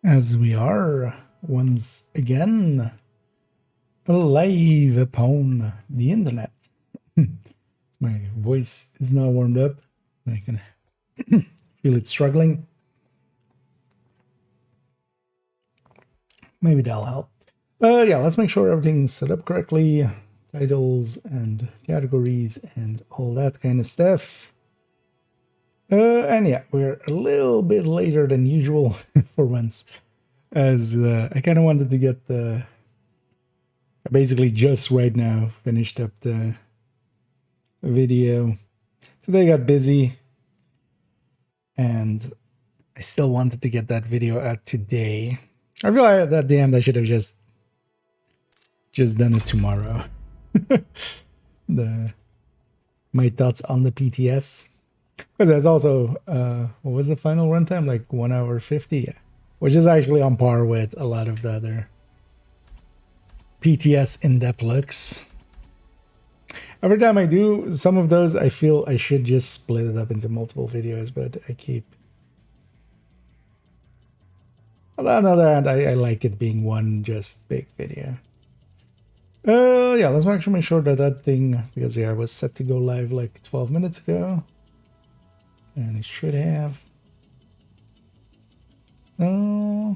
As we are once again live upon the internet. My voice is now warmed up. I can feel it struggling. Maybe that'll help. Yeah, let's make sure everything's set up correctly. Titles and categories and all that kind of stuff. And yeah, we're a little bit later than usual for once, as I kind of wanted to get the basically just right now finished up the video. Today got busy and I still wanted to get that video out today. I feel like that damn I should have just done it tomorrow. My thoughts on the PTS. Because there's also what was the final runtime? Like 1 hour 50, yeah. Which is actually on par with a lot of the other PTS in-depth looks. Every time I do some of those, I feel I should just split it up into multiple videos, but I keep... On the other hand, I like it being one just big video. Yeah, let's actually make sure that that thing, because yeah, I was set to go live like 12 minutes ago. And it should have. Oh.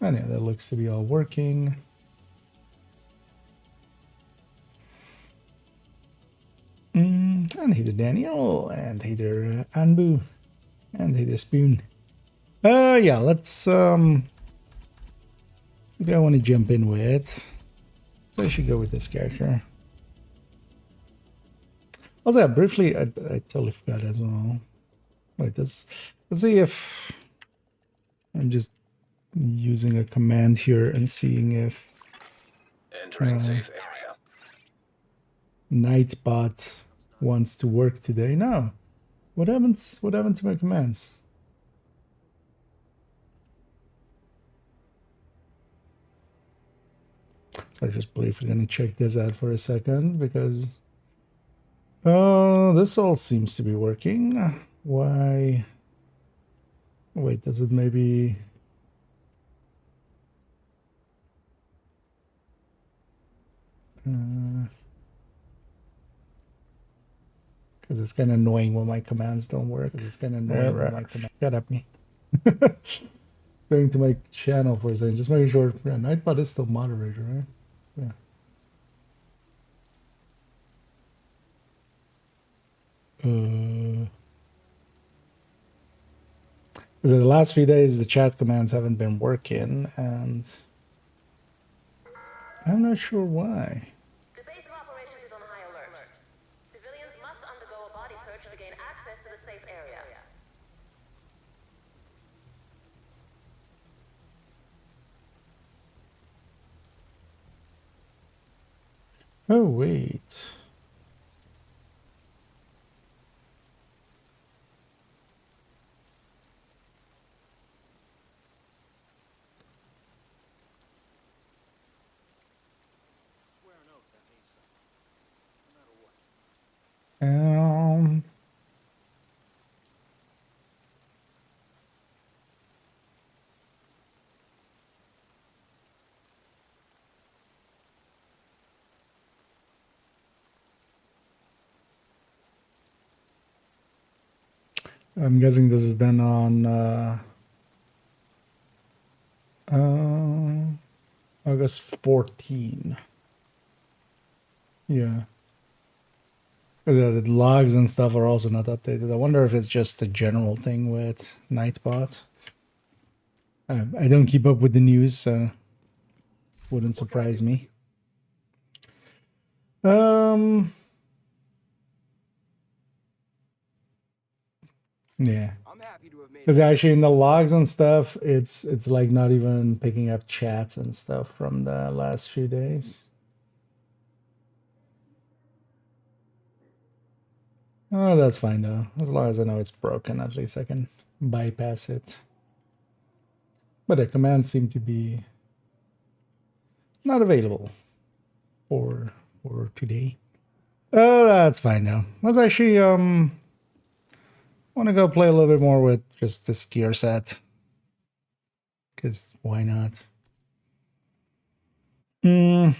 And yeah, that looks to be all working. And hey there, Daniel, and hey there, Anbu, and hey there, Spoon. Yeah, let's, what do I want to jump in with? So I should go with this character. Also, yeah, briefly, I totally forgot as well. Wait, let's see if I'm just using a command here and seeing if entering safe area. Nightbot wants to work today. No. What happened to my commands? So I'm just briefly gonna check this out for a second because this all seems to be working. Why? Wait, does it maybe? Because it's kind of annoying when my commands don't work. It's kind of annoying when my commands... Shut up, me. Going to my channel for a second, just making sure. Yeah, Nightbot is still moderator, right? Yeah. Because the last few days the chat commands haven't been working, and I'm not sure why. The base of operations is on high alert. Civilians must undergo a body search to gain access to the safe area. Oh, wait. Um... I'm guessing this is done on August 14. Yeah. The logs and stuff are also not updated. I wonder if it's just a general thing with Nightbot. I don't keep up with the news, so wouldn't surprise me. Yeah. Because actually in the logs and stuff, it's like not even picking up chats and stuff from the last few days. Oh, that's fine though. As long as I know it's broken, at least I can bypass it. But the commands seem to be not available for today. Oh, that's fine now. Let's actually want to go play a little bit more with just this gear set. because why not? Wait,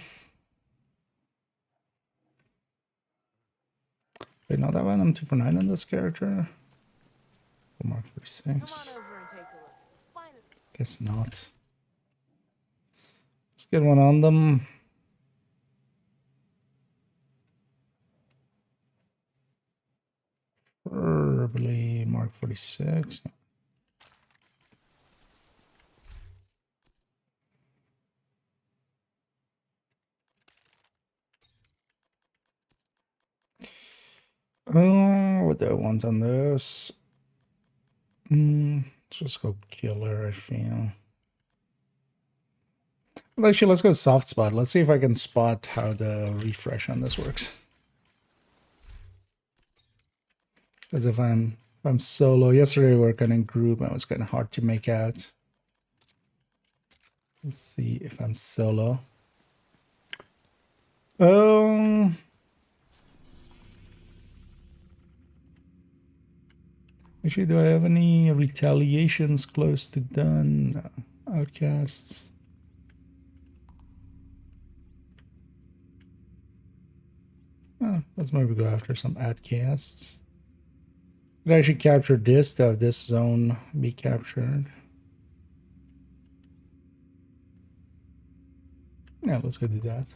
not that one. I'm 2 for 9 on this character. Mark 46. Guess not. Let's get one on them. Probably Mark 46. What do I want on this? Let's just go killer, I feel. Well, actually, let's go soft spot. Let's see if I can spot how the refresh on this works. Because if I'm solo, yesterday we were kind of in group, and it was kind of hard to make out. Let's see if I'm solo. Actually, do I have any retaliations close to done? Outcasts. Let's maybe go after some outcasts. Could actually capture this to have this zone be captured. Yeah, let's go do that.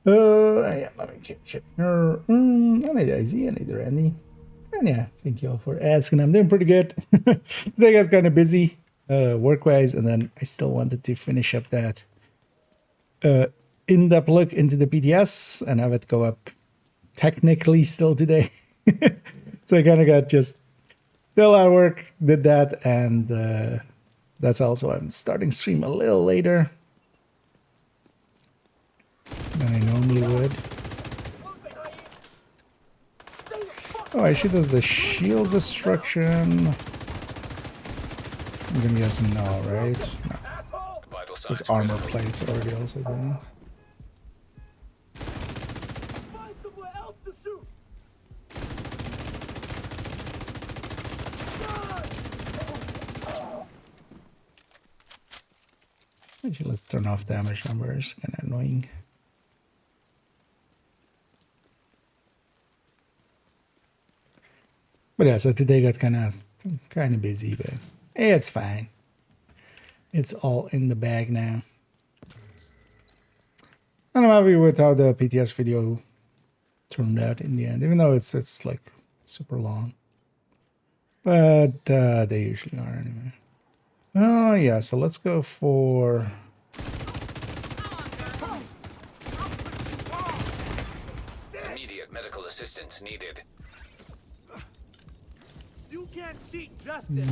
Yeah, let me check. Any Daisy, any Randy. And yeah, thank you all for asking. I'm doing pretty good. They got kind of busy work-wise, and then I still wanted to finish up that in-depth look into the PTS and have it go up technically still today. So I kind of got just did a lot of work, did that, and that's also I'm starting stream a little later than I normally would. Oh, she does the shield destruction. I'm gonna guess no, right? No. Those armor plates already also did. Actually, let's turn off damage numbers. Kind of annoying. But yeah, so today got kind of busy, but hey, it's fine. It's all in the bag now. And I'm happy with how the PTS video turned out in the end, even though it's like super long. But they usually are anyway. Oh yeah, so let's go for Immediate medical assistance needed. You can't cheat justice.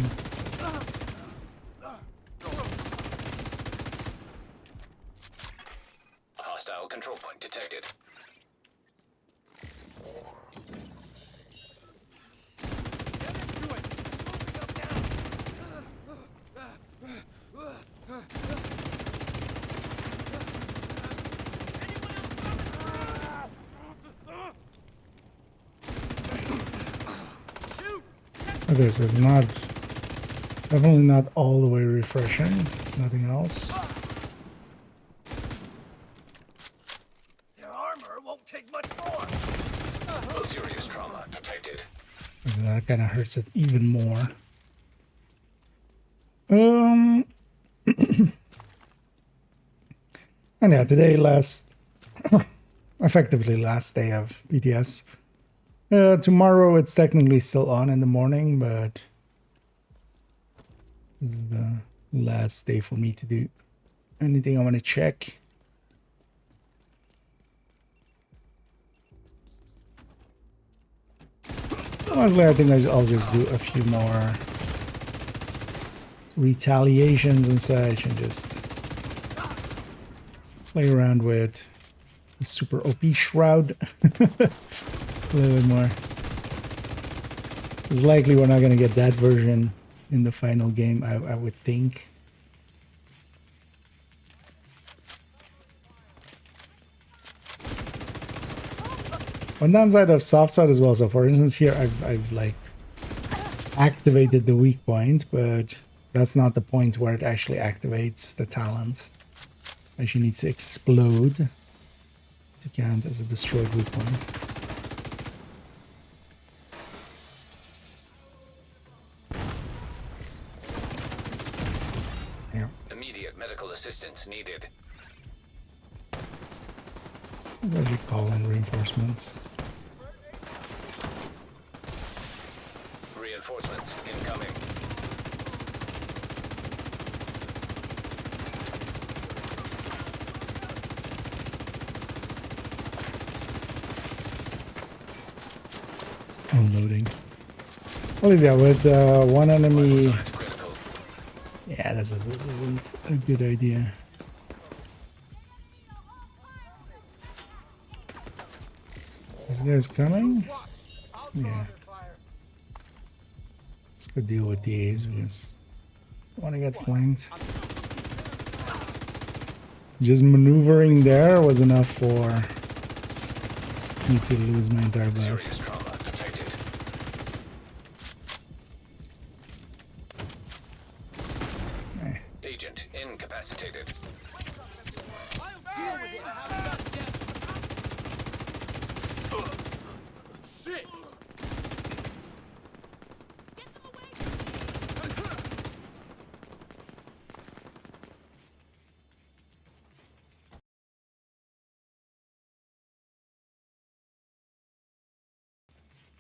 A hostile control point detected. okay, so it's not definitely not all the way refreshing. Nothing else. Their armor won't take much more. Serious trauma detected. So that kind of hurts it even more. And yeah, today effectively last day of PTS. Tomorrow it's technically still on in the morning, but this is the last day for me to do anything I want to check. Honestly, I think I'll just do a few more retaliations and such and just play around with the super OP shroud a little bit more. It's likely we're not going to get that version in the final game, I would think. One downside of soft side as well. So for instance here I've like activated the weak point, but That's not the point where it actually activates the talent. It actually needs to explode to count as a destroyed weak point. Yeah. Immediate medical assistance needed. Let's actually call in reinforcements. Reinforcements incoming. Unloading. What is that with one enemy? Signs critical. Yeah, this isn't a good idea. This guy's coming? Yeah. Let's go deal with these because I want to get flanked. Just maneuvering there was enough for me to lose my entire buff. Serious trauma detected. Eh. Agent incapacitated.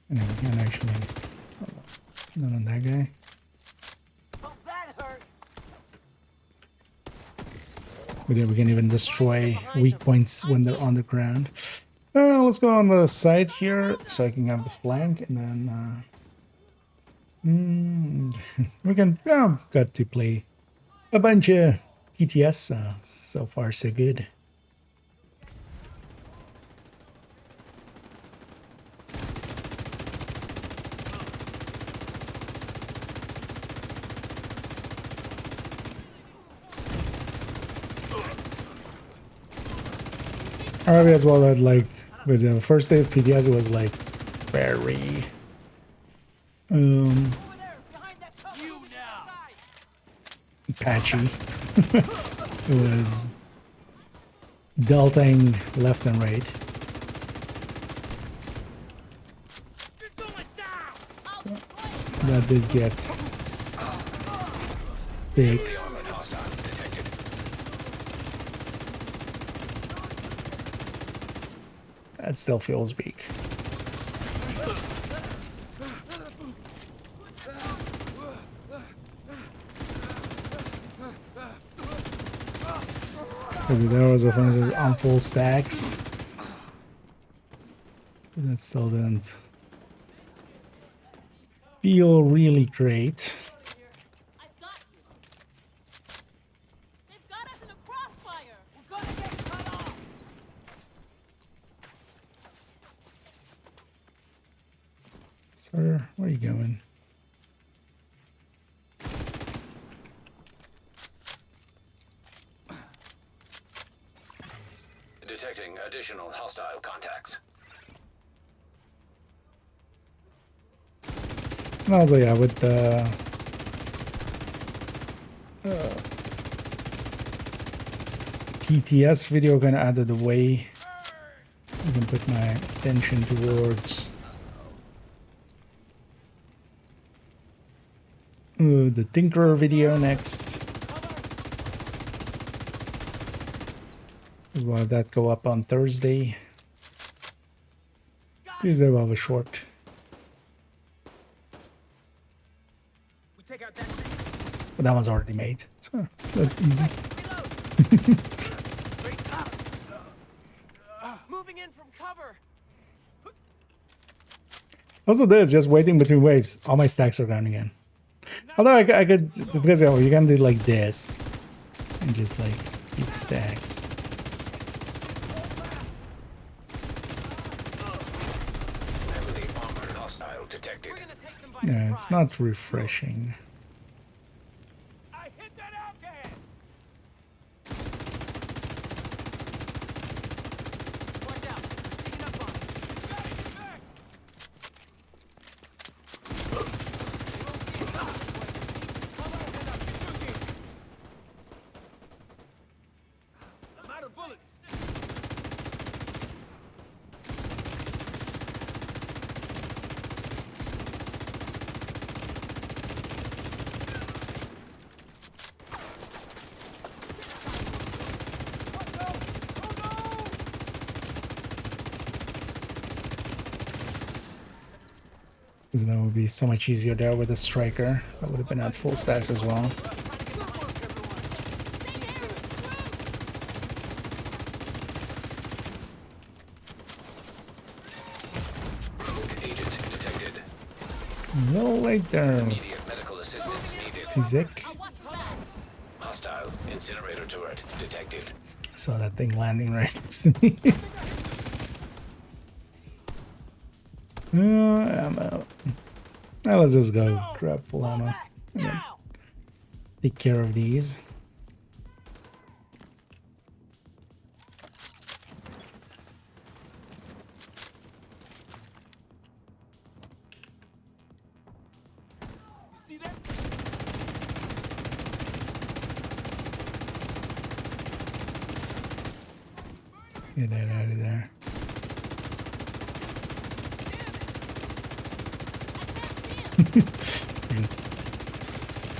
And we can actually... Not on that guy. Oh, that hurt. We can even destroy weak points when they're on the ground. Let's go on the side here so I can have the flank, and then we can got to play a bunch of PTS. So far so good. Alright, as well that like because the first day of PTS was like very Over there, behind that cover. You now. patchy. It was delting left and right. You're going down. So that did get fixed. Hostile detected. That still feels weak. Because there was, for instance, on full stacks. But that still didn't feel really great. I've got you. They've got us in a crossfire. We're gonna get cut off. Sir, where are you going? Detecting additional hostile contacts. And also, yeah, with the PTS video kind of out of the way, I can put my attention towards the Tinkerer video next. As well, that go up on Thursday. Tuesday we'll have a short. We take out that thing. But that one's already made, so that's easy. Moving in from cover. Also, this just waiting between waves. All my stacks are down again. Although I could, because you can do like this and just like keep stacks. Heavily armored hostile detected. We're gonna take them by Yeah, it's not refreshing. I hit that outcast. Watch out. Sneaking up on us. Got it. Get back. They won't see it coming this way. Cover and up. Because that would be so much easier there with a striker. That would have been at full stacks as well. Agent detected. No late there. Immediate medical assistance needed. Zick. Hostile incinerator turret detected. Saw that thing landing right next to me. Ammo. Now let's just go grab full ammo. And then take care of these. You see that? Get that out of there.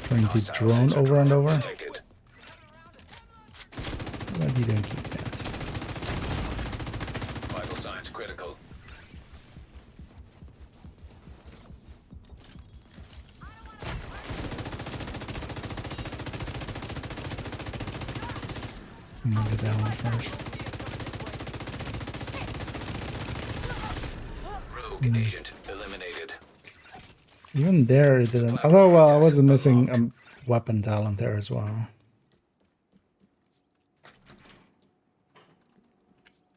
Trying to drone over and over. Detected. But you don't keep that. Vital signs critical. Let's move it down first. Rogue agent eliminated. Even there it didn't. Although, well, I wasn't missing a weapon talent there as well.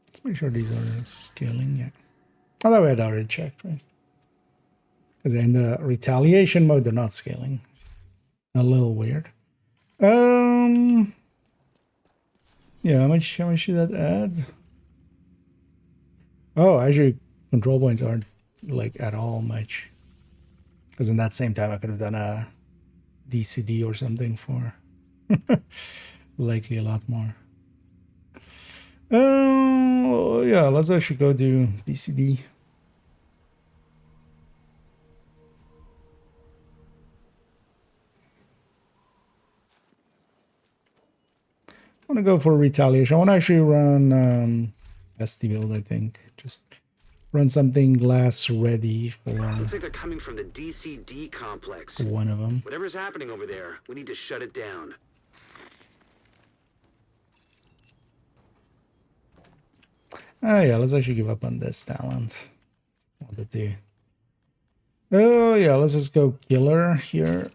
Let's make sure these are scaling. Yeah. Although we had already checked, right? Because in the retaliation mode, they're not scaling. A little weird. Yeah, how much should that add? Oh, actually, control points aren't like at all much. Because in that same time, I could have done a DCD or something for likely a lot more. Yeah, let's actually go do DCD. I want to go for retaliation. I want to actually run SD build, I think. Just run something glass ready for Looks like they're coming from the DCD complex. one of them. Whatever's happening over there, we need to shut it down. Yeah, let's actually give up on this talent. What to do? Oh, yeah, let's just go killer here.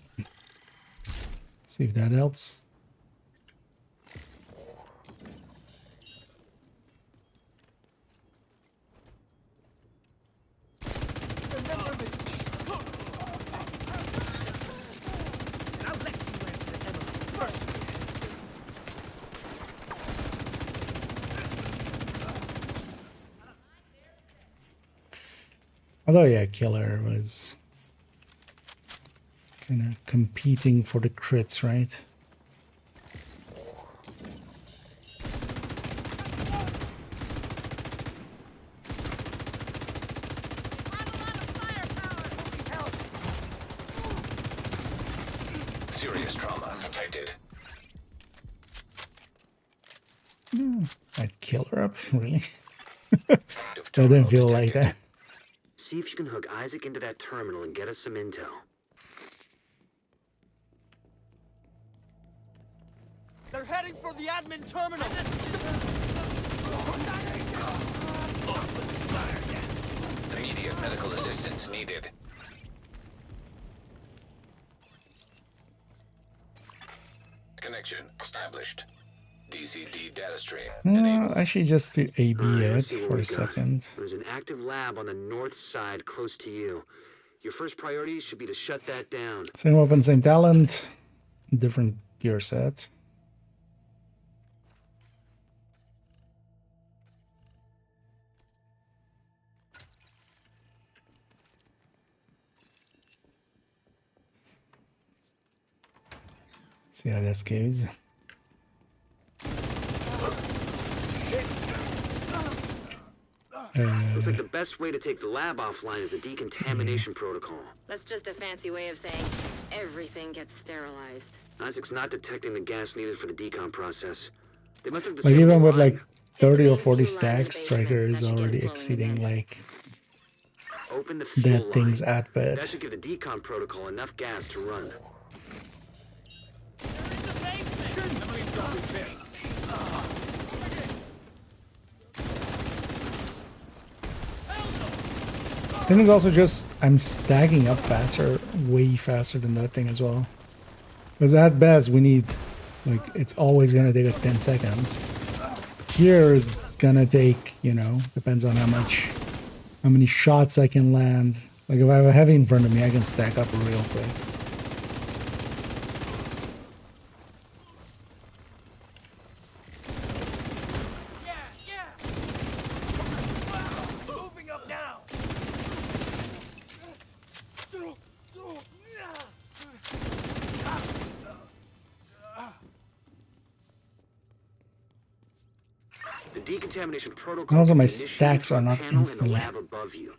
See if that helps. Although, yeah, killer was kind of competing for the crits, right? Serious trauma detected. I'd kill her up, really? Active I terminal didn't feel like detected. that. See if you can hook Isaac into that terminal and get us some intel. They're heading for the admin terminal. Immediate medical assistance needed. Connection established. DCD data stream No, enabled. actually just to AB Alright, it let's see what for we a got. second. There's an active lab on the north side close to you. Your first priority should be to shut that down. Same weapon, same talent, different gear set. See how this goes. Looks like the best way to take the lab offline is the decontamination protocol. That's just a fancy way of saying everything gets sterilized. Isaac's not detecting the gas needed for the decon process. They must have Like disabled even with the line. like 30 or main 40 queue line in the stacks, basement. Striker That is should get already flowing exceeding again. like open the fuel that thing's line. at bed. That should give the decon protocol enough gas to run. Thing is also just I'm stacking up faster, way faster than that thing as well. Because at best we need, like, it's always gonna take us 10 seconds. Here is gonna take, you know, depends on how many shots I can land. Like if I have a heavy in front of me, I can stack up real quick. Moving up now. The decontamination protocol. And also my can initiate stacks from are a not panel in the instantly. lab above you.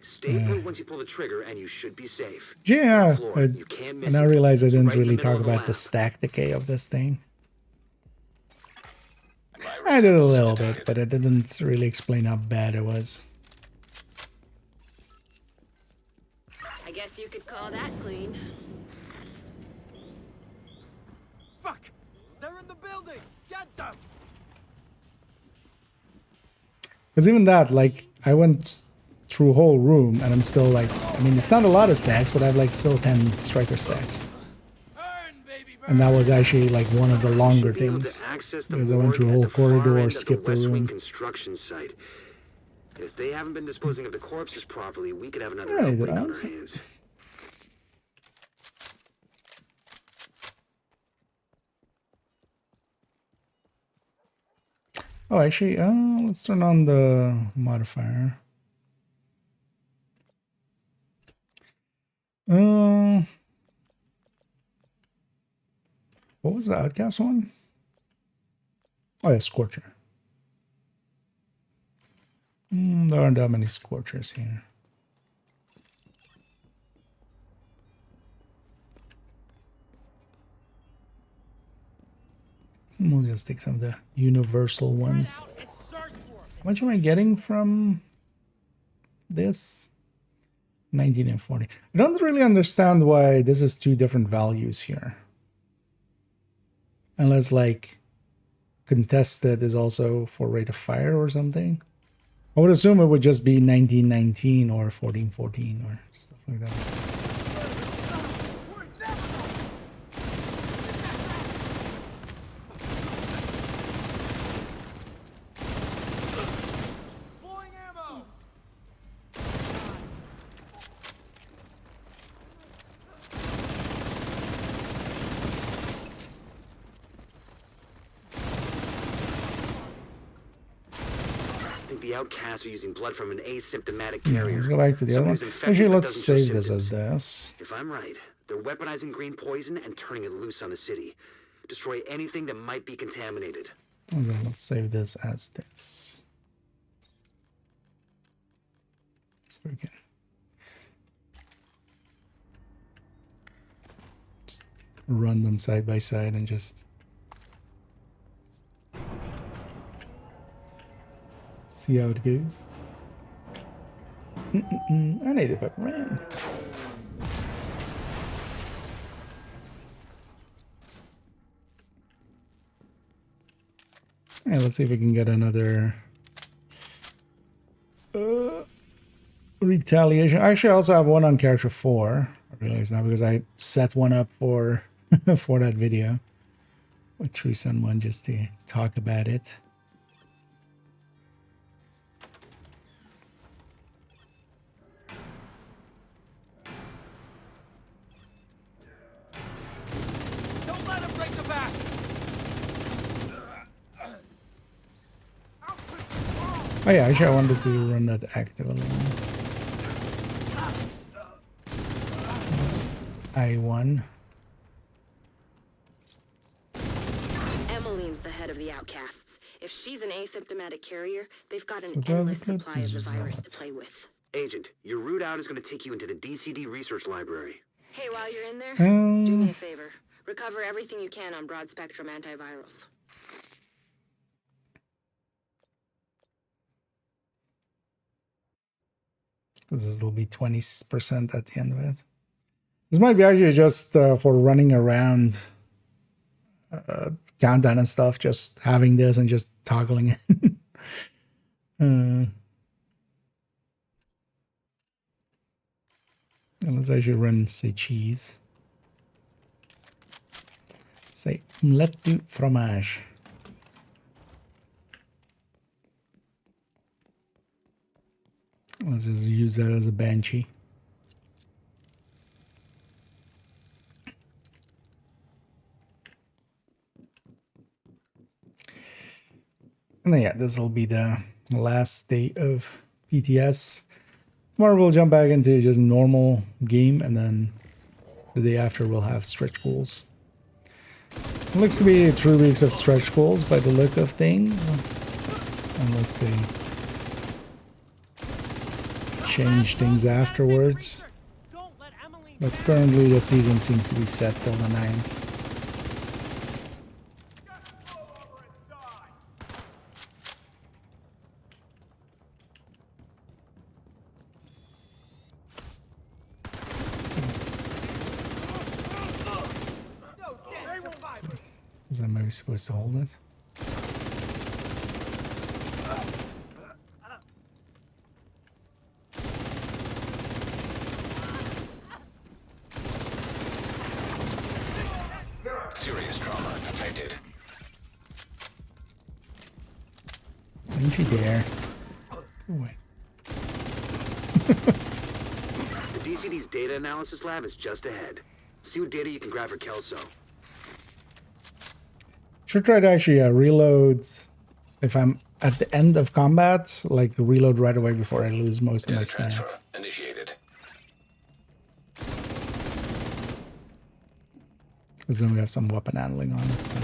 Stay put once you pull the trigger, and you should be safe. Yeah, Floor, you can't miss and I it. realized I It's didn't right in the really middle talk of the about the lab. stack decay of this thing. Virus I did a samples little detected. bit, but it didn't really explain how bad it was. I guess you could call that clean. Fuck! They're in the building. Get them. Because even that, like, I went through a whole room and I'm still like, I mean, it's not a lot of stacks, but I have like still 10 striker stacks. Burn, baby, burn. And that was actually like one of the longer Should be able to things. access the Because I went morgue through a at whole the far end corridor, of the skipped the West Wing room. construction site. If they haven't been disposing of the corpses properly, we could have another Yeah, they outbreak on our don't. hands. Oh, actually, let's turn on the modifier. What was the Outcast one? Oh yeah, Scorcher. There aren't that many Scorchers here. We'll just take some of the universal ones. And search for it. How much am I getting from this? 19 and 40. I don't really understand why this is two different values here. Unless, like, contested is also for rate of fire or something. I would assume it would just be 1919 or 1414 or stuff like that. Blowing ammo. I think the outcasts are using blood from an asymptomatic Yeah, carrier. let's go back to the other one. Someone who's infected Actually, but let's doesn't show save this as symptoms. this. If I'm right, they're weaponizing green poison and turning it loose on the city. Destroy anything that might be contaminated. And then let's save this as this. So we can just run them side by side and just see how it goes. I need a peppermint. Yeah, let's see if we can get another retaliation. Actually, I also have one on character 4. I realize now because I set one up for for that video. Went through someone just to talk about it. Don't let him break the backs. Oh yeah, actually I wanted to run that active alone. I1. Emmeline's the head of the outcasts. If she's an asymptomatic carrier, they've got an So that endless would supply of the be virus to zealots. play with. Agent, your route out is going to take you into the DCD research library. Hey, while you're in there, do me Um, a favor. Recover everything you can on broad-spectrum antivirals. This will be 20% at the end of it. This might be actually just for running around countdown and stuff, just having this and just toggling it. And let's actually run, say, cheese. Say, omelette du fromage. Let's just use that as a banshee. And then, yeah, this will be the last day of PTS. Tomorrow we'll jump back into just normal game, and then the day after we'll have stretch goals. It looks to be 3 weeks of stretch goals by the look of things, unless they change things afterwards. But currently the season seems to be set till the 9th. Is I maybe supposed to hold it? Serious trauma detected. Don't you dare. Go away. The DCD's data analysis lab is just ahead. See what data you can grab for Kelso. Should try to actually reload if I'm at the end of combat, like reload right away before I lose most of my Data transfer stacks. initiated. Because then we have some weapon handling on it, so.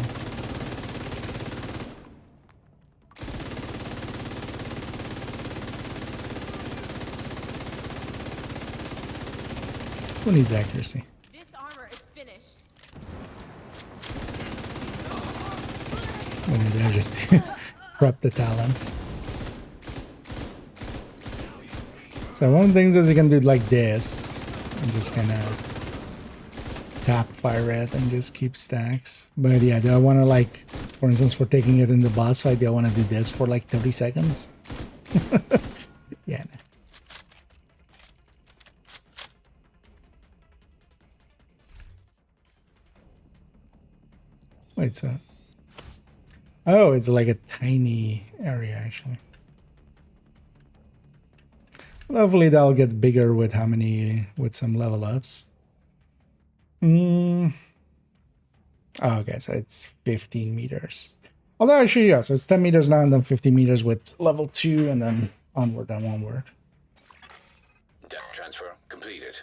Who needs accuracy? This armor is finished. When you're there, just prep the talent. So one of the things is you can do like this and just kind of tap fire it and just keep stacks. But yeah, do I want to, like, for instance, for taking it in the boss fight, do I want to do this for like 30 seconds? Yeah. No. Wait, so... Oh, it's like a tiny area, actually. Hopefully that'll get bigger with how many, with some level ups. Oh, okay, so it's 15 meters. Although actually, yeah, so it's 10 meters now and then 50 meters with level 2 and then onward and onward. Data transfer completed.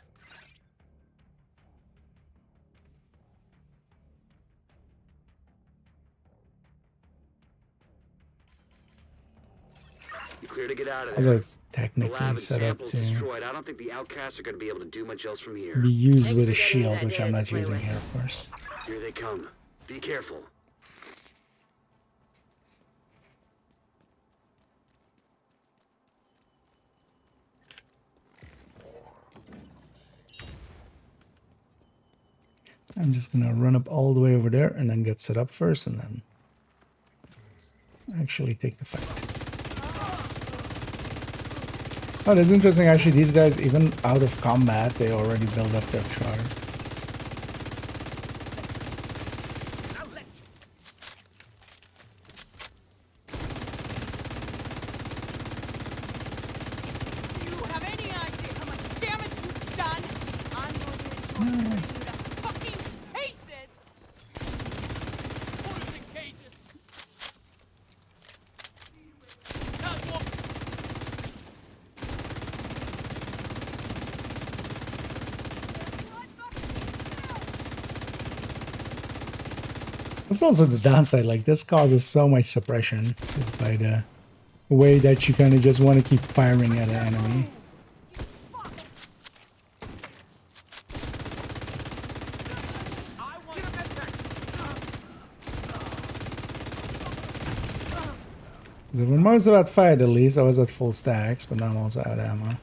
You clear to get out of Also, there. it's The lab technically and set up samples to destroyed. I don't think the outcasts are going to be able to do much else from here. be used Thanks with a for getting shield, that which I'm data not to play using with. here, of course. Here they come. Be careful. I'm just gonna run up all the way over there and then get set up first and then actually take the fight. Oh, that's interesting. Actually, these guys, even out of combat, they already build up their charge. Do you have any idea how much damage you've done? I'm going to enjoy training you to fucking taste it! Put us in cages. Casual. That's also the downside. Like, this causes so much suppression just by the way that you kind of just want to keep firing at an enemy. I want to get back. So for most of that fight, at least, I was at full stacks, but now I'm also out of ammo.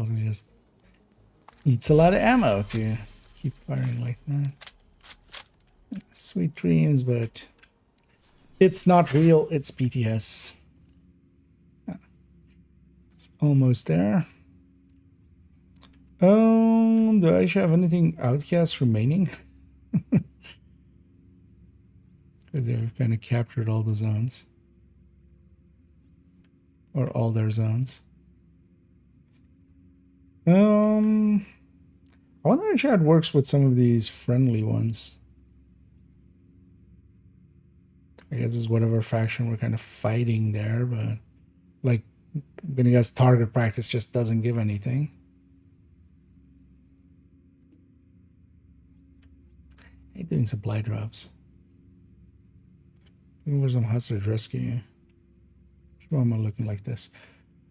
also just eats a lot of ammo to keep firing like that. Sweet dreams, but it's not real, it's BTS. It's almost there. Do I actually have anything outcast remaining? Because they've kind of captured all the zones. Or all their zones. I wonder actually how it works with some of these friendly ones. I guess it's whatever faction we're kind of fighting there, but like, I'm gonna guess target practice just doesn't give anything. Hey, doing supply drops. Looking for some hostage rescue. Why am I looking like this?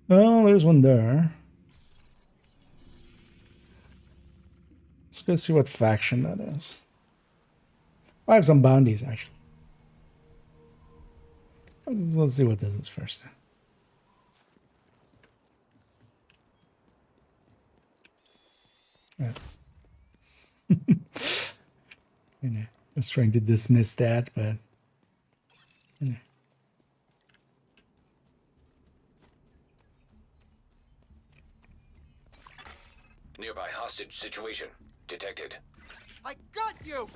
Oh, there's one there. Let's go see what faction that is. I have some bounties, actually. Let's see what this is first. Yeah. You know, I was trying to dismiss that, but you know. Nearby hostage situation detected. I got you!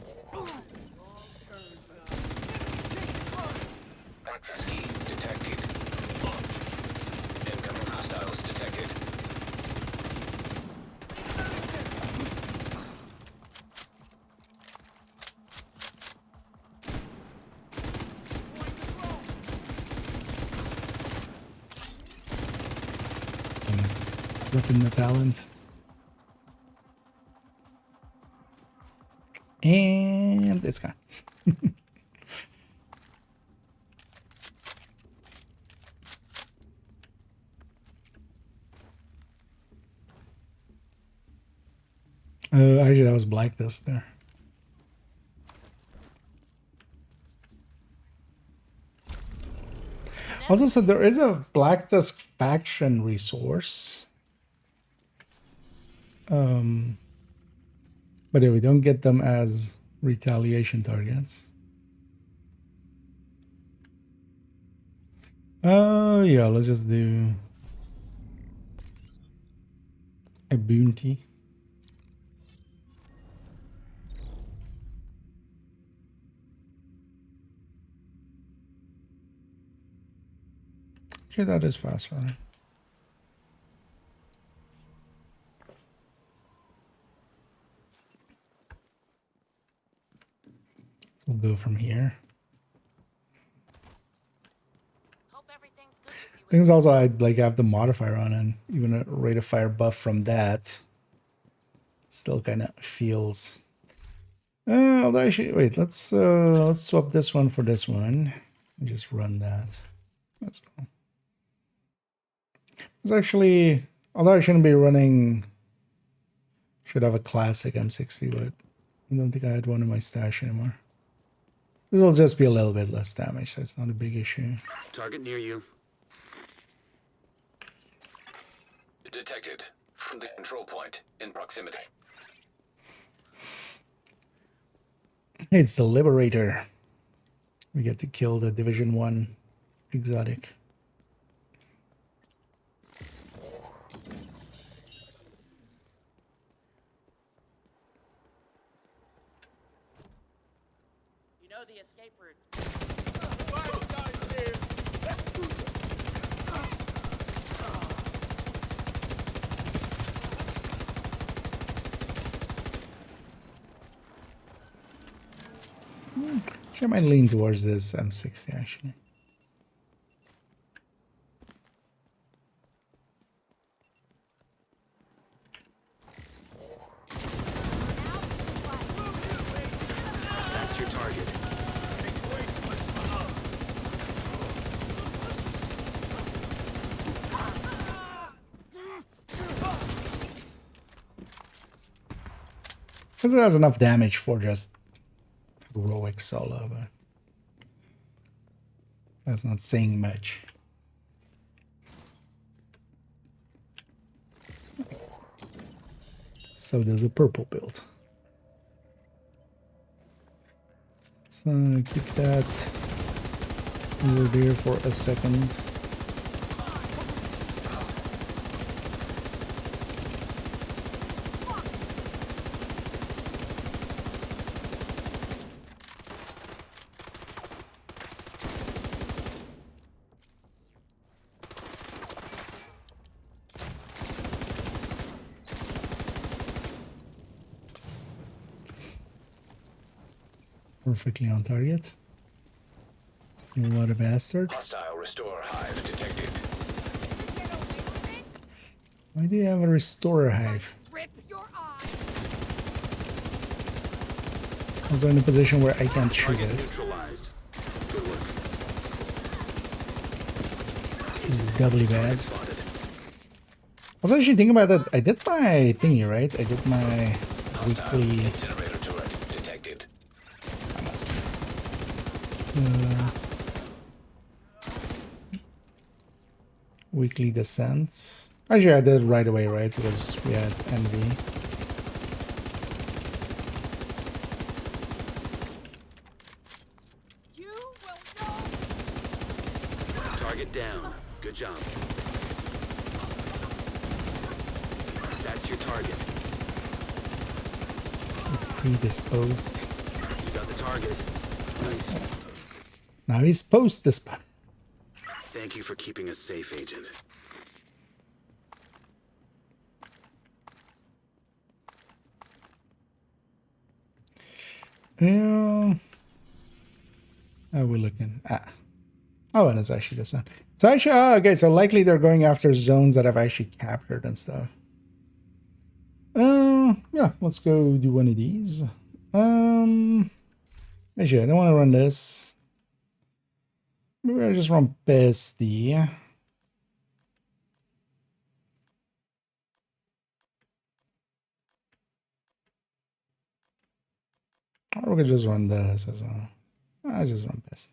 Access key detected. Incoming hostiles detected. Flipping the talent. And it's gone. Actually, that was Black Dust there. Also, so there is a Black Dusk faction resource. But yeah, we don't get them as retaliation targets. Yeah, let's just do a bounty. Okay, that is fast, right? So we'll go from here. Hope everything's good with you. Things also I'd like have the modifier on, and even a rate of fire buff from that still kind of feels. Although actually, wait, let's swap this one for this one and just run that as well. It's actually, although I shouldn't be running, should have a classic M60, but I don't think I had one in my stash anymore. This will just be a little bit less damage, so it's not a big issue. Target near you. Detected from the control point in proximity. It's the Liberator. We get to kill the Division 1 exotic. You know the escape routes. I might lean towards this M60 actually. That's your target. Because it has enough damage for just heroic solo, but that's not saying much. So does a purple build. Let's keep that over there for a second. Perfectly on target. What a bastard. Hostile restore hive detected. Why do you have a restorer hive? Rip your eye. Also in a position where I can't shoot Target it. neutralized. Good work. It's doubly bad. Spotted. I was actually thinking about that. I did my thingy, right? I did my Hostile weekly... incinerator turret detected. I must... weekly descent. Actually, I did it right away, right? Because we had envy. You will know. Target down. Good job. That's your target. Predisposed. You got the target. Nice. Now he's post-disposed. Thank you for keeping us safe, Agent. Yeah. How are we looking? Oh, and it's actually the sun. So actually, okay, so likely they're going after zones that I've actually captured and stuff. Yeah, let's go do one of these. Actually, I don't want to run this. Maybe I just run PSD. Or we could just run this as well. I just run PSD.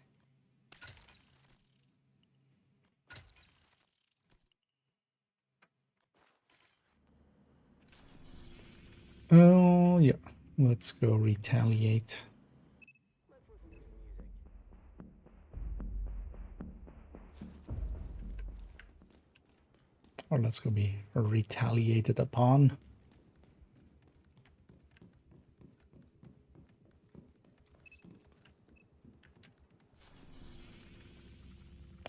Oh, yeah. Let's go retaliate. Or let's go be retaliated upon.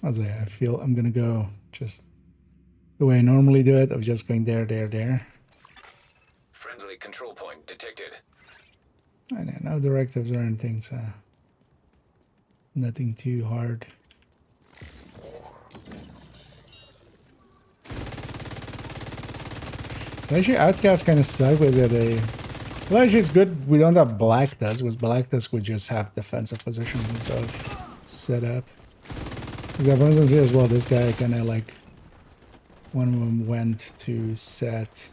As I feel I'm gonna go just the way I normally do it, of just going there, there, there. Friendly control point detected. I know, no directives or anything, so nothing too hard. So actually Outcast kind of suck because they... Well, actually it's good we don't have Black Tusk, because Black Tusk would just have defensive positions and stuff set up. Because for instance here as well, this guy kind of like... One of them went to set...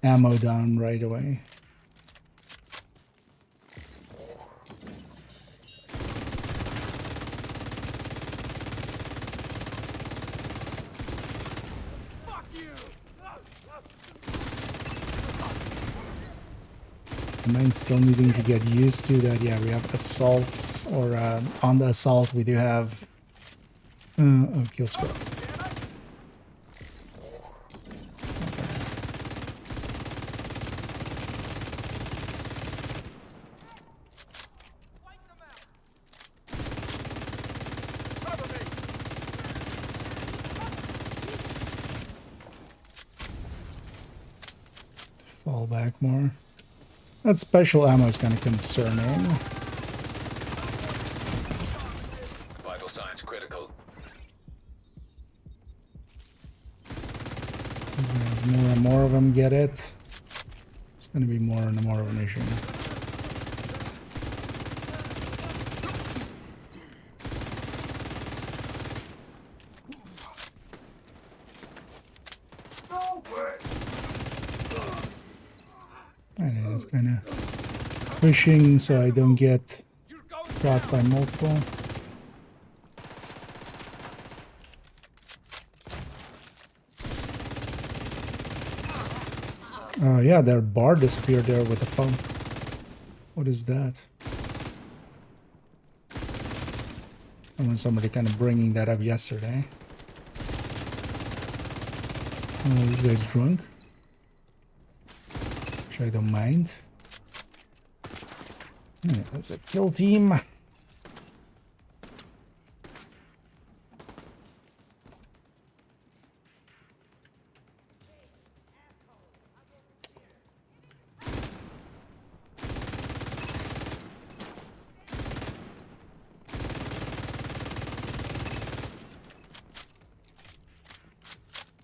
ammo down right away. Mine's still needing to get used to that. Yeah, we have assaults, or on the assault we do have oh, kill squad. Fall back more. That special ammo is kind of concerning. Vital signs critical. As more and more of them get it, it's going to be more and more of an issue. And it is kind of pushing so I don't get shot by multiple. Yeah, their bar disappeared there with the phone. What is that? I remember somebody kind of bringing that up yesterday. Oh, this guy's drunk. Which I don't mind. Yeah, that's a kill team.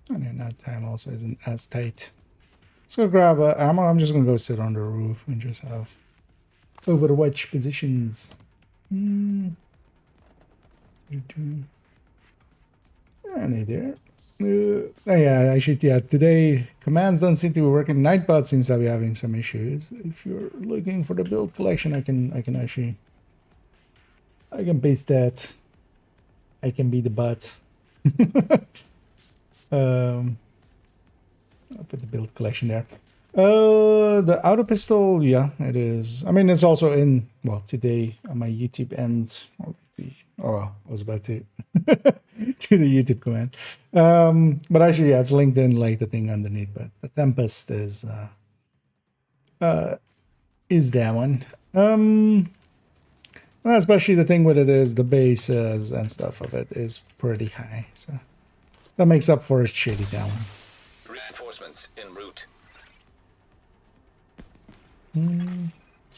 And then that time also isn't as tight. Let's go grab ammo. I'm just gonna go sit on the roof and just have overwatch positions. And hey there. Yeah, actually, yeah, today commands don't seem to be working. Nightbot seems to be having some issues. If you're looking for the build collection, I can actually paste that. I can be the bot. I'll put the build collection there. The auto pistol, yeah, it is. I mean, it's also in, well, today on my YouTube end. Oh, I was about to to the YouTube command. But actually, yeah, it's linked in like the thing underneath. But the Tempest is that one. Well, especially the thing with it is the bases and stuff of it is pretty high, so that makes up for its shitty talents. Reinforcements en route.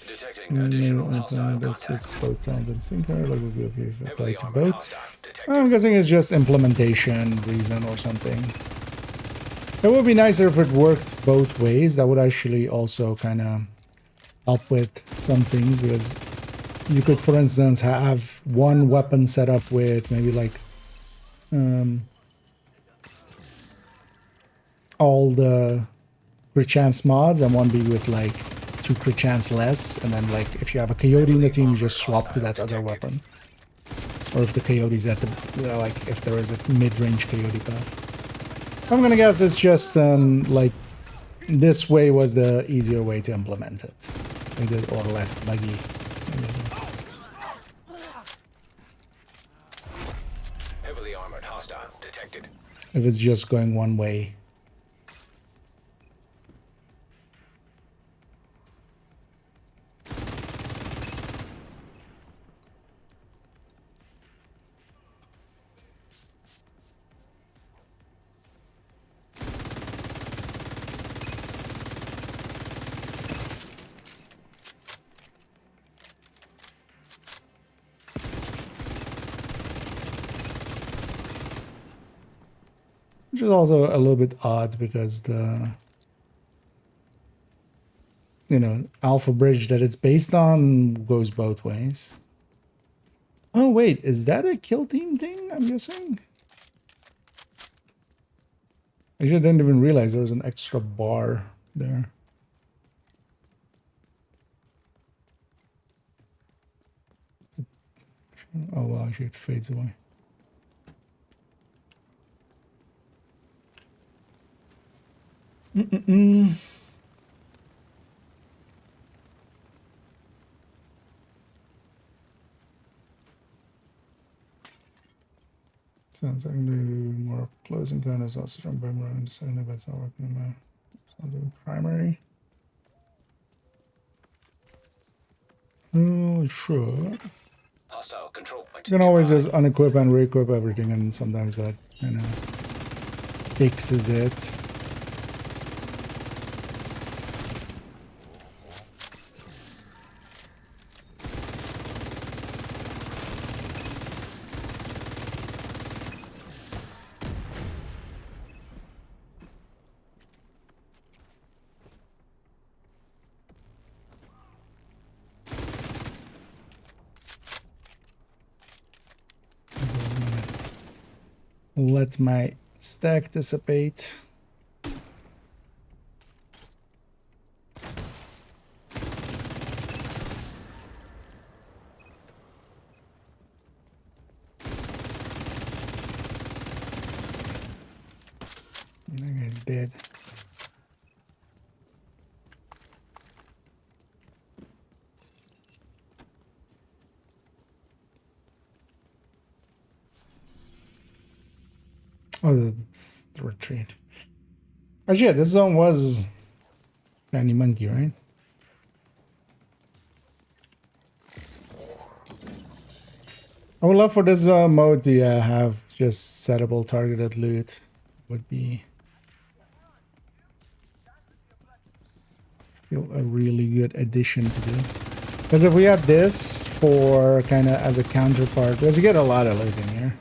Detecting Mm, additional hostile it's contacts. both talented thinker, like if you apply Heavily to armored both. hostile detected. I'm guessing it's just implementation reason or something. It would be nicer if it worked both ways. That would actually also kind of help with some things, because you could, for instance, have one weapon set up with maybe like all the crit chance mods, and one be with like 2 crit chance less, and then like if you have a coyote in the team, you just swap to that other weapon. Or if the coyote's at the, like if there is a mid-range coyote path. I'm gonna guess it's just like this way was the easier way to implement it, or less buggy. Heavily armored hostile detected. If it's just going one way. Which is also a little bit odd because the, you know, Alpha Bridge that it's based on goes both ways. Oh wait, is that a kill team thing, I'm guessing? Actually, I didn't even realize there was an extra bar there. Oh wow, actually it fades away. Sounds like I can do more close encounters, also jump around, deciding if it's not working. I'll do primary. Oh, sure. Hostile control point. You can always nearby. just unequip and re-equip everything, and sometimes that, you know, fixes it. Let my stack dissipate. That guy's dead. Oh, that's the retreat. Actually, yeah, this zone was Shiny Monkey, right? I would love for this mode to have just settable targeted loot. Would be feel a really good addition to this. Because if we had this for kind of as a counterpart, because you get a lot of loot in here.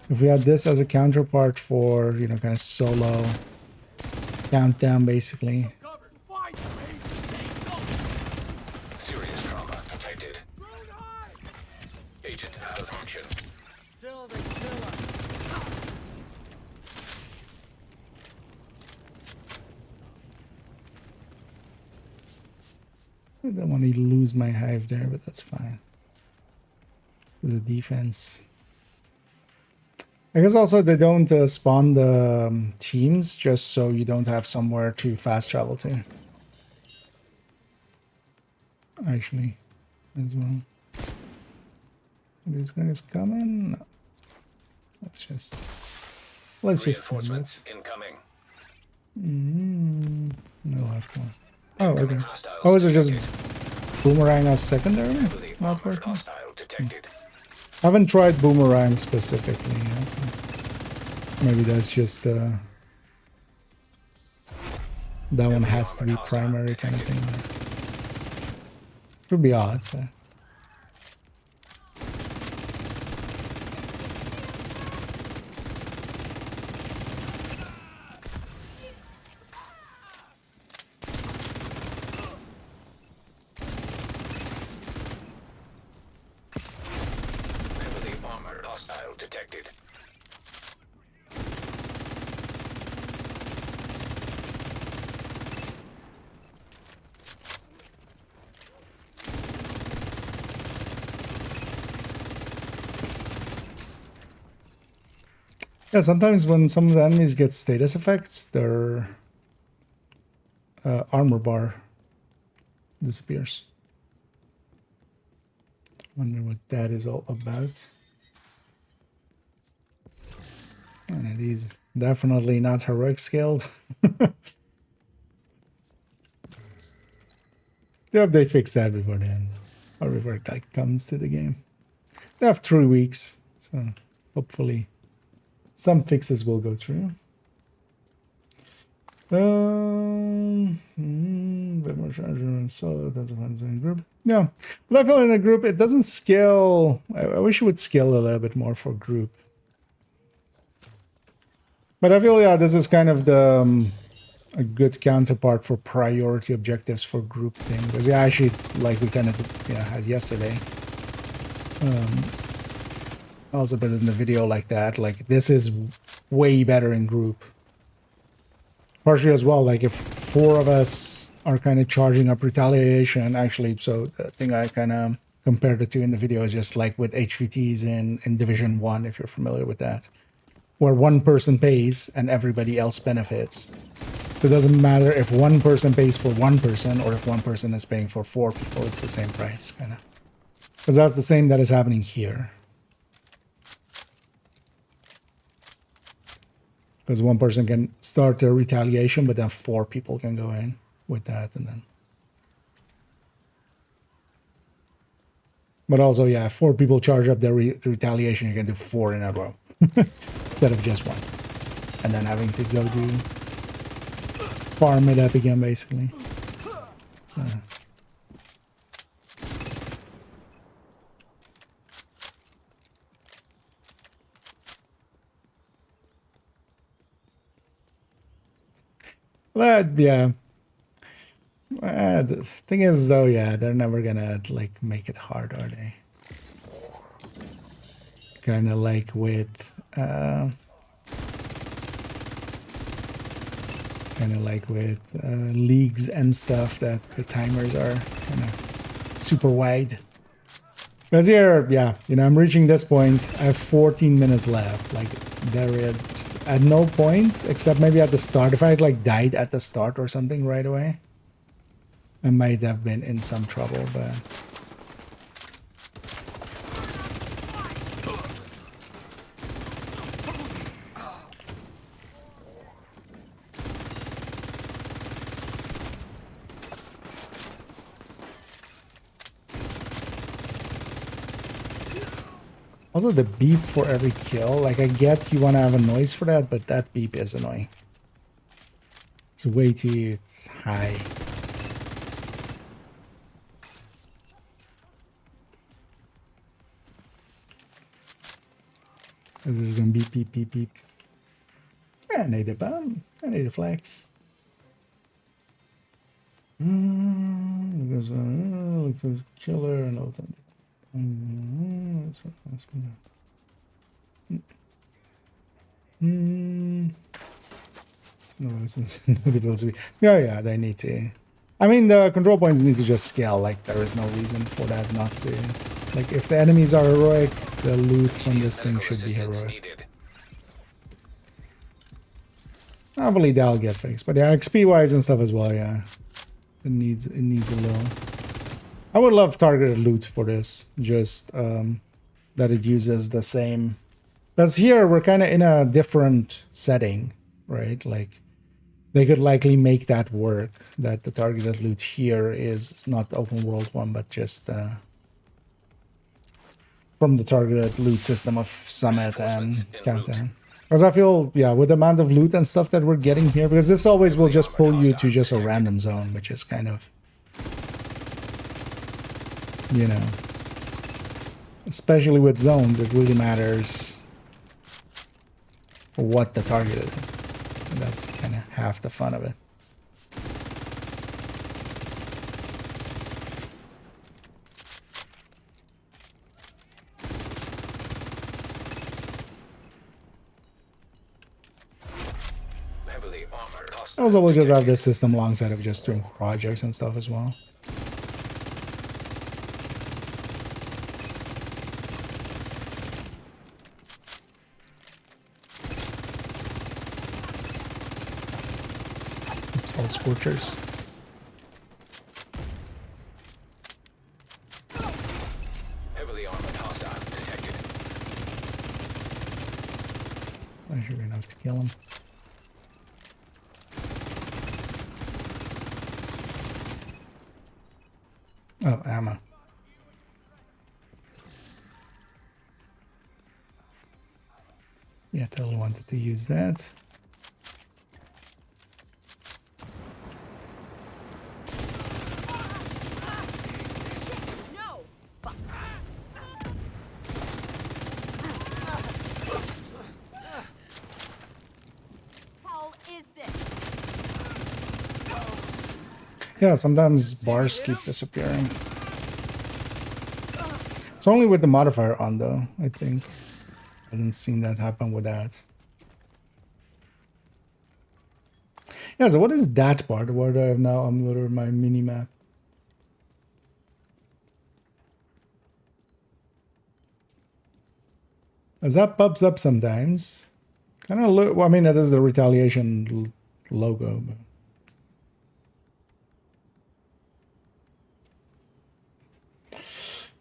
If we had this as a counterpart for, you know, kind of solo countdown, basically. Covered. Find your ace. Go. Serious trauma detected. Agent out of action. Till they kill us. I don't want to lose my hive there, but that's fine. The defense. I guess also they don't spawn the teams just so you don't have somewhere to fast travel to. Actually, as well. Are these guys coming? No. Let's just send it. Reinforcements incoming. No, have to. Oh, okay. Hostiles Oh, is it just detected. boomerang as secondary? Heavily Not armored working. hostile detected. I haven't tried boomerang specifically yet, so maybe that's just that one has to be primary kind of thing. Would be odd, but Heavily armored hostile detected. yeah, sometimes when some of the enemies get status effects, their armor bar disappears. Wonder what that is all about. And these definitely not heroic scaled. They hope they fix that before the end, or before it like comes to the game. They have 3 weeks, so hopefully some fixes will go through. Bit more charger and solo. That's depends in group. Yeah, but I feel in a group it doesn't scale. I wish it would scale a little bit more for group. But I feel this is kind of the a good counterpart for priority objectives for group thing. Because actually, like we kind of had yesterday. I also put it in the video like that. Like this is way better in group. Partially as well, like if 4 of us are kind of charging up retaliation, actually, so the thing I kind of compared it to in the video is just like with HVTs in Division 1, if you're familiar with that, where one person pays and everybody else benefits. So it doesn't matter if one person pays for one person or if one person is paying for 4 people, it's the same price, kind of. Because that's the same that is happening here. Because one person can start a retaliation, but then 4 people can go in with that, and then. But also, yeah, if 4 people charge up their retaliation, you can do 4 in a row instead of just 1, and then having to go do farm it up again, basically. So. But yeah, the thing is though, yeah, they're never gonna like make it hard, are they? Kind of like with leagues and stuff, that the timers are kind of super wide. Because here, yeah, I'm reaching this point. I have 14 minutes left. Like there is at no point, except maybe at the start. If I had like died at the start or something right away, I might have been in some trouble, but. Also, the beep for every kill. Like, I get you want to have a noise for that, but that beep is annoying. It's way too high. This is gonna beep, beep, beep, beep. I need a bomb. I need a flex. Because looks like killer and all that. No, this is yeah, they need to. I mean, the control points need to just scale. Like, there is no reason for that not to. Like, if the enemies are heroic, the loot from this thing should be heroic. Needed. Hopefully that'll get fixed. But yeah, XP wise and stuff as well, yeah. It needs a little. I would love targeted loot for this. Just that it uses the same. Because here we're kind of in a different setting, right? Like, they could likely make that work. That the targeted loot here is not the open world one, but just from the targeted loot system of Summit and Countdown. Because I feel, yeah, with the amount of loot and stuff that we're getting here, because this always will just pull you to just a random zone, which is kind of, you know, especially with zones, it really matters what the target is. And that's kind of half the fun of it. Heavily armored. Also, we'll just have this system alongside of just doing projects and stuff as well. Oops, all scorchers. Heavily armored hostile detected. That should be enough to kill him. Oh, ammo. Yeah, totally wanted to use that. No! Fuck. Hell is this? Yeah, sometimes bars keep disappearing. It's only with the modifier on, though, I think. I haven't seen that happen with that. Yeah, so what is that part? Where do I have now unloaded my mini-map? As that pops up sometimes. Kind of look, well, I mean, that is the retaliation logo. But.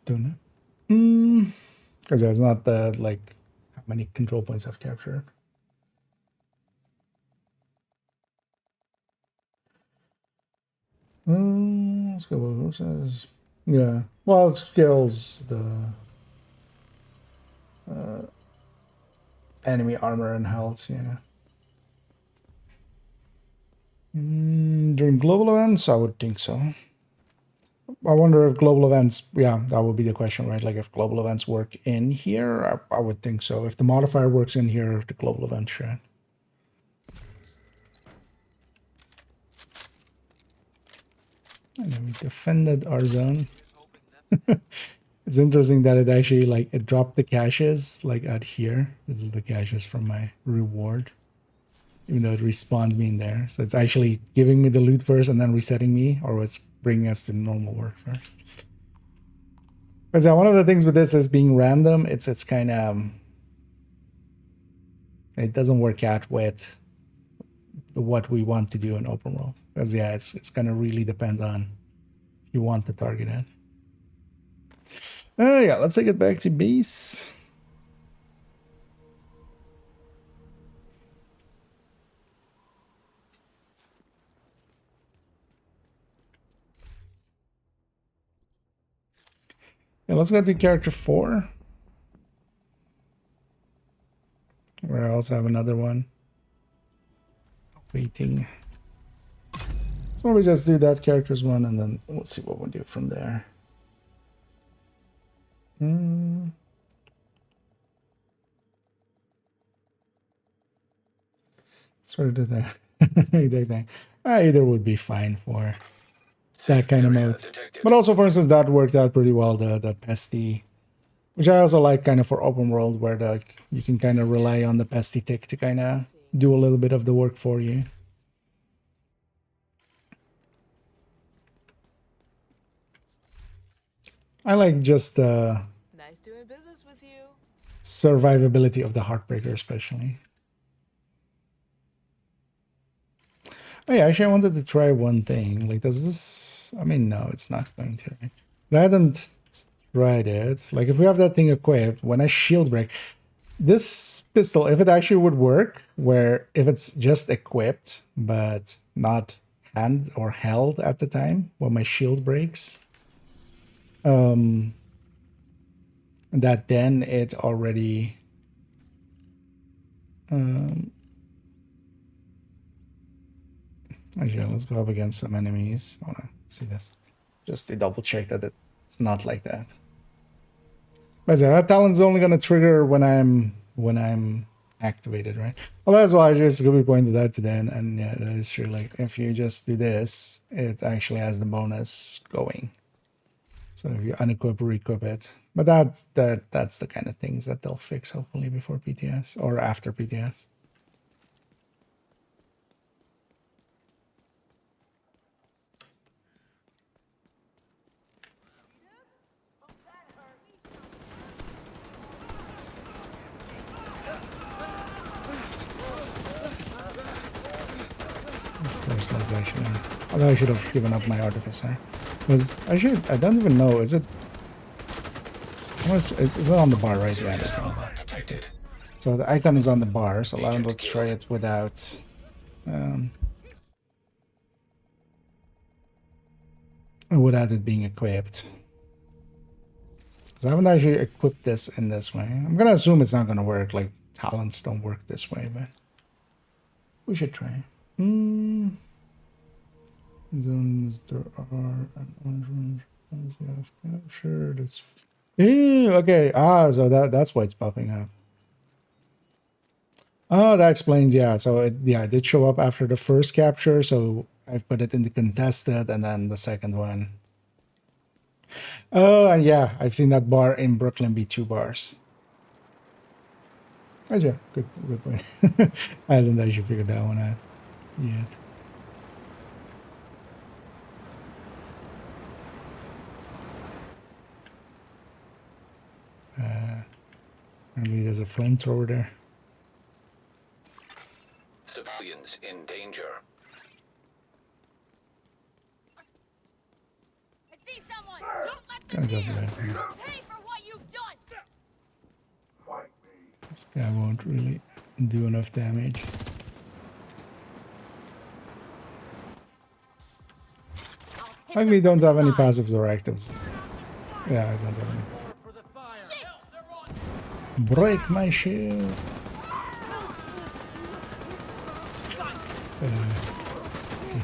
Don't know. Because there's not the, like, how many control points I've captured. Let's go with what says. Yeah. Well, it scales the enemy armor and health, yeah. During global events, I would think so. I wonder if global events, yeah, that would be the question, right? Like if global events work in here, I would think so. If the modifier works in here, the global event should. And then we defended our zone. It's interesting that it actually, like, it dropped the caches, like, at here. This is the caches from my reward. Even though it respawned me in there. So it's actually giving me the loot first and then resetting me, or it's bringing us to normal work first. Because yeah, one of the things with this is being random. It's kind of... it doesn't work out with what we want to do in open world. Because yeah, it's going to really depend on if you want to target it. Yeah, let's take it back to base. Yeah, let's go to character 4. where I also have another one waiting. So we just do that characters one, and then we'll see what we do from there. Sort of the thing. Either would be fine for that kind of mode. Detected. But also, for instance, that worked out pretty well, the pesty, which I also like kind of for open world, where you can kind of rely on the pesty tick to kind of do a little bit of the work for you. I like just the Nice doing business with you. survivability of the Heartbreaker, especially. Oh yeah, actually I wanted to try one thing. Like, does this... I mean, no, it's not going to. Right? But I hadn't tried it. Like, if we have that thing equipped, when I shield break, this pistol, if it actually would work, where if it's just equipped, but not hand or held at the time when my shield breaks, that then it already... Actually, let's go up against some enemies. I want to see this. Just to double check that it's not like that. But yeah, that talent's only going to trigger when I'm activated, right? Well, that's why I just could be pointed out to them. And yeah, that is true. Like, if you just do this, it actually has the bonus going. So if you unequip or equip it. But that's the kind of things that they'll fix, hopefully, before PTS or after PTS. Personalization. Although I should have given up my artificer. Because I don't even know, is it... It's on the bar, right? Yeah, it's on the bar. Detected. So the icon is on the bar, so let's try it without... without it being equipped. Because I haven't actually equipped this in this way. I'm gonna assume it's not gonna work, like talents don't work this way, but... we should try. Zones there are an orange captured. It's okay. So that's why it's popping up. Oh, that explains. Yeah. So it did show up after the first capture. So I've put it in the contested, and then the second one. Oh, and yeah, I've seen that bar in Brooklyn be 2 bars. Oh, yeah, good point. I didn't actually figure that one out yet. Apparently there's a flamethrower there. Civilians in danger. I see someone. Don't let them Gonna go near. for that one. Pay for what you've done. This guy won't really do enough damage. Luckily, don't have any passives or actives. Yeah, I don't have any. Break my shield.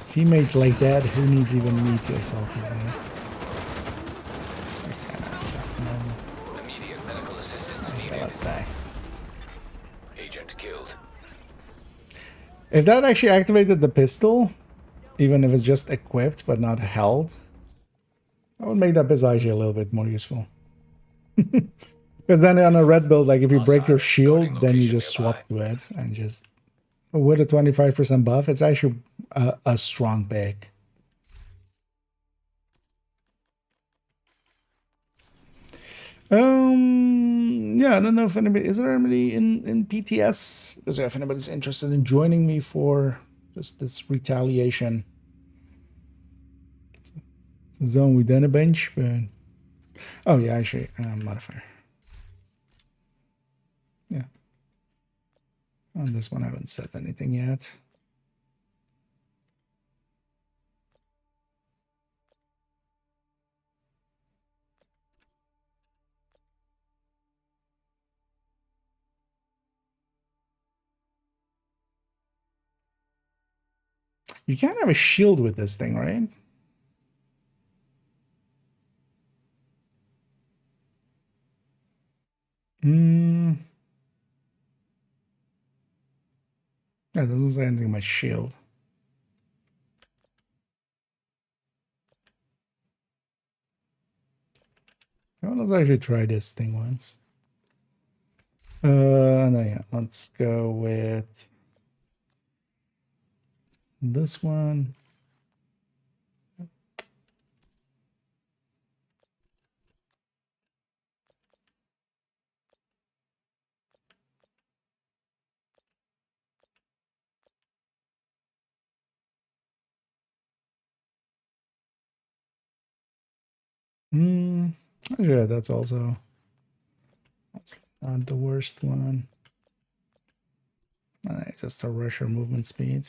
Teammates like that, who needs even me to assault these guys? Okay, that's just normal. Immediate medical assistance Okay, needed. let's die. Agent killed. If that actually activated the pistol, even if it's just equipped but not held, that would make that pistol actually a little bit more useful. Because then on a red build, like if you break your shield, then you just swap to it and just... with a 25% buff, it's actually a strong pick. Yeah, I don't know if anybody... is there anybody in PTS? Because if anybody's interested in joining me for just this retaliation. Zone within a bench, but... oh yeah, actually, modifier. Yeah. On this one, I haven't set anything yet. You can't have a shield with this thing, right? That doesn't say anything about shield. Well, let's actually try this thing once. No, yeah, let's go with this one. Yeah, that's also not the worst one. Just a rusher movement speed.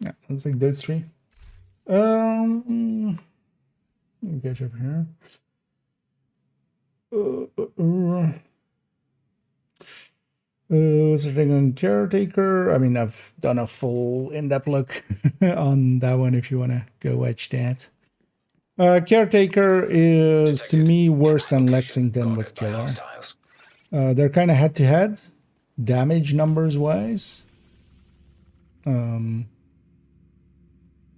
Yeah, let's take those three. Let me catch up here. Searching on Caretaker. I mean, I've done a full in-depth look on that one if you want to go watch that. Caretaker is, to me, worse than Lexington with Killer. They're kind of head-to-head, damage numbers-wise.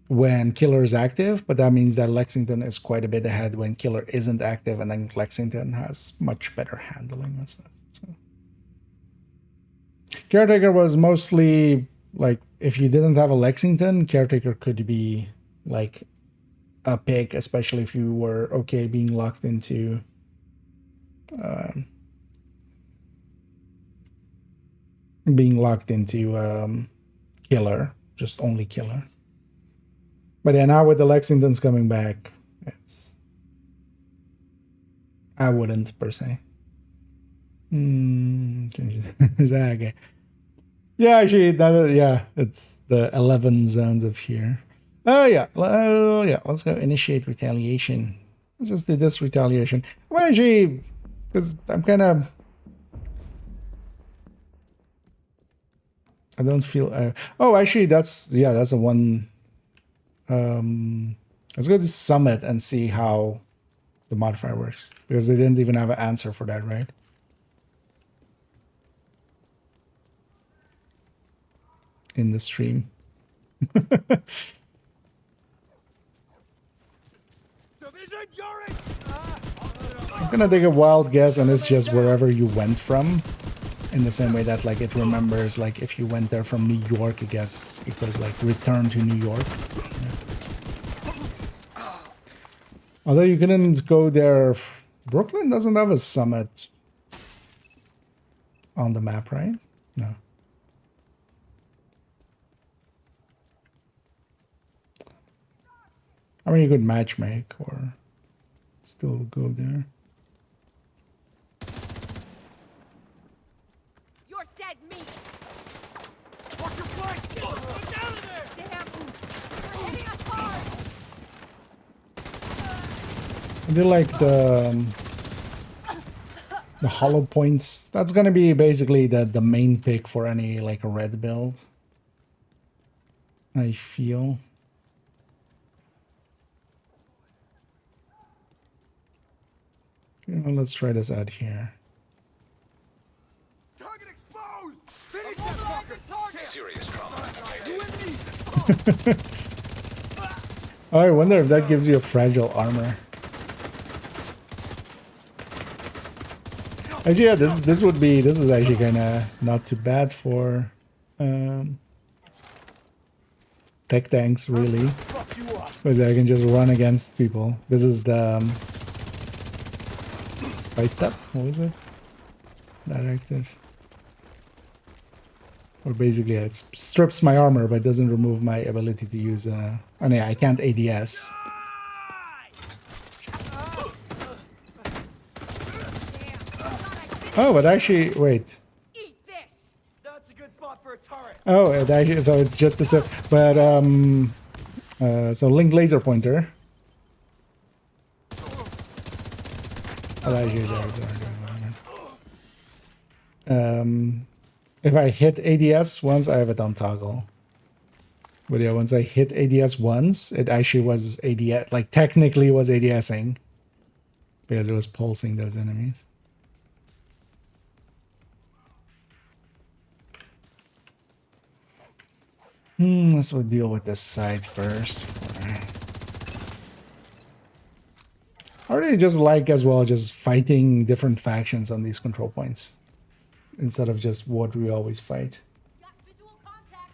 When Killer is active, but that means that Lexington is quite a bit ahead when Killer isn't active, and then Lexington has much better handling and stuff. So. Caretaker was mostly, like, if you didn't have a Lexington, Caretaker could be, like, a pick, especially if you were okay being locked into Killer, just only Killer. But yeah, now with the Lexingtons coming back, I wouldn't per se. Okay. Yeah, actually, it's the 11 zones of here. Oh yeah, let's go initiate retaliation. Let's just do this retaliation. Well, actually, because I'm kind of... I don't feel... oh, actually, that's a one... let's go to Summit and see how the modifier works. Because they didn't even have an answer for that, right? In the stream. I'm gonna take a wild guess, and it's just wherever you went from. In the same way that, like, it remembers, like, if you went there from New York, I guess it was like return to New York. Yeah. Although you couldn't go there. Brooklyn doesn't have a summit on the map, right? No. I mean, you could matchmake or still go there. You're dead meat. Watch your flank. Get out of there. Damn. They're hitting us hard. I do like the hollow points. That's gonna be basically the main pick for any, like, a red build, I feel. Well, let's try this out here. Target exposed. Finish that fucker. Target. Serious trauma. Oh, I wonder if that gives you a fragile armor. Actually, yeah, this is actually kind of not too bad for tech tanks, really, because I can just run against people. This is the Spice Step. What was it? That active. Or basically, it strips my armor, but doesn't remove my ability to use. Oh yeah, I can't ADS. Oh, but actually, wait. Eat this. That's a good spot for a turret. Oh, it actually, so it's just a sip. But so link laser pointer. Oh, actually, if I hit ADS once, I have it on toggle. But yeah, once I hit ADS once, it actually was ADS, like technically it was ADSing because it was pulsing those enemies. Let's deal with this side first. I really just like as well just fighting different factions on these control points instead of just what we always fight. Got visual contact.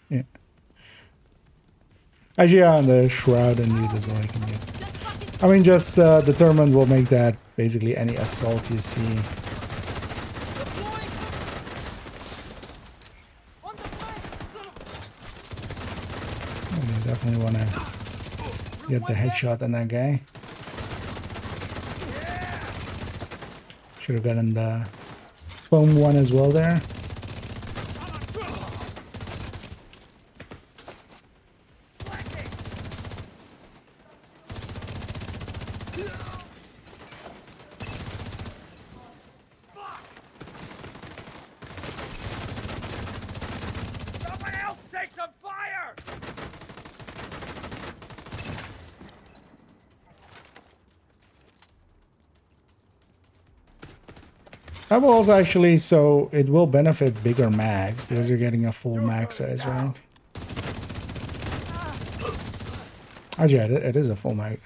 Yeah. Actually, on the Shroud and Lead as well, I can get. Just fucking I mean, just Determined will make that basically any assault you see. Deploying on the flank, son of I definitely want to get the headshot on that guy. Should have gotten the foam one as well there. Someone else take some fire! That will also actually, so it will benefit bigger mags because you're getting a full mag size, right? Actually, it is a full mag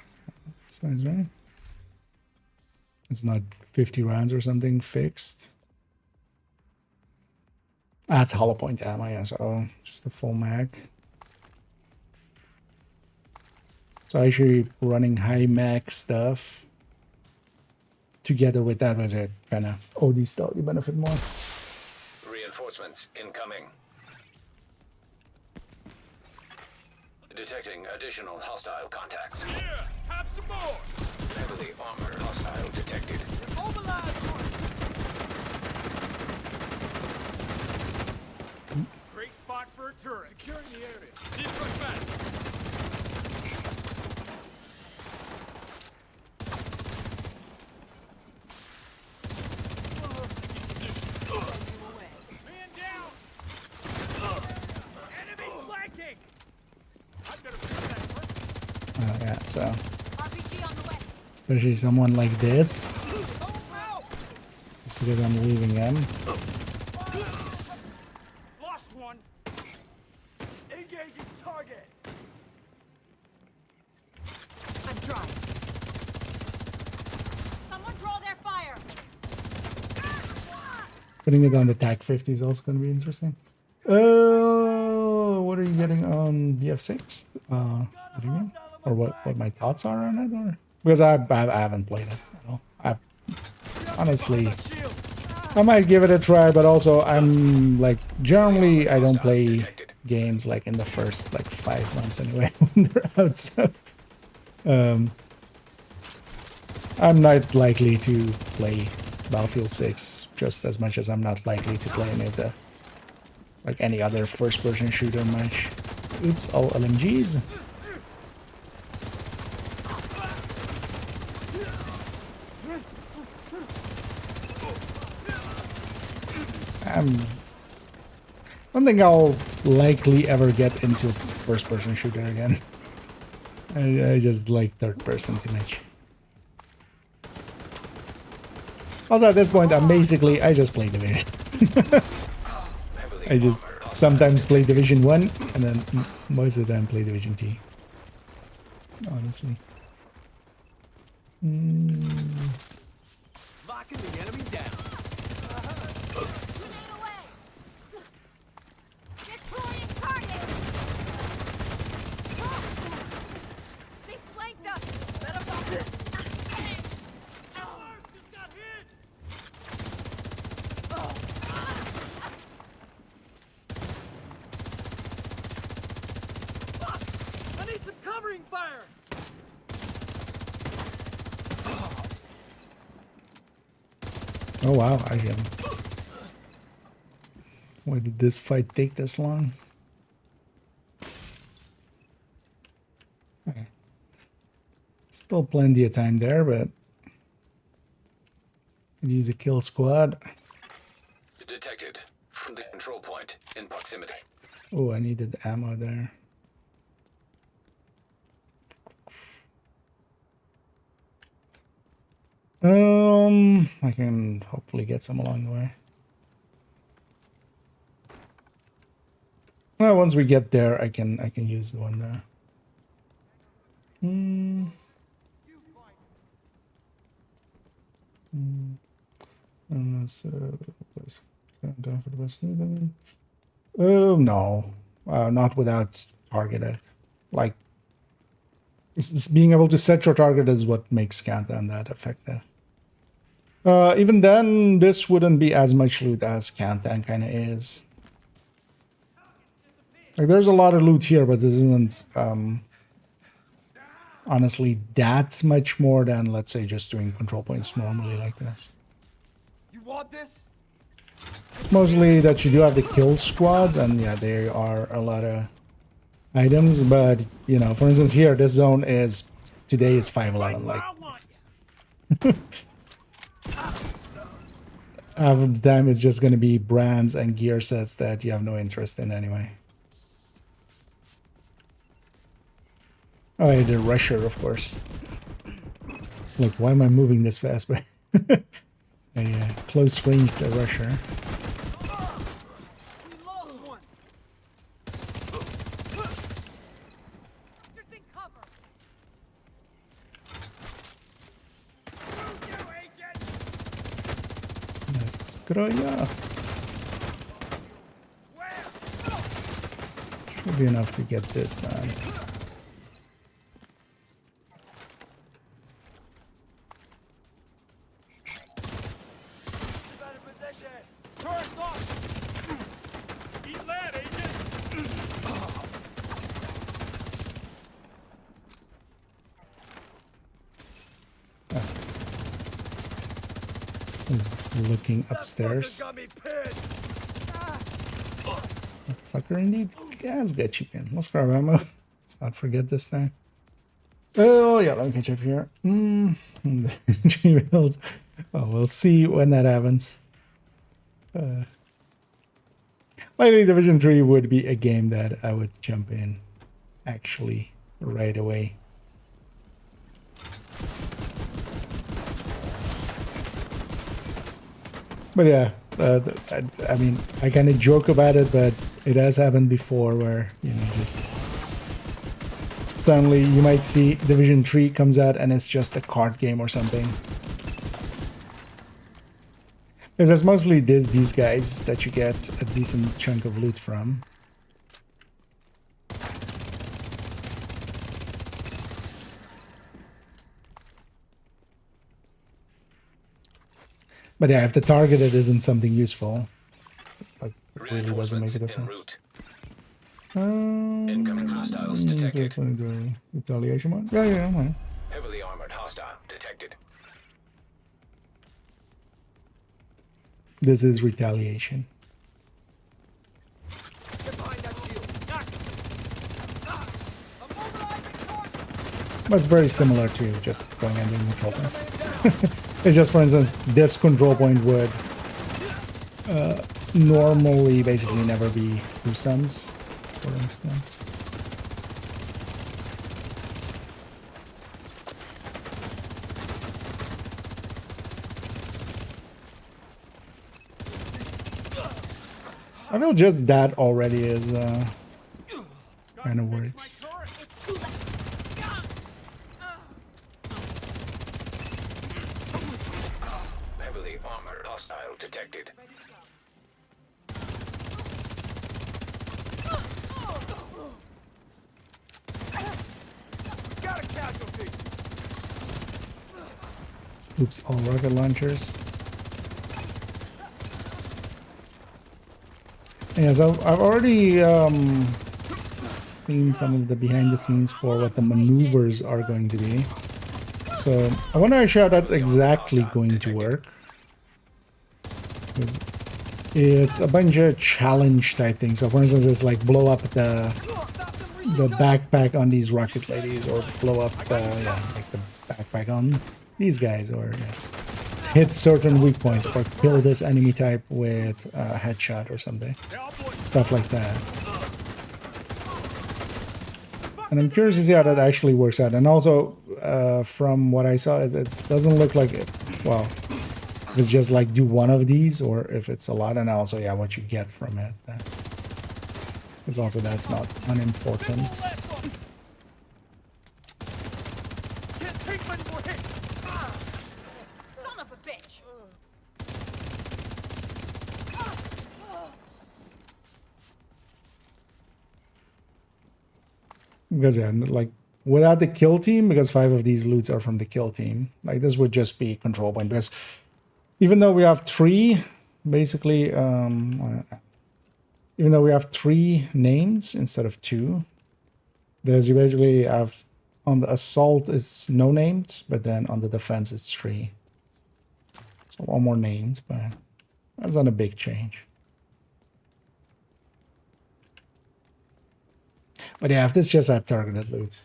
size, right? It's not 50 rounds or something fixed. That's hollow point ammo, yeah, so just a full mag. So actually running high mag stuff together with that was a kind of OD style, you benefit more. Reinforcements incoming. Detecting additional hostile contacts. Yeah, have some more! Heavily armored hostile detected. Mobilize one! Great spot for a turret. Securing the area. Need to push back. Man down! Enemy flanking! I'm gonna fix that first. Yeah, so RPG on the way. especially someone like this, Oh, out! just because I'm leaving him. Lost one. Engaging target. I'm dry. Someone draw their fire. Putting it on the TAC 50 is also going to be interesting. What are you getting on BF6? What do you mean? Or what my thoughts are on it? Or because I haven't played it at all. I've honestly, Shield. I might give it a try, but also I'm like generally I don't play games like in the first like 5 months anyway when they're out. So I'm not likely to play Battlefield 6 just as much as I'm not likely to play any of the like any other first-person shooter much. Oops, all LMGs. I don't think I'll likely ever get into a first-person shooter again. I just like third-person too much. Also, at this point, I just play Division. I just sometimes play Division 1, and then most of the time play Division 2. Honestly. Locking the enemy down. Grenade away. Deploying target. They flanked us. Let them off. Ours just got hit. I need some covering fire. Oh wow, I am. Why did this fight take this long? Okay. Still plenty of time there, but Could use a kill squad. Detected from the control point in proximity. Oh, I needed ammo there. I can hopefully get some along the way. Well, once we get there, I can use the one there. Down for the best. Oh no, not without target. Like it's being able to set your target is what makes countdown that effective. Even then, this wouldn't be as much loot as countdown kind of is. Like there's a lot of loot here, but this isn't honestly that much more than, let's say, just doing control points normally like this. You want this? It's mostly that you do have the kill squads, and yeah, there are a lot of items, but you know, for instance here, this zone is, today is 511, like half of the time it's just going to be brands and gear sets that you have no interest in anyway. Oh, I did a rusher, of course. Like, why am I moving this fast? But a close range rusher. We lost one. Just in cover. Move you, agent. Skroja. Should be enough to get this done. He's looking upstairs. Got me pinned. Fucker indeed. Yeah, let's get you in. Let's grab ammo. Let's not forget this thing. Oh yeah, let me catch up here. G-Builds. Oh, we'll see when that happens. Likely Division 3 would be a game that I would jump in actually right away. But yeah, I mean, I kind of joke about it, but it has happened before where, you know, just suddenly you might see Division 3 comes out and it's just a card game or something. Because it's mostly these guys that you get a decent chunk of loot from. But yeah, if the targeted isn't something useful, like, it really doesn't make a difference. Incoming hostiles detected. Retaliation one? Yeah. Heavily armored hostile detected. This is retaliation. Get behind that shield. But it's very similar to just going and doing control points. It's just, for instance, this control point would normally basically never be Hussans, for instance. I feel just that already is kind of works. Heavily armored hostile detected. Got a casualty. Oops, all rocket launchers. Yeah, so I've already seen some of the behind the scenes for what the maneuvers are going to be. So I wonder how that's exactly going to work. It's a bunch of challenge type things. So for instance, it's like blow up the backpack on these rocket ladies, or blow up like the backpack on these guys, or hit certain weak points or kill this enemy type with a headshot or something. Stuff like that. And I'm curious to see how that actually works out. And also, from what I saw, it doesn't look like it. Well, if it's just like do one of these or if it's a lot. And also, yeah, what you get from it. Because also that's not unimportant. Son of a bitch! Because yeah, like without the kill team, because 5 of these loots are from the kill team, like this would just be control point. Because even though we have 3, basically, even though we have 3 names instead of 2, there's you basically have on the assault it's no named, but then on the defense it's 3. So 1 more named, but that's not a big change. But yeah, if this just had targeted loot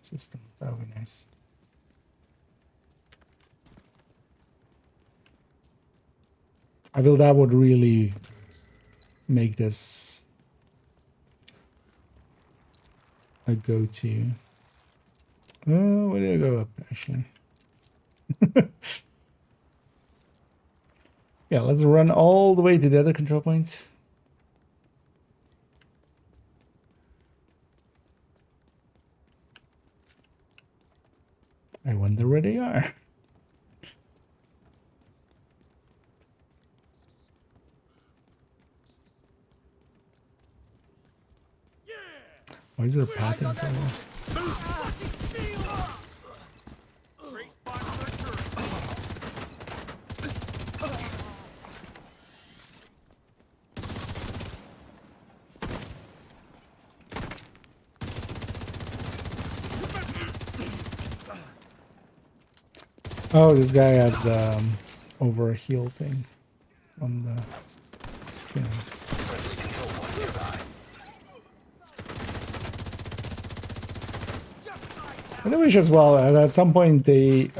system, that would be nice. I feel that would really make this a go-to. Where did I go up, actually? Yeah, let's run all the way to the other control points. I wonder where they are. Why is there a pattern somewhere? Oh, this guy has the over heal thing on the skin. I think we should as well. At some point, they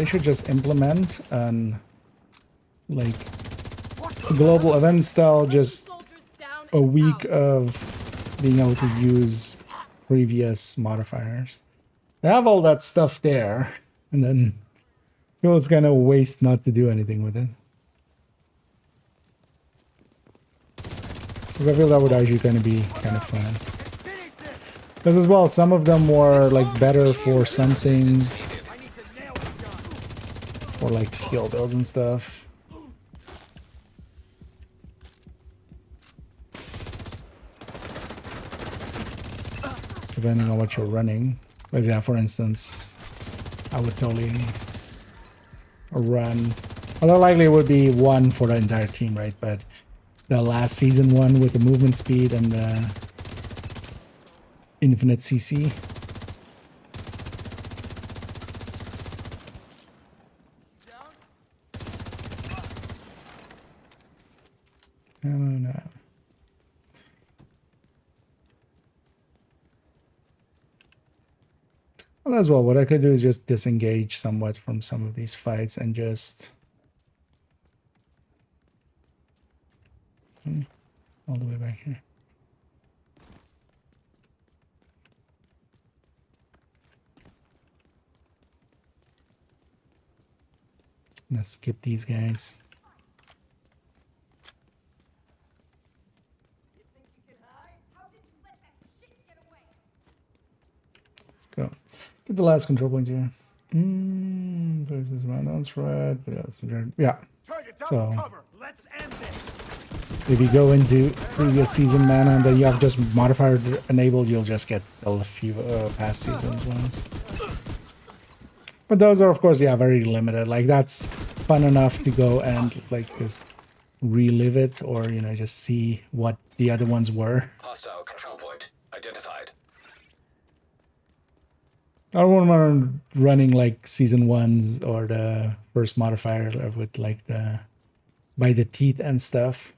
should just implement an like global event style, just a week of being able to use previous modifiers. They have all that stuff there, and then I feel it's kind of waste not to do anything with it. Because I feel that would actually kind of be kind of fun. Because as well, some of them were like better for some things, for like skill builds and stuff. Depending on what you're running. But yeah, for instance, I would totally run. Although likely it would be 1 for the entire team, right? But the last season one with the movement speed and the infinite CC. No. Well, as well, what I could do is just disengage somewhat from some of these fights and just all the way back here. Let's skip these guys. Let's go. Get the last control point here. Versus Randon's red. Yeah. So Let's end this. if you go into previous season mana and then you have just modifier enabled, you'll just get a few past seasons ones. But those are, of course, yeah, very limited. Like, that's fun enough to go and, like, just relive it or, you know, just see what the other ones were. Hostile control point identified. I don't want running, like, season 1s or the first modifier with, like, the by the teeth and stuff.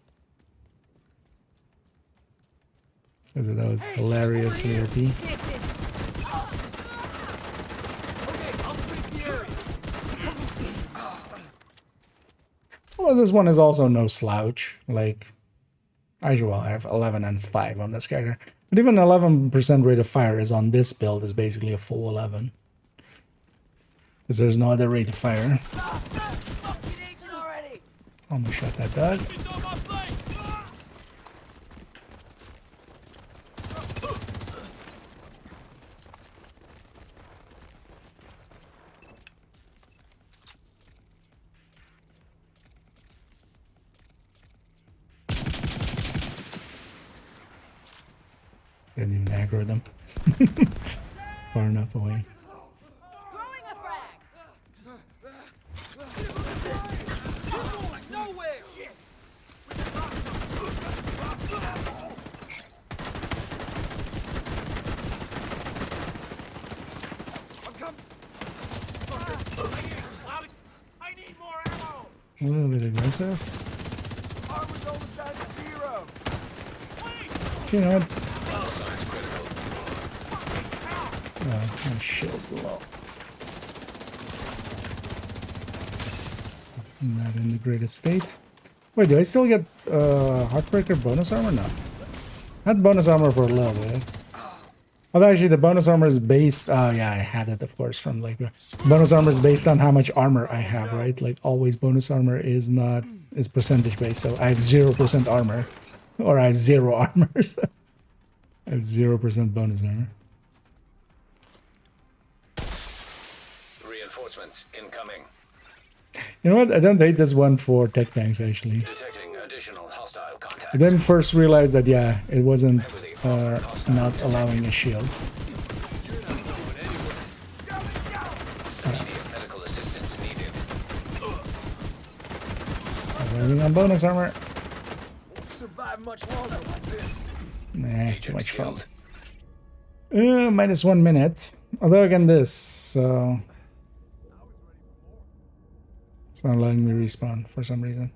Because that was hilariously OP. Well, this one is also no slouch. Like, actually, well, I have 11 and 5 on this character. But even 11% rate of fire is on this build is basically a full 11. Because there's no other rate of fire. Fucking agent already! Almost shot that dog. It's on my plate! Didn't even aggro them. Far enough away. Throwing a frag! Going nowhere! Shit! I'm coming! I need more ammo! A little bit aggressive. Armor's almost down to 0! You know what? Vital signs critical. My shield's low. Not in the greatest state. Wait, do I still get Heartbreaker bonus armor? No. Had bonus armor for a little bit. Although actually the bonus armor is based... Oh yeah, I had it of course from like... Bonus armor is based on how much armor I have, right? Like always bonus armor is not... is percentage based, so I have 0% armor. Or I have 0 armor. So I have 0% bonus armor. Reinforcements incoming. You know what? I don't hate this one for tech tanks actually. Detecting additional hostile contacts. I then first realized that yeah, it wasn't not allowing a shield. Immediate medical assistance needed. Surviving on bonus armor. Won't survive much longer like this. Nah, too much fun. Minus 1 minute. Although again this, so it's not allowing me respawn for some reason.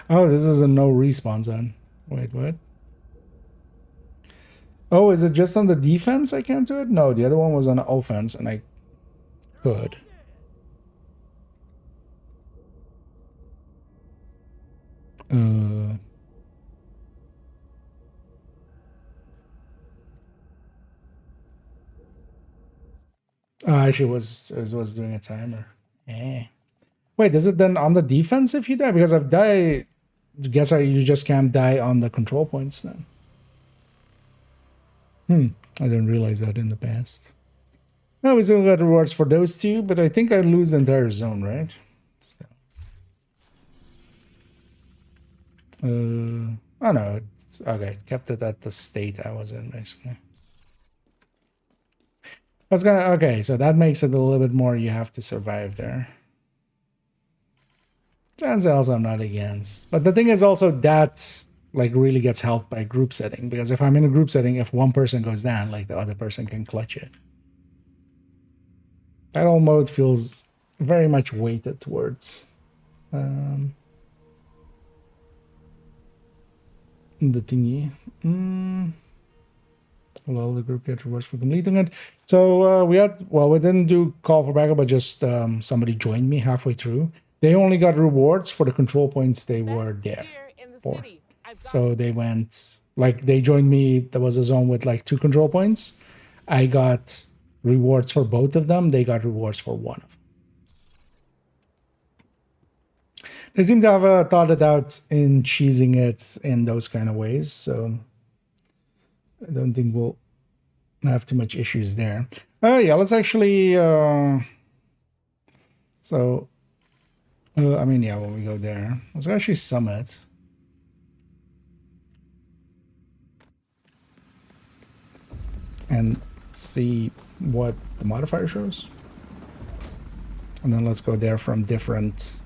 Oh, this is a no respawn zone. Wait, what? Oh, is it just on the defense I can't do it? No, the other one was on offense and I could. Actually, it was doing a timer. Eh. Wait, is it then on the defense if you die? Because I've died. Guess you just can't die on the control points then. I didn't realize that in the past. No, we still got rewards for those two, but I think I lose the entire zone, right? Still. Oh no, it's okay. Kept it at the state I was in basically. That's gonna okay, so that makes it a little bit more you have to survive there. Transels I'm not against. But the thing is also that like really gets helped by group setting, because if I'm in a group setting, if one person goes down, like the other person can clutch it. That whole mode feels very much weighted towards the thingy. Well, the group gets rewards for completing it. So we didn't do call for backup, but just somebody joined me halfway through. They only got rewards for the control points they were there for. So they went, like they joined me, there was a zone with like 2 control points. I got rewards for both of them. They got rewards for one of them. They seem to have thought it out in cheesing it in those kind of ways. So I don't think we'll have too much issues there. Yeah, let's actually... I mean, yeah, when we go there, let's actually summit. And see what the modifier shows. And then let's go there from different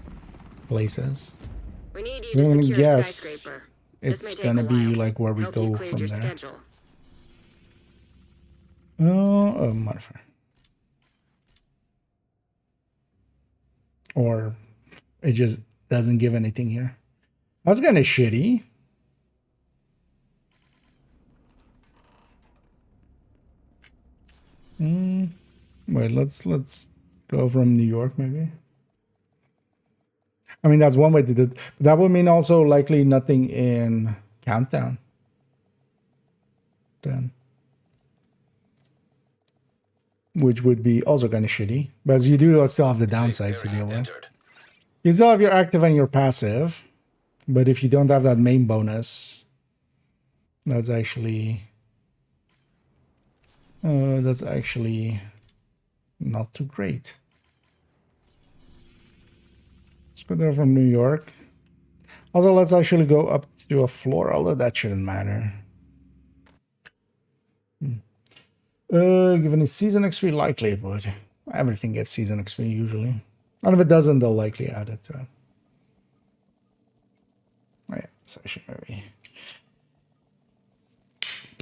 places. We need you So to I'm gonna secure guess skyscraper. This it's may take gonna a be while. like where we Hope go you cleared from your there. schedule. Modifier. Or it just doesn't give anything here. That's kind of shitty. Wait, let's go from New York maybe. I mean, that's one way to do it. But that would mean also likely nothing in Countdown. Then. Which would be also kind of shitty. But you do still have the downsides to deal with. Entered. You still have your active and your passive. But if you don't have that main bonus, that's actually not too great. Let's go there from New York. Also, let's actually go up to a floor, although that shouldn't matter. Given a season XP, likely it would. Everything gets season XP usually. And if it doesn't, they'll likely add it to it. Oh, yeah, so I should maybe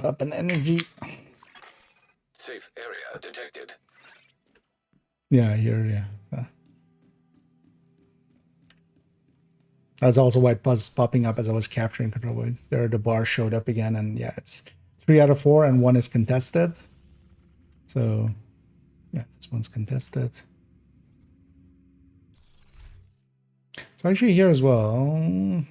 up an energy. Safe area detected. Yeah, here, yeah. That's also why it was popping up as I was capturing control point. There, the bar showed up again, and yeah, it's 3 out of 4, and 1 is contested. So, yeah, this one's contested. So actually here as well.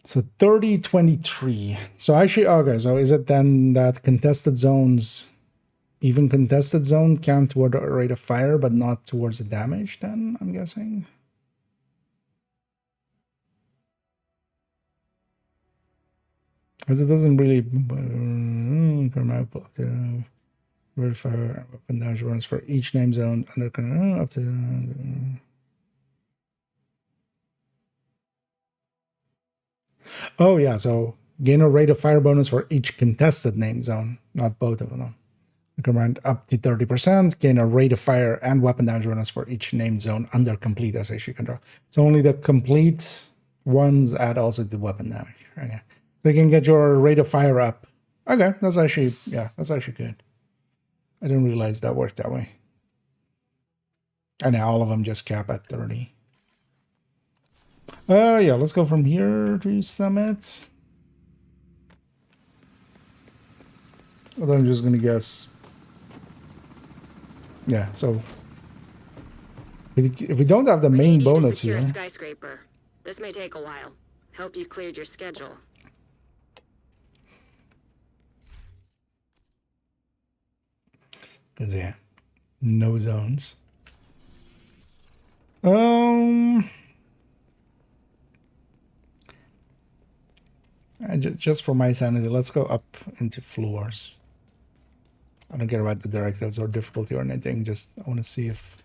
So 30-23. So actually, okay, so is it then that contested zones, even contested zone count toward the rate of fire, but not towards the damage then, I'm guessing? Because it doesn't really come out rate of fire weapon damage runs for each name zone under up to oh yeah, so gain a rate of fire bonus for each contested name zone, not both of them. Command up to 30%, gain a rate of fire and weapon damage bonus for each name zone under complete SHU control. So only the complete ones add also the weapon damage. Okay. So you can get your rate of fire up. Okay, that's actually good. I didn't realize that worked that way. And now all of them just cap at 30. Yeah, let's go from here to Summit. Although I'm just gonna guess. Yeah, so if we don't have the main bonus here. Skyscraper. This may take a while. Hope you cleared your schedule. Cause yeah, no zones. Just for my sanity, let's go up into floors. I don't care about the directives or difficulty or anything. Just I want to see if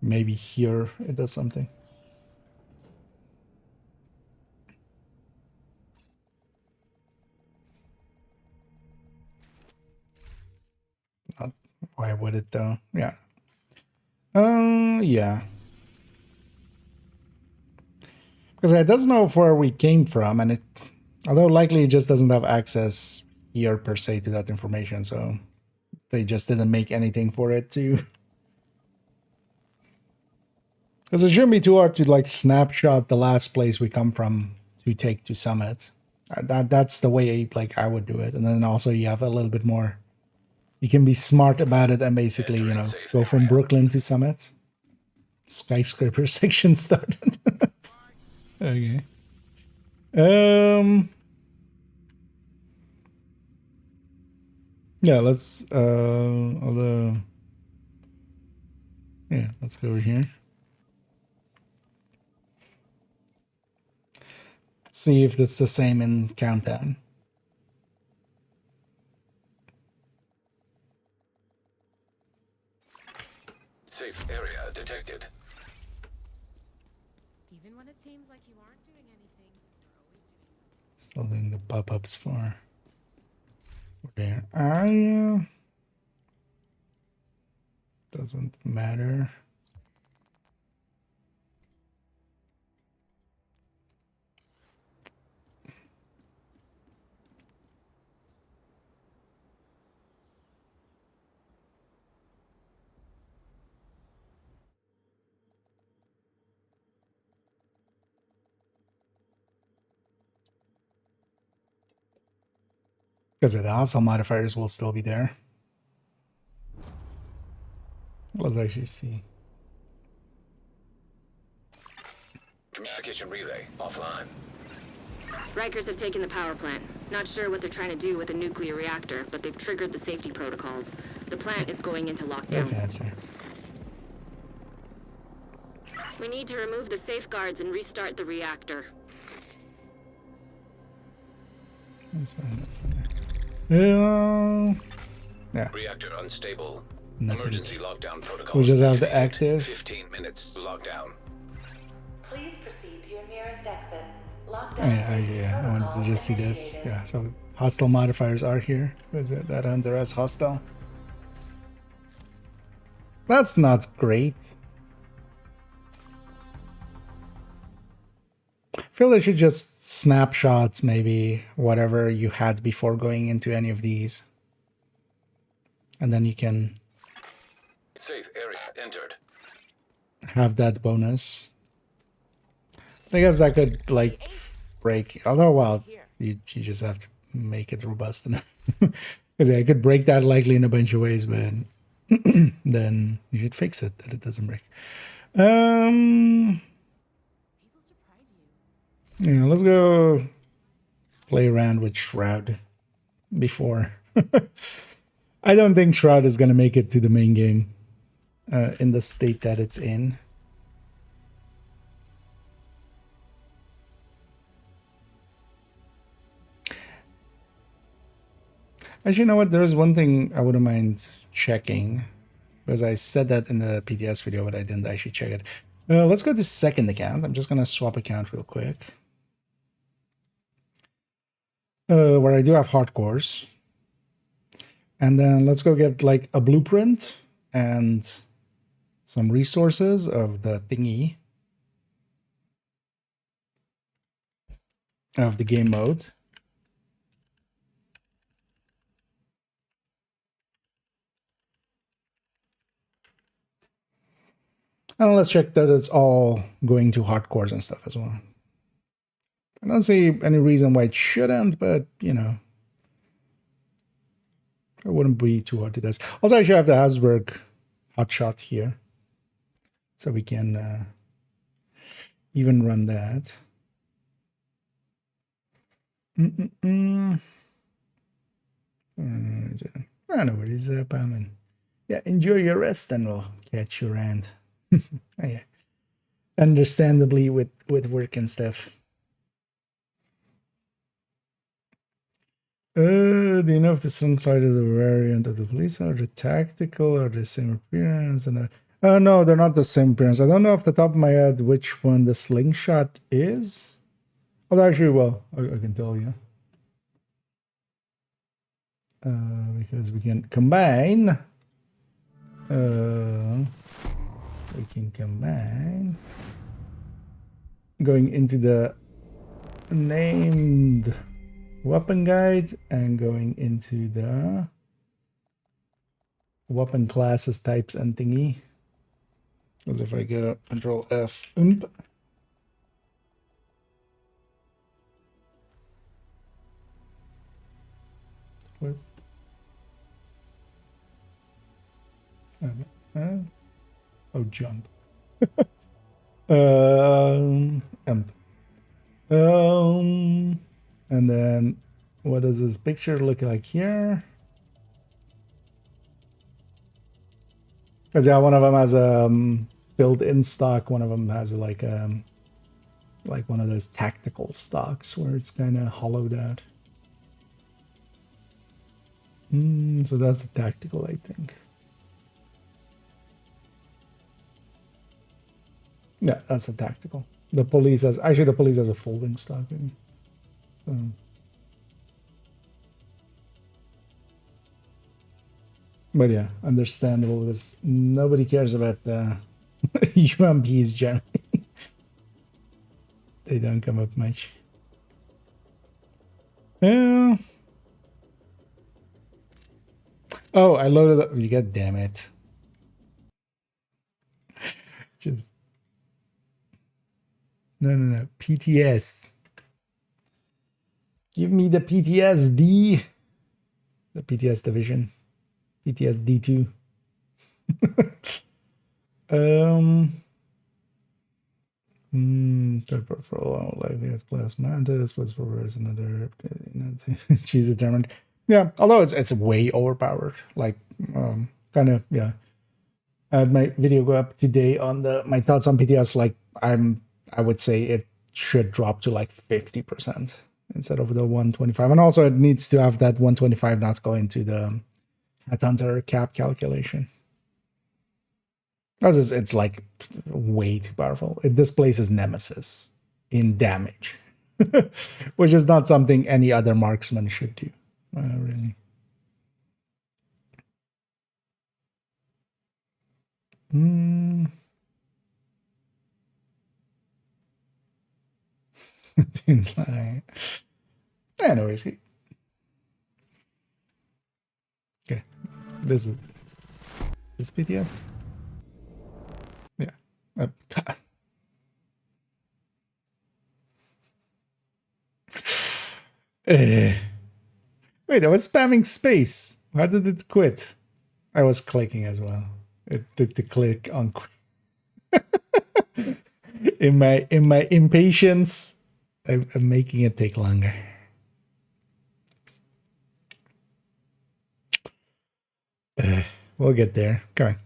maybe here it does something. Why would it though? Yeah. Yeah. Because it doesn't know where we came from, and it, although likely it just doesn't have access here per se to that information, so they just didn't make anything for it to. Because it shouldn't be too hard to like snapshot the last place we come from to take to Summit. That's the way like I would do it, and then also you have a little bit more. You can be smart about it and basically, you know, go from Brooklyn to Summit. Skyscraper section started. Okay. Yeah, let's although yeah, let's go over here. See if it's the same in Countdown. Safe area detected. Even when it seems like you aren't doing anything, you're always doing something. Still doing the pop-ups for there. Doesn't matter. Because the hostile modifiers will still be there. Let's actually see. Communication relay offline. Rikers have taken the power plant. Not sure what they're trying to do with a nuclear reactor, but they've triggered the safety protocols. The plant is going into lockdown. Good answer. We need to remove the safeguards and restart the reactor. That's fine. That's fine. Yeah. Reactor unstable. Nothing. Emergency lockdown protocol. So we just have to act this. 15 minutes lockdown. Please proceed to your nearest exit. Oh, Lockdown. yeah, I wanted to just see this. Yeah, so hostile modifiers are here. Was it that under as hostile? That's not great. I feel they should just snapshot maybe whatever you had before going into any of these. And then you can Safe area entered. have that bonus. I guess that could like break, although well, you just have to make it robust enough. Because I could break that likely in a bunch of ways, but then you should fix it that it doesn't break. Yeah, let's go play around with Shroud before. I don't think Shroud is going to make it to the main game in the state that it's in. Actually, you know what? There's one thing I wouldn't mind checking, because I said that in the PTS video, but I didn't actually check it. Let's go to second account. I'm just going to swap account real quick. Where I do have hardcores. And then let's go get like a blueprint and some resources of the thingy of the game mode. And let's check that it's all going to hardcores and stuff as well. I don't see any reason why it shouldn't, but you know, it wouldn't be too hard to test. Also, I should have the Habsburg hotshot here, so we can even run that. I know where he's up, and yeah, enjoy your rest, and we'll catch you around. Oh, yeah, understandably with work and stuff. Do you know if the Sunflight is a variant of the police or the tactical or the same appearance? And no, they're not the same appearance. I don't know off the top of my head which one the slingshot is. Oh, actually, well, I can tell you. Because we can combine. We can combine. Going into the named weapon guide and going into the weapon classes, types, and thingy. Because if I go Control F, what? Oh, jump. And then what does this picture look like here? Because yeah, one of them has a built-in stock. One of them has like one of those tactical stocks where it's kind of hollowed out. So that's a tactical, I think. Yeah, that's a tactical. The police has a folding stock. So. But yeah, understandable because nobody cares about the UMPs generally. They don't come up much. Yeah. Oh, I loaded up. God damn it. Just. No. PTS. Give me the PTSD. The PTS division. PTSD2. Third portfolio, likely as class mantis, was for another cheese determined. Yeah, although it's way overpowered. Like, kind of, yeah. I had my video go up today on my thoughts on PTS. Like, I would say it should drop to like 50% instead of the 125. And also, it needs to have that 125 not go into the Headhunter cap calculation. Because it's like way too powerful. It displaces Nemesis in damage, which is not something any other marksman should do, really. Seems like... Anyways, okay, this is this PTS. Yeah. Wait, I was spamming space. How did it quit? I was clicking as well. It took the click on in my impatience. I'm making it take longer. We'll get there. Come on.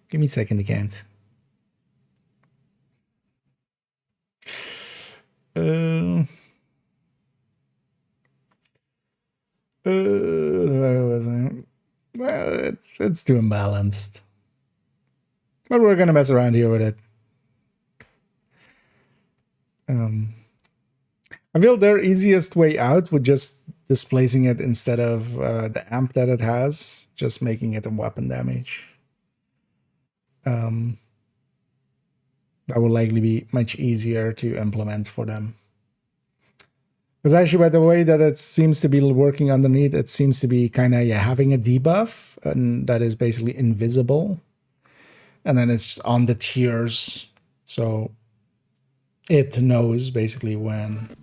Give me a second to count. Where was I? Well, it's too imbalanced. But we're gonna mess around here with it. I feel their easiest way out would just displacing it instead of the amp that it has, just making it a weapon damage. That would likely be much easier to implement for them. Because actually, by the way that it seems to be working underneath, it seems to be kind of having a debuff, and that is basically invisible. And then it's just on the tiers, so it knows basically when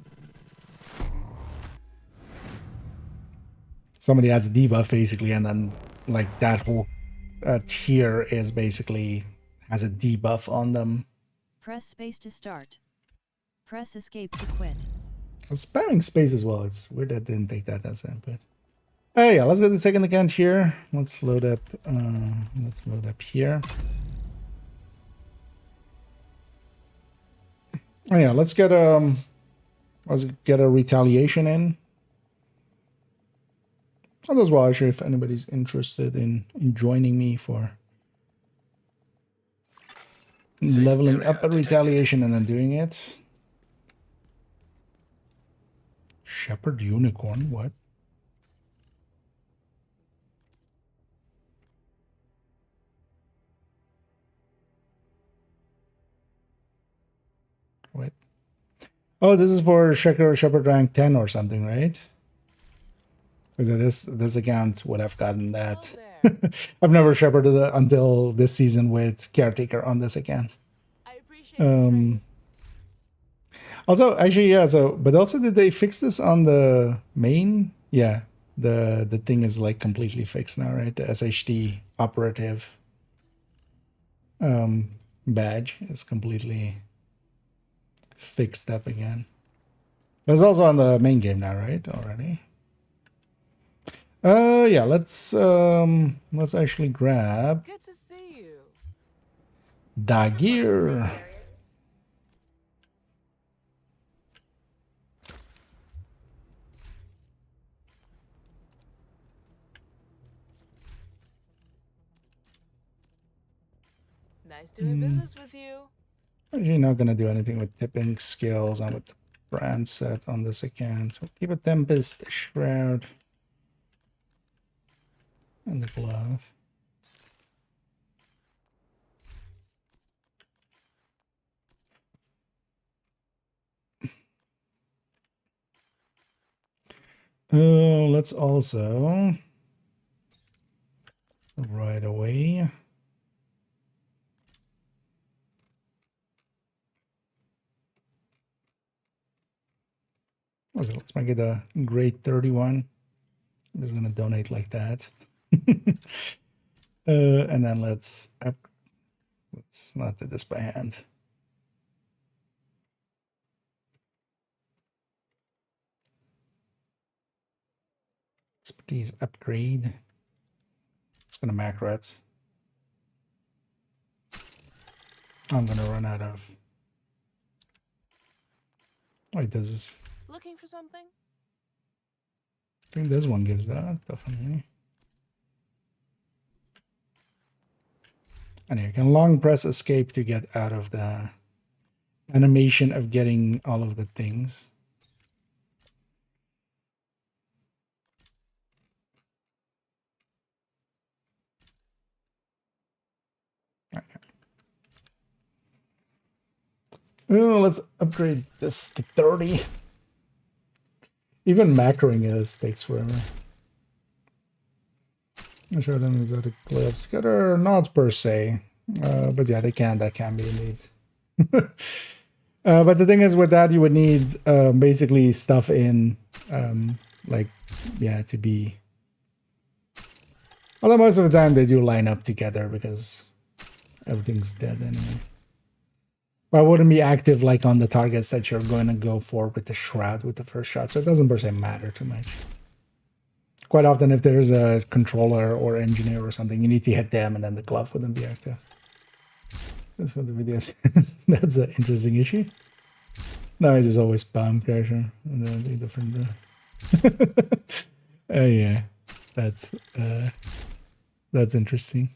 somebody has a debuff, basically, and then like that whole tier is basically has a debuff on them. Press space to start. Press escape to quit. I'm spamming space as well. It's weird that didn't take that as input. Hey, yeah, let's go to the second account here. Let's load up. Let's load up here. Oh, yeah, let's get a retaliation in. And as well, actually, if anybody's interested in joining me for leveling up a retaliation and then doing it. Shepherd Unicorn, what? What? Oh, this is for Shepherd rank 10 or something, right? Because this account would have gotten that. I've never shepherded until this season with Caretaker on this account. I appreciate Also, actually, yeah, but also did they fix this on the main? Yeah, the thing is like completely fixed now, right? The SHD operative badge is completely fixed up again. But it's also on the main game now, right? Already. Yeah, let's actually grab Good to see you. Dagir. Nice doing business with you. Actually not gonna do anything with tipping skills and with the brand set on this account. We'll keep a Tempest, the Shroud, and the glove. Let's also right away let's make it a grade 31. I'm just gonna donate like that. And then let's let's not do this by hand. Expertise upgrade. It's gonna macro it. I'm gonna run out of. Wait, does Looking for something? I think this one gives that, definitely. And you can long press escape to get out of the animation of getting all of the things. Okay. Oh, let's upgrade this to 30. Even macroing this takes forever. I'm sure them is that a cliff scatter, not per se. But yeah, that can be indeed. But the thing is with that, you would need basically stuff in, like, yeah, to be. Although most of the time they do line up together because everything's dead anyway. But I wouldn't be active like on the targets that you're going to go for with the shroud with the first shot, so it doesn't per se matter too much. Quite often, if there's a controller or engineer or something, you need to hit them and then the glove wouldn't be active. That's what the video is. That's an interesting issue. No, I just always spam crasher and then do different. Oh yeah, that's interesting.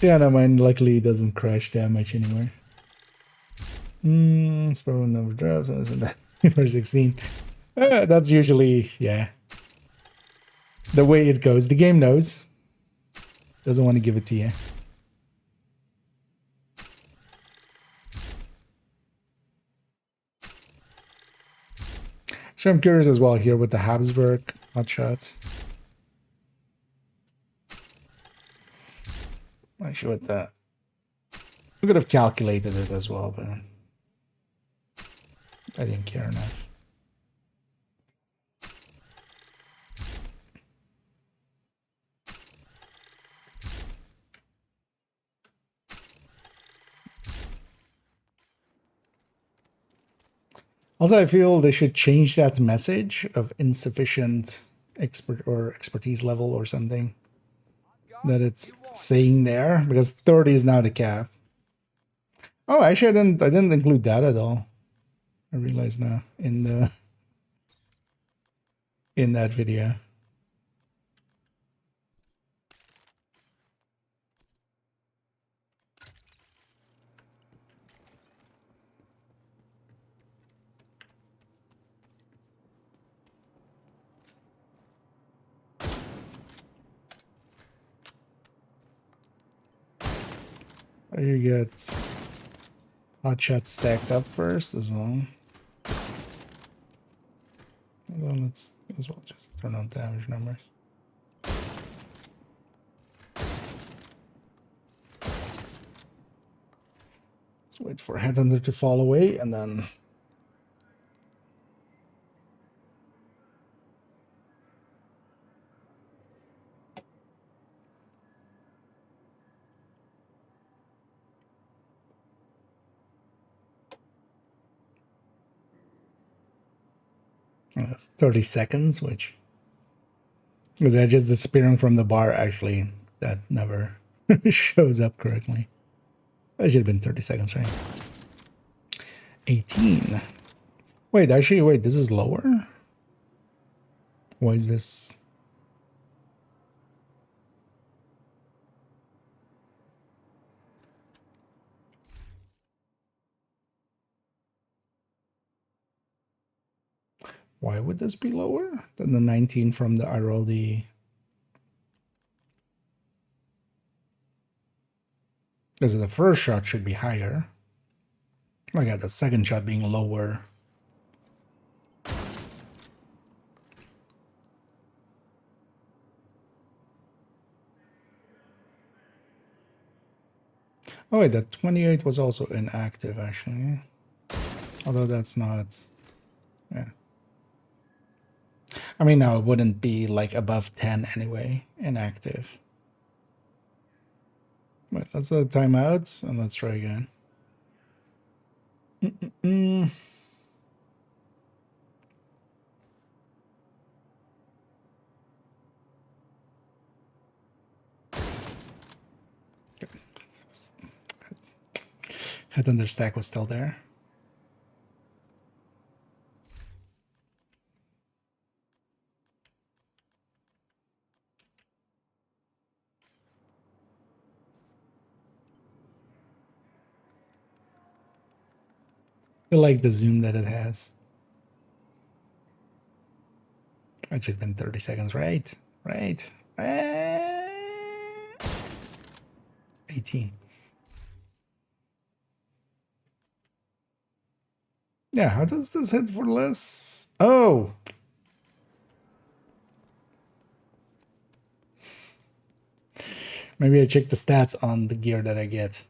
Yeah, no, mine luckily doesn't crash that much anymore. Sparrow number drives isn't that for 16. That's usually, yeah, the way it goes. The game knows. Doesn't want to give it to you. So I'm curious as well here with the Habsburg hotshot. Not sure what that. We could have calculated it as well, but I didn't care enough. Also, I feel they should change that message of insufficient expertise level or something that it's saying there, because 30 is now the cap. Oh, actually, I didn't include that at all. I realize now in that video. You get hotshot stacked up first as well. And then let's as well just turn on damage numbers. Let's wait for Headhunter to fall away and then. That's 30 seconds, which because they're just disappearing from the bar. Actually, that never shows up correctly. That should have been 30 seconds, right? 18. Wait, actually, wait, this is lower? Why is this? Why would this be lower than the 19 from the RLD? Because the first shot should be higher. I got the second shot being lower. Oh wait, that 28 was also inactive actually. Although that's not, yeah. I mean, no, it wouldn't be like above 10 anyway, inactive. Wait, let's let time out and let's try again. Head under stack was still there. I like the zoom that it has. It should have been 30 seconds, right? Right. 18. Yeah, how does this hit for less? Oh! Maybe I check the stats on the gear that I get.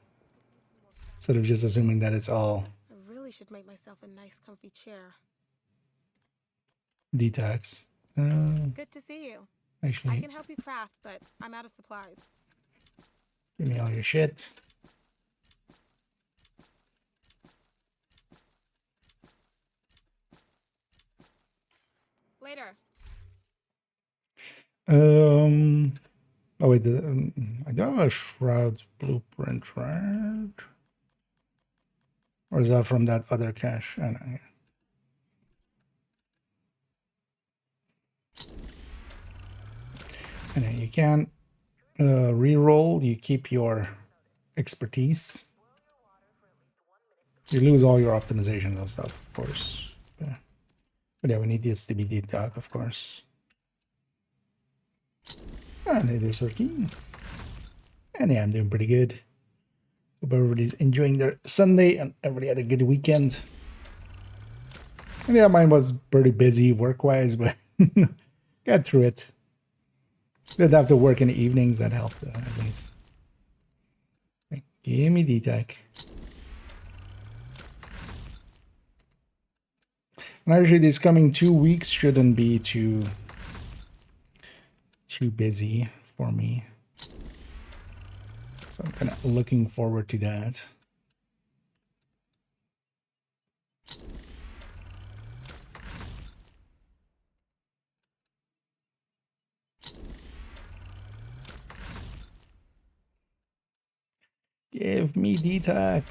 Instead of just assuming that it's all I really should make myself a nice comfy chair. detox. Good to see you. I Actually, can help you craft, but I'm out of supplies. give me all your shit. Later. Oh wait, I do have a shroud blueprint, right? Or is that from that other cache? I know. Yeah. And then you can re-roll. You keep your expertise. You lose all your optimization and stuff, of course. But yeah, we need this to be detox, of course. And hey, there's our key. And yeah, I'm doing pretty good. Hope everybody's enjoying their Sunday and everybody had a good weekend. And yeah, mine was pretty busy work-wise, but got through it. Didn't have to work in the evenings, that helped at least. Okay, give me detox. And actually, these coming 2 weeks shouldn't be too busy for me. So I'm kind of looking forward to that. Give me detox.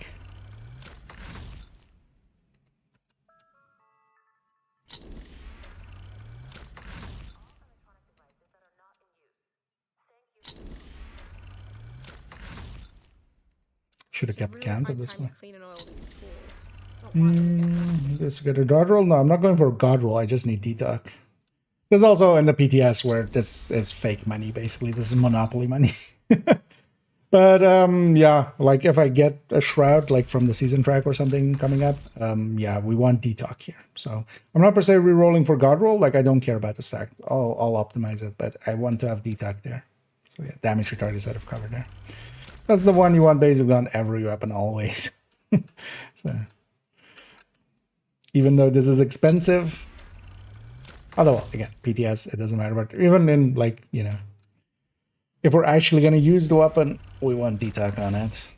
Should have kept count of this one. Clean and oil these tools. Don't want them to get Let's get a god roll. No, I'm not going for a god roll. I just need detox. There's also in the PTS where this is fake money, basically. This is monopoly money. But yeah, like if I get a shroud like from the season track or something coming up, yeah, we want detox here. So I'm not per se re-rolling for god roll. Like I don't care about the stack. I'll optimize it, but I want to have detox there. So yeah, damage retard is out of cover there. That's the one you want basically on every weapon always. So even though this is expensive, although again, PTS, it doesn't matter, but even in like, you know, if we're actually going to use the weapon, we want detox on it.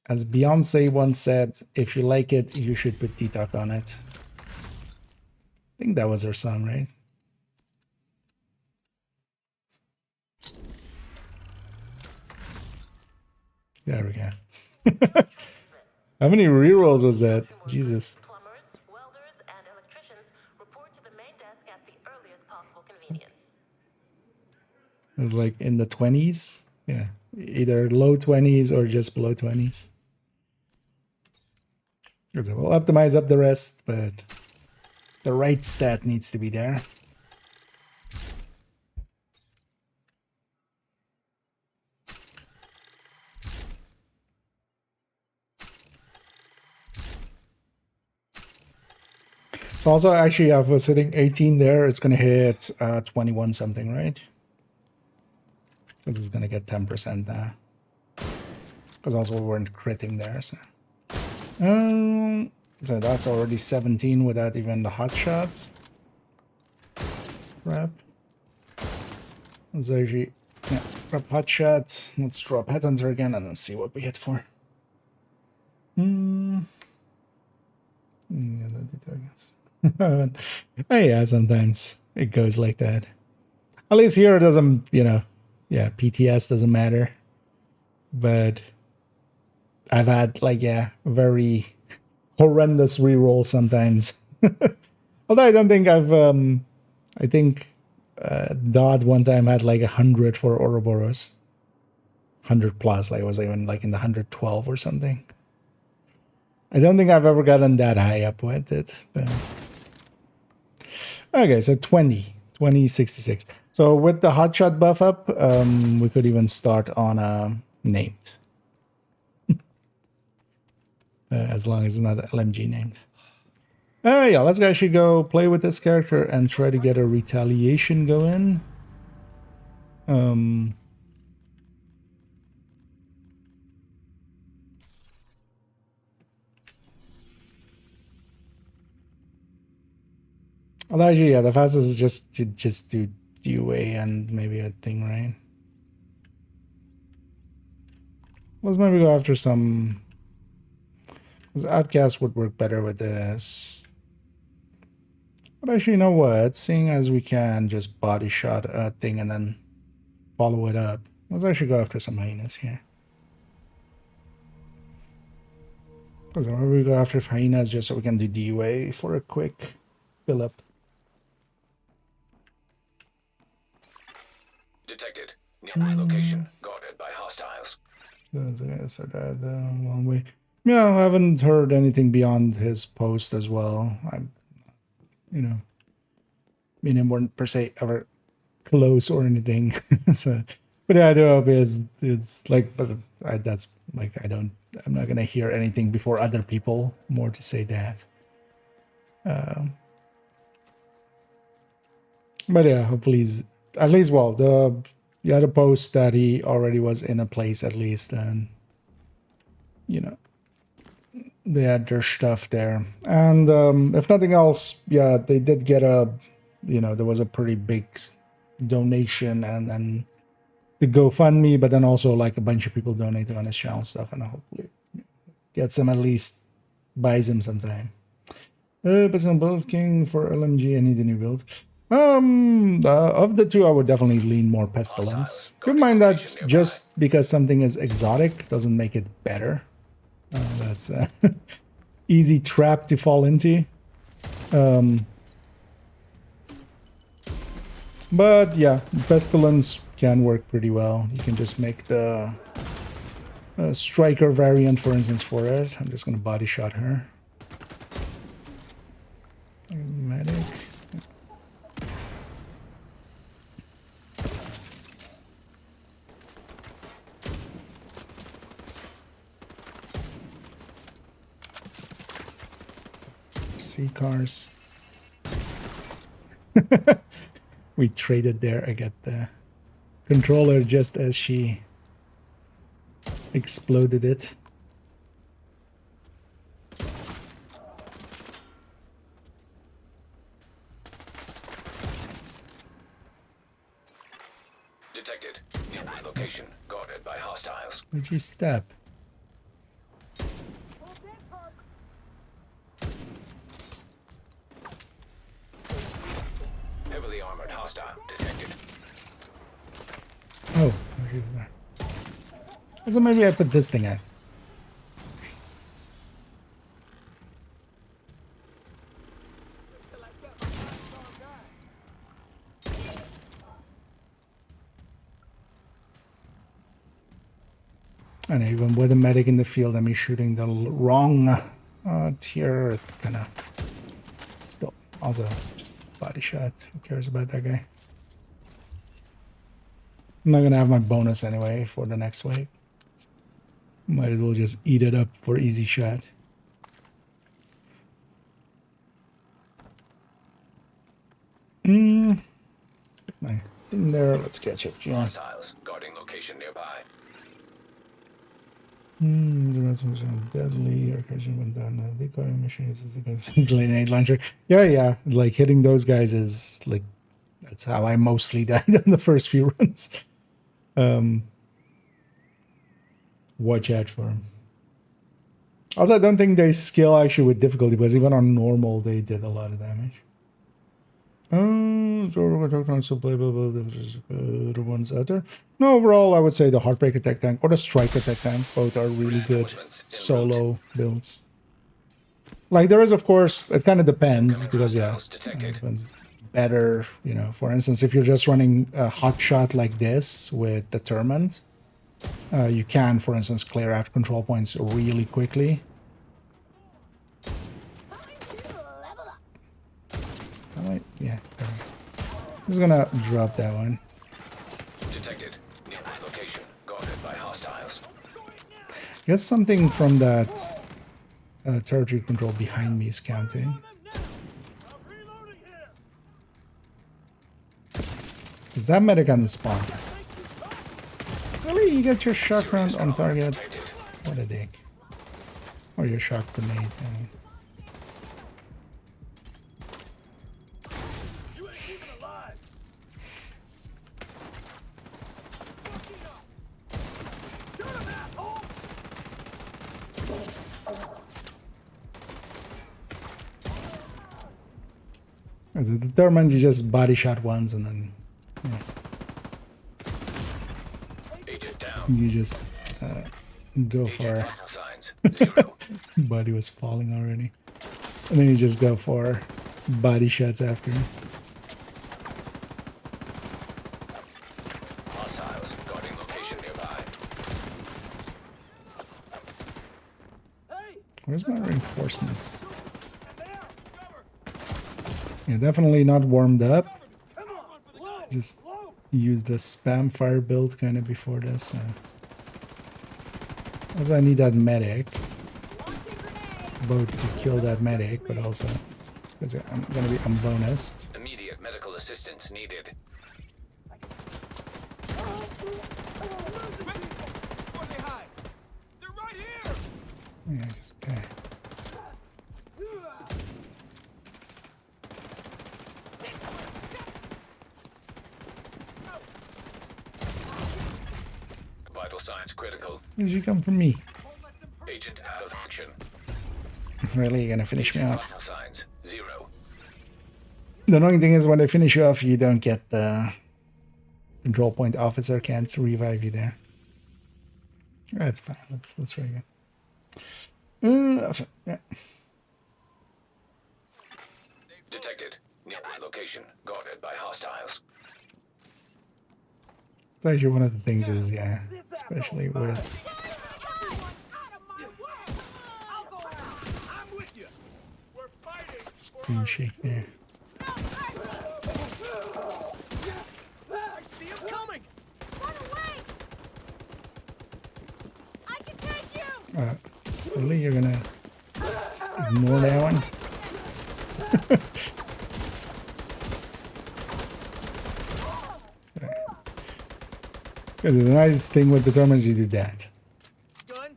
As Beyonce once said, if you like it, you should put detox on it. I think that was her song, right? There we go. How many rerolls was that? Jesus. Plumbers, welders, and electricians report to the main desk at the earliest possible convenience. It was like in the 20s. Yeah. Either low 20s or just below 20s. So we'll optimize up the rest, but the right stat needs to be there. So also actually I was hitting 18 there, it's gonna hit 21 something, right? Because it's gonna get 10% now. Because also we weren't critting there, so. So that's already 17 without even the hot shots. Crap. That's actually, yeah. Drop hot shot. Let's drop headhunter again and then see what we hit for. Yeah, yeah, sometimes it goes like that. At least here it doesn't, you know, yeah, PTS doesn't matter. But I've had, like, yeah, very horrendous rerolls sometimes. Although I don't think I've, I think Dodd one time had like 100 for Ouroboros. 100 plus, like it was even like in the 112 or something. I don't think I've ever gotten that high up with it. But... Okay, so 2066. So with the hotshot buff up, we could even start on named. As long as it's not LMG named. Yeah, let's actually go play with this character and try to get a retaliation going. Well, actually, yeah, the fastest is just to do DUA and maybe a thing, right? Let's maybe go after some... Because Outcast would work better with this. But actually, you know what? Seeing as we can just body shot a thing and then follow it up, let's actually go after some hyenas here. Because maybe we go after hyenas just so we can do DUA for a quick fill up. Detected. Nearby location. Guarded by hostiles. So that one way. Yeah, I haven't heard anything beyond his post as well. I'm, you know, me and him weren't per se ever close or anything. So, but yeah, I do hope it's like, but that's like I'm not gonna hear anything before other people. More to say that. But yeah, hopefully he's at least, well, the post that he already was in a place at least, and you know, they had their stuff there. And if nothing else, yeah, they did get a, you know, there was a pretty big donation and then the GoFundMe, but then also like a bunch of people donating on his channel stuff, and hopefully gets him, at least buys him sometime. Personal build king for LMG. I need a new build. Of the two, I would definitely lean more Pestilence. Keep in mind that just because something is exotic doesn't make it better. That's an easy trap to fall into. But yeah, Pestilence can work pretty well. You can just make the Striker variant, for instance, for it. I'm just going to body shot her. Medic. Cars. We traded there. I got the controller just as she exploded it. Detected. Nearby location. Guarded by hostiles. Where'd you step? Heavily armored hostile detected. Oh, she's there. So maybe I put this thing at. And even with a medic in the field, I mean, shooting the wrong tier, it kind of still also just body shot. Who cares about that guy? I'm not gonna have my bonus anyway for the next wave. So might as well just eat it up for easy shot. My thing there. Let's catch up. Yeah. Hostiles guarding location nearby. The resolution deadly or question went down. Decoy mission uses a grenade launcher. Yeah. Like hitting those guys is like, that's how I mostly died in the first few runs. Watch out for them. Also, I don't think they scale actually with difficulty, because even on normal, they did a lot of damage. So we're going to talk about some play, the ones out there. No, overall, I would say the Heartbreaker Tech Tank or the Striker Tech Tank, both are really good solo builds. Like, there is, of course, it kind of depends, because, yeah, it depends better, you know. For instance, if you're just running a hot shot like this with Determined, you can, for instance, clear out control points really quickly. Yeah, I'm just gonna drop that one. Detected. Near location. Guarded by hostiles. Guess something from that territory control behind me is counting. Is that medic on the spawn? Really? You get your shock round on target? What a dick. Or your shock grenade. I mean. As it determines, you just body shot once and then you just go for body was falling already, and then you just go for body shots after. Hostiles guarding location nearby. Where's my reinforcements? Yeah, definitely not warmed up. Just use the spam fire build kind of before this. Also, I need that medic. Both to kill that medic, but also because I'm gonna be unbonused. Immediate medical assistance needed. Yeah, just there. Vital signs critical. Where did you come from me? Agent out of action. Really, you're gonna finish me off? Vital signs 0. The annoying thing is when they finish you off, you don't get the control point officer can't revive you there. That's fine. Let's try again. Yeah. Detected. Nearby location. Guarded by hostiles. It's actually one of the things is, yeah, especially with screen shake there. I see him coming. Run away. I can take you. Really, you're gonna just ignore that one? Because the nice thing with determines you did that. Done.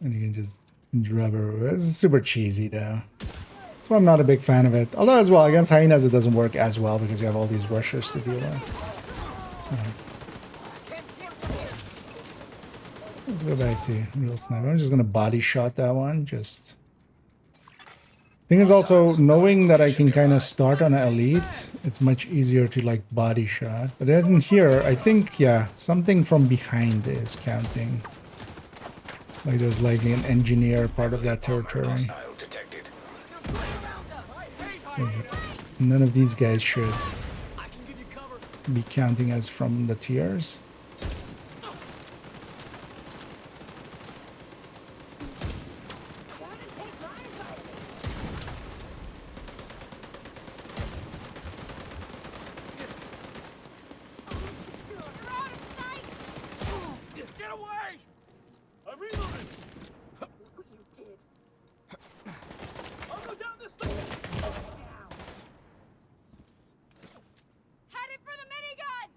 And you can just drop her. It's super cheesy though. That's why I'm not a big fan of it. Although as well, against hyenas it doesn't work as well because you have all these rushers to deal with. So let's go back to real sniper. I'm just gonna body shot that one. Just thing is also knowing that I can kind of start on an elite, it's much easier to like body shot. But then here, I think, yeah, something from behind is counting. Like there's like an engineer part of that territory. Hostile detected. None of these guys should be counting as from the tiers. Get away. I'm reloading. I'll go down this thing. Headed for the minigun!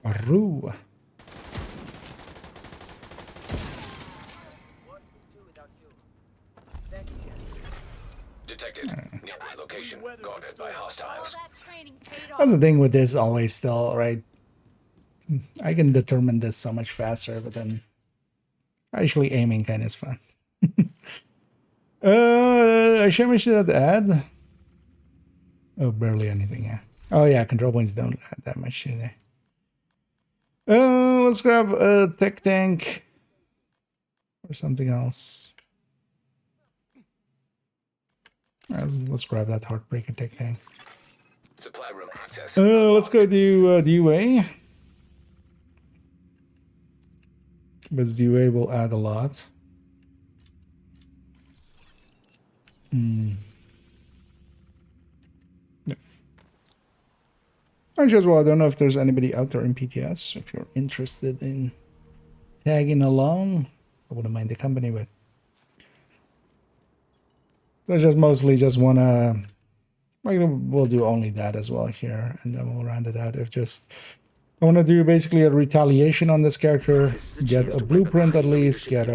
Aroo. What we do without you? Thanks again. Detected. Nearby location. Guarded by hostiles. That training paid off. That's the thing with this always still, right? I can determine this so much faster, but then actually aiming kind of is fun. I should mention that ad. Oh, barely anything, yeah. Oh yeah, control points don't add that much to there. Let's grab a tech tank or something else. Let's grab that heartbreaker tech tank. Supply room access. Let's go do DUA. Because DUA will add a lot. Actually, as well, I don't know if there's anybody out there in PTS. If you're interested in tagging along, I wouldn't mind the company, but I just mostly just want to, like, we'll do only that as well here, and then we'll round it out. If just, I want to do basically a retaliation on this character, get a blueprint at least, get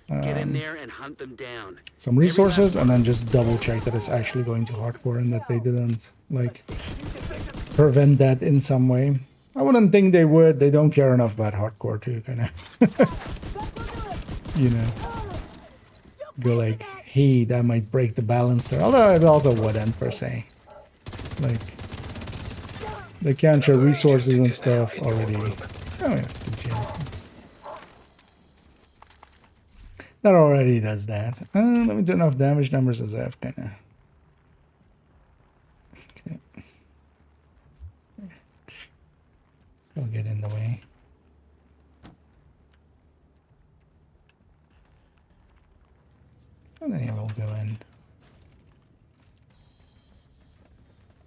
Get in there and hunt them down. some resources, and then just double check that it's actually going to hardcore and that they didn't, like, prevent that in some way. I wouldn't think they would. They don't care enough about hardcore to kind of, you know, go like, hey, that might break the balance there. Although it also wouldn't, per se. Like, they can't share resources and stuff already. Oh, yes, consume. That already does that. Let me turn off damage numbers as I've kind of. Okay. I'll get in the way. And then yeah, we'll go in.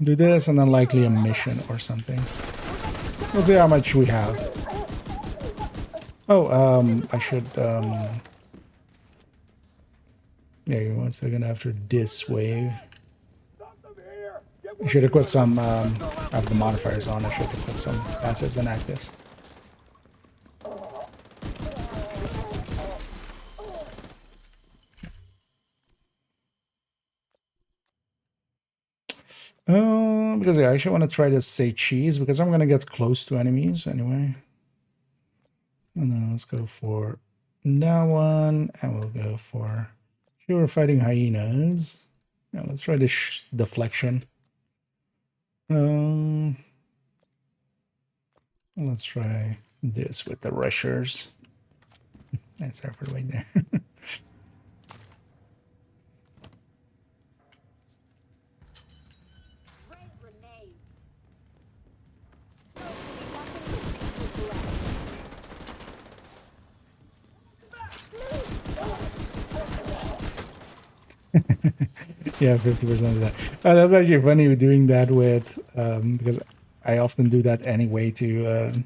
Do this and then likely a mission or something. We'll see how much we have. Oh, I should, yeah, give me 1 second after this wave. I should equip some, I have the modifiers on, I should equip some passives and actives. Because yeah, I actually want to try this say cheese because I'm gonna get close to enemies anyway. And then let's go for that one, and we'll go for sure we're fighting hyenas. Yeah, let's try this deflection. Let's try this with the rushers. That's our for right there. Yeah, 50% of that. That's actually funny doing that with, because I often do that anyway to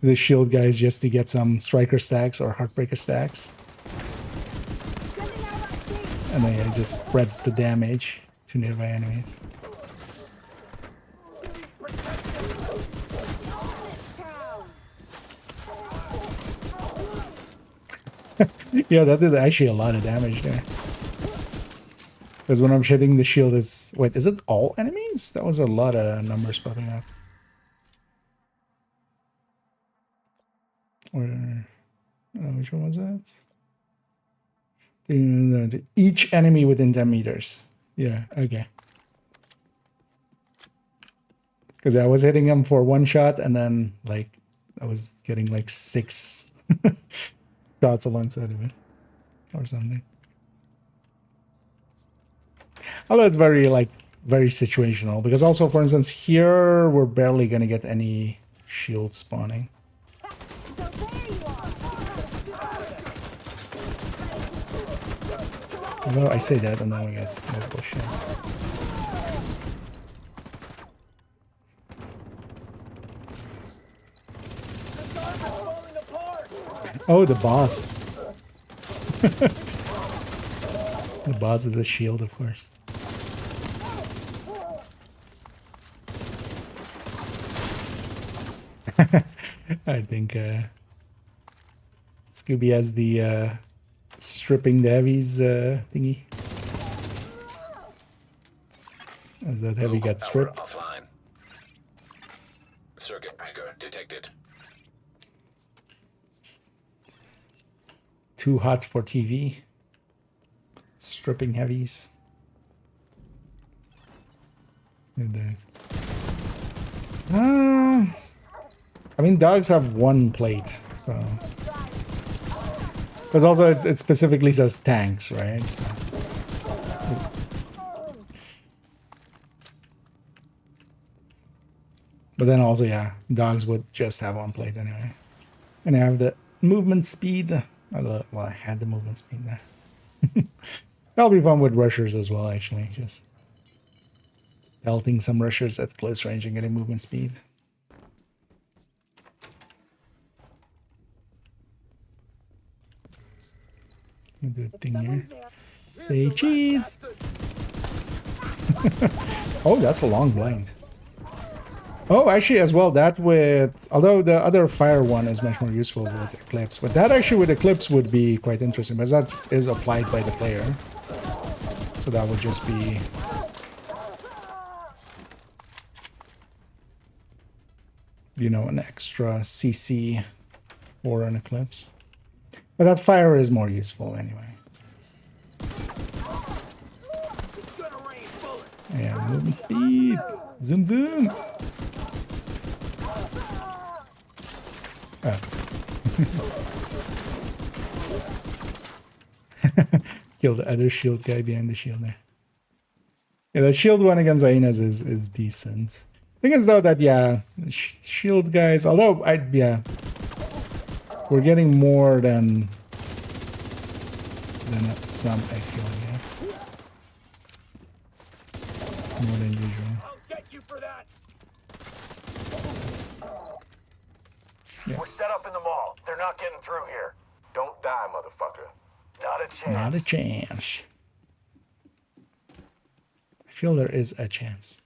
the shield guys just to get some striker stacks or heartbreaker stacks. And then it just spreads the damage to nearby enemies. Yeah, that did actually a lot of damage there. Because when I'm shooting the shield is... Wait, is it all enemies? That was a lot of numbers popping up. Or... which one was that? Each enemy within 10 meters. Yeah, okay. Because I was hitting them for one shot and then, like, I was getting like 6 shots alongside of it. Or something. Although it's very, like, very situational. Because also, for instance, here we're barely going to get any shield spawning. Although I say that and then we get multiple shields. Oh, the boss. The boss is a shield, of course. I think Scooby has the stripping the heavies thingy. As that heavy got stripped. Offline. Circuit breaker detected. Too hot for TV. Stripping heavies. It does. I mean, dogs have one plate, so. Because also it specifically says tanks, right? But then also, yeah, dogs would just have one plate anyway. And I have the movement speed. Well, I had the movement speed there. That'll be fun with rushers as well, actually. Just pelting some rushers at close range and getting movement speed. I'm gonna do a thing here. Say cheese! Oh, that's a long blind. Oh, actually, as well, that with... Although the other fire one is much more useful with Eclipse. But that actually with Eclipse would be quite interesting, because that is applied by the player. So that would just be... You know, an extra CC for an Eclipse. But that fire is more useful anyway. Yeah, movement speed! Zoom zoom! Oh. Kill the other shield guy behind the shield there. Yeah, the shield one against Hyenas is decent. Thing is though that, yeah, shield guys, although yeah, we're getting more than some, I feel, yeah. More than usual. I'll get you for that. Yeah. We're set up in the mall. They're not getting through here. Don't die, motherfucker. Not a chance. Not a chance. I feel there is a chance.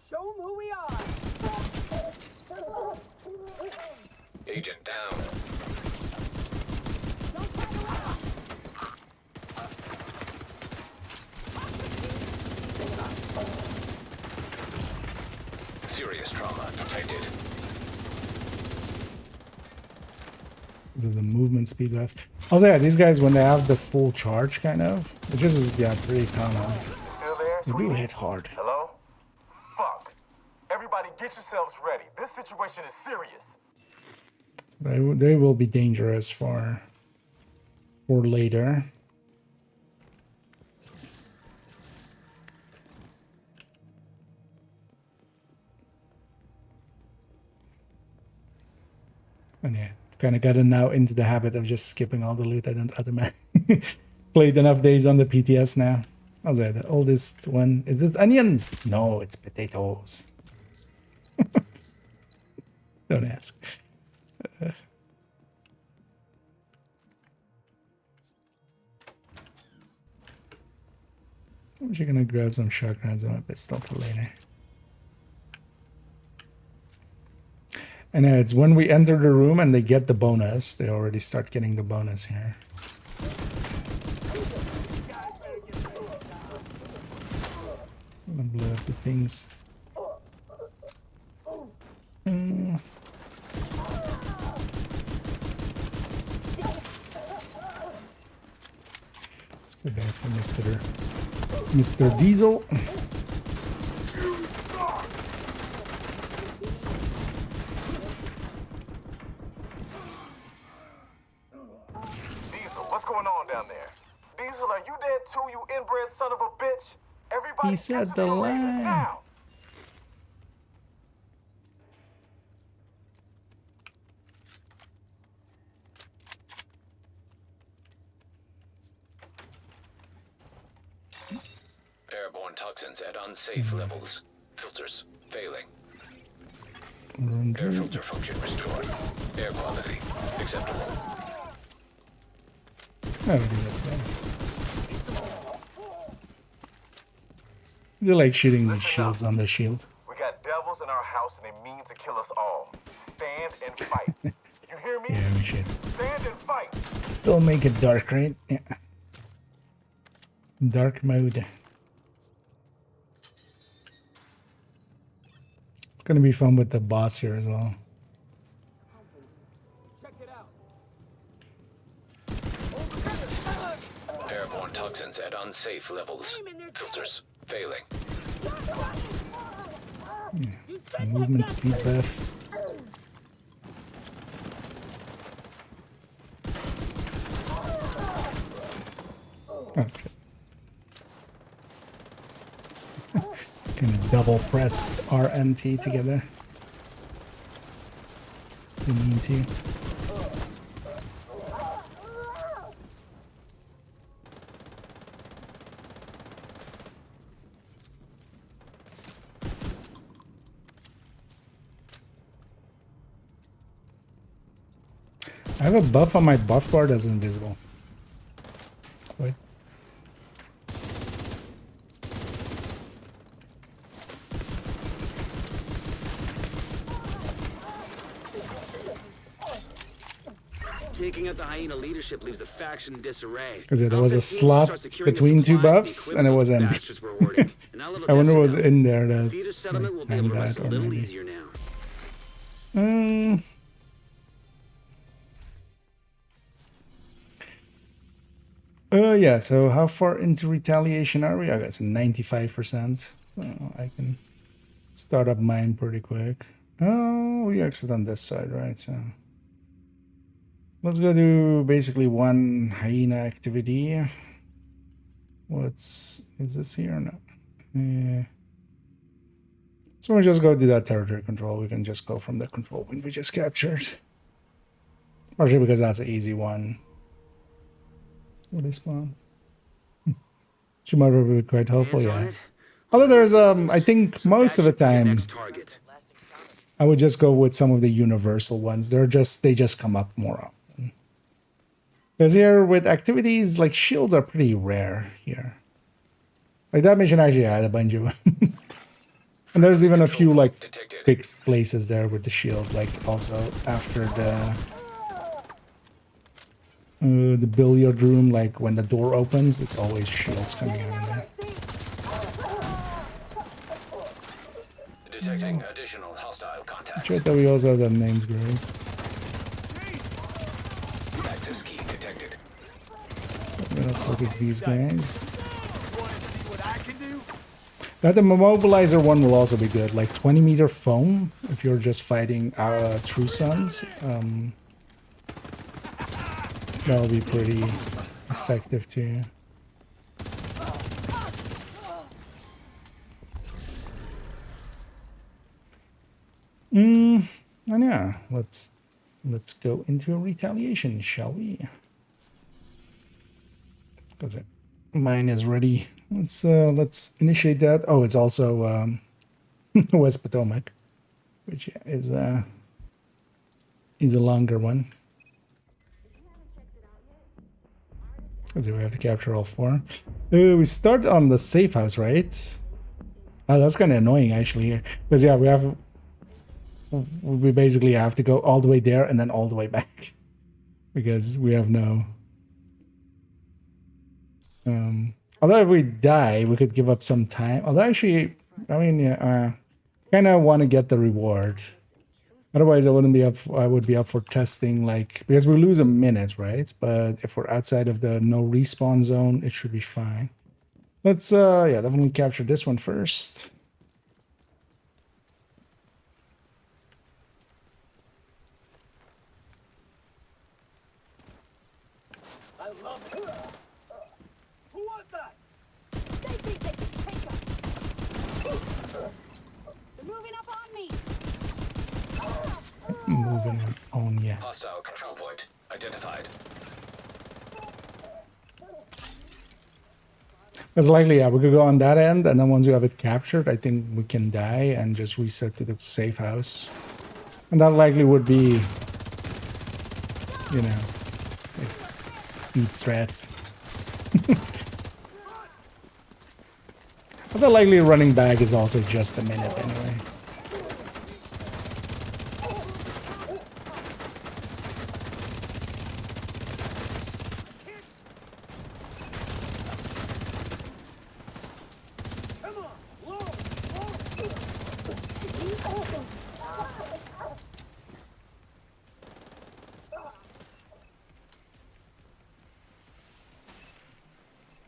Show 'em who we are. Agent down. Don't hang around. Serious trauma detected. Because of the movement speed left. Also, yeah, these guys, when they have the full charge, kind of, which is, yeah, pretty common. Still there, They do sweetie? hit hard. Hello? Fuck. Everybody get yourselves ready. This situation is serious. They will be dangerous for later. And yeah, kind of gotten now into the habit of just skipping all the loot. I don't automatically played enough days on the PTS now. How's that? The oldest one. Is it onions? No, it's potatoes. Don't ask. I'm just gonna grab some shotguns and my pistol for later. And it's when we enter the room and they get the bonus. They already start getting the bonus here. I'm gonna blow up the things. Let's go back for Mr. Diesel. Diesel, what's going on down there? Diesel, are you dead too, you inbred son of a bitch? Everybody He said get the to raven line. now. Airborne toxins at unsafe levels. Filters failing. Air filter function restored. Air quality acceptable. I would do that too. They're like shooting the Listen shields up. on their shield. We got devils in our house and they mean to kill us all. Stand and fight. You hear me? Yeah, we should Stand and fight. still make it dark, right? Yeah. Dark mode. It's gonna be fun with the boss here as well. Airborne toxins at unsafe levels. Filters failing. Movement speed buff. Okay. Kind of double press RMT together. You need to. I have a buff on my buff bar that's invisible. Wait. Taking out the hyena leadership leaves the faction in disarray. Because there was a slot between two buffs and it was empty. I wonder what was in there that Theater settlement will be able to that rest a or little maybe. easier now. Yeah, so how far into retaliation are we? I guess 95%. So I can start up mine pretty quick. Oh, we exit on this side, right? So let's go do basically one hyena activity. Is this here or no? Yeah. So we'll just go do that territory control. We can just go from the control point we just captured. Partially because that's an easy one. Will they spawn? She might be quite helpful, yeah. Although there's I think most of the time I would just go with some of the universal ones. They just come up more often. Because here with activities, like shields are pretty rare here. Like that mission actually had a bunch of and there's even a few like fixed places there with the shields, like also after the billiard room, like when the door opens, it's always shields coming out in there. Detecting additional hostile contacts. Sure that we also have the names great. Access key detected. I'm gonna focus these guys. Want to see what I can do? That the mobilizer one will also be good, like 20-meter foam if you're just fighting True Sons. That'll be pretty effective too. And yeah, let's go into a retaliation, shall we? Because mine is ready. Let's initiate that. Oh, it's also West Potomac, which is a longer one. Because we have to capture all four. We start on the safe house, right? Oh, that's kind of annoying actually here. Because yeah, we basically have to go all the way there and then all the way back. Because we have no... although if we die, we could give up some time. Although actually, I mean, yeah, kind of want to get the reward. Otherwise, I would be up for testing, like, because we lose a minute, right? But if we're outside of the no respawn zone, it should be fine. Let's, yeah, definitely capture this one first. I love it. Who was that? They think they can take us. They're moving up on me. Moving on, yeah. Hostile control point identified. It's likely, yeah, we could go on that end, and then once we have it captured, I think we can die and just reset to the safe house. And that likely would be, you know, like, beat strats. But the likely running back is also just a minute anyway.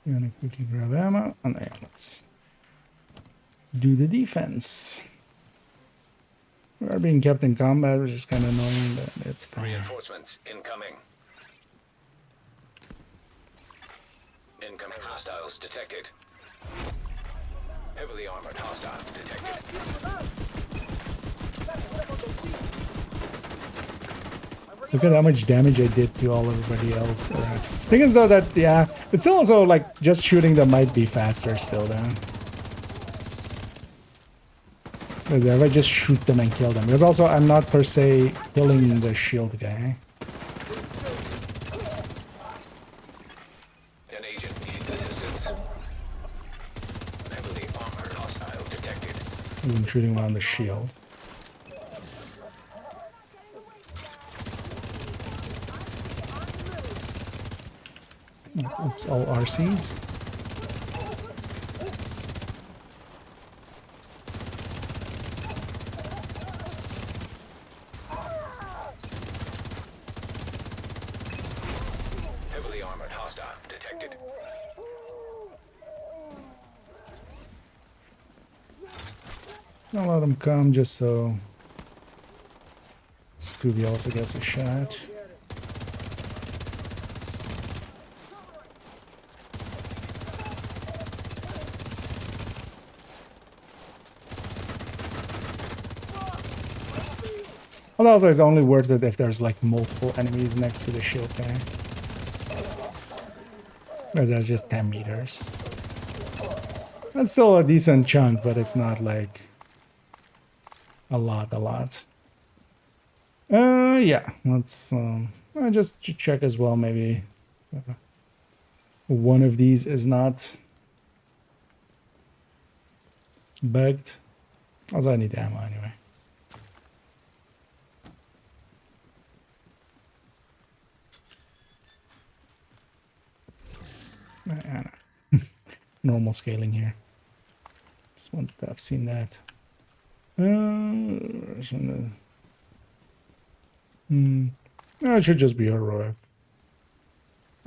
I'm gonna quickly grab ammo, and yeah, let's do the defense. We are being kept in combat, which is kind of annoying, but it's fine. Reinforcements incoming. Incoming hostiles detected. Heavily armored hostile detected. Look at how much damage I did to all everybody else. Thing is though that, yeah, it's still also like just shooting them might be faster still though. Because if I just shoot them and kill them. Because also I'm not per se killing the shield guy. An agent needs assistance. Heavily armored hostile detected. I'm shooting one on the shield. Oops, all RCs. Heavily armored hostile detected. I'll let him come just so Scooby also gets a shot. Well, also it's only worth it if there's like multiple enemies next to the shield guy. Because that's just 10 meters. That's still a decent chunk, but it's not like a lot. Yeah, let's just check as well. Maybe one of these is not bugged. Also, I need ammo anyway. Normal scaling here. Just want to have seen that. It should just be heroic.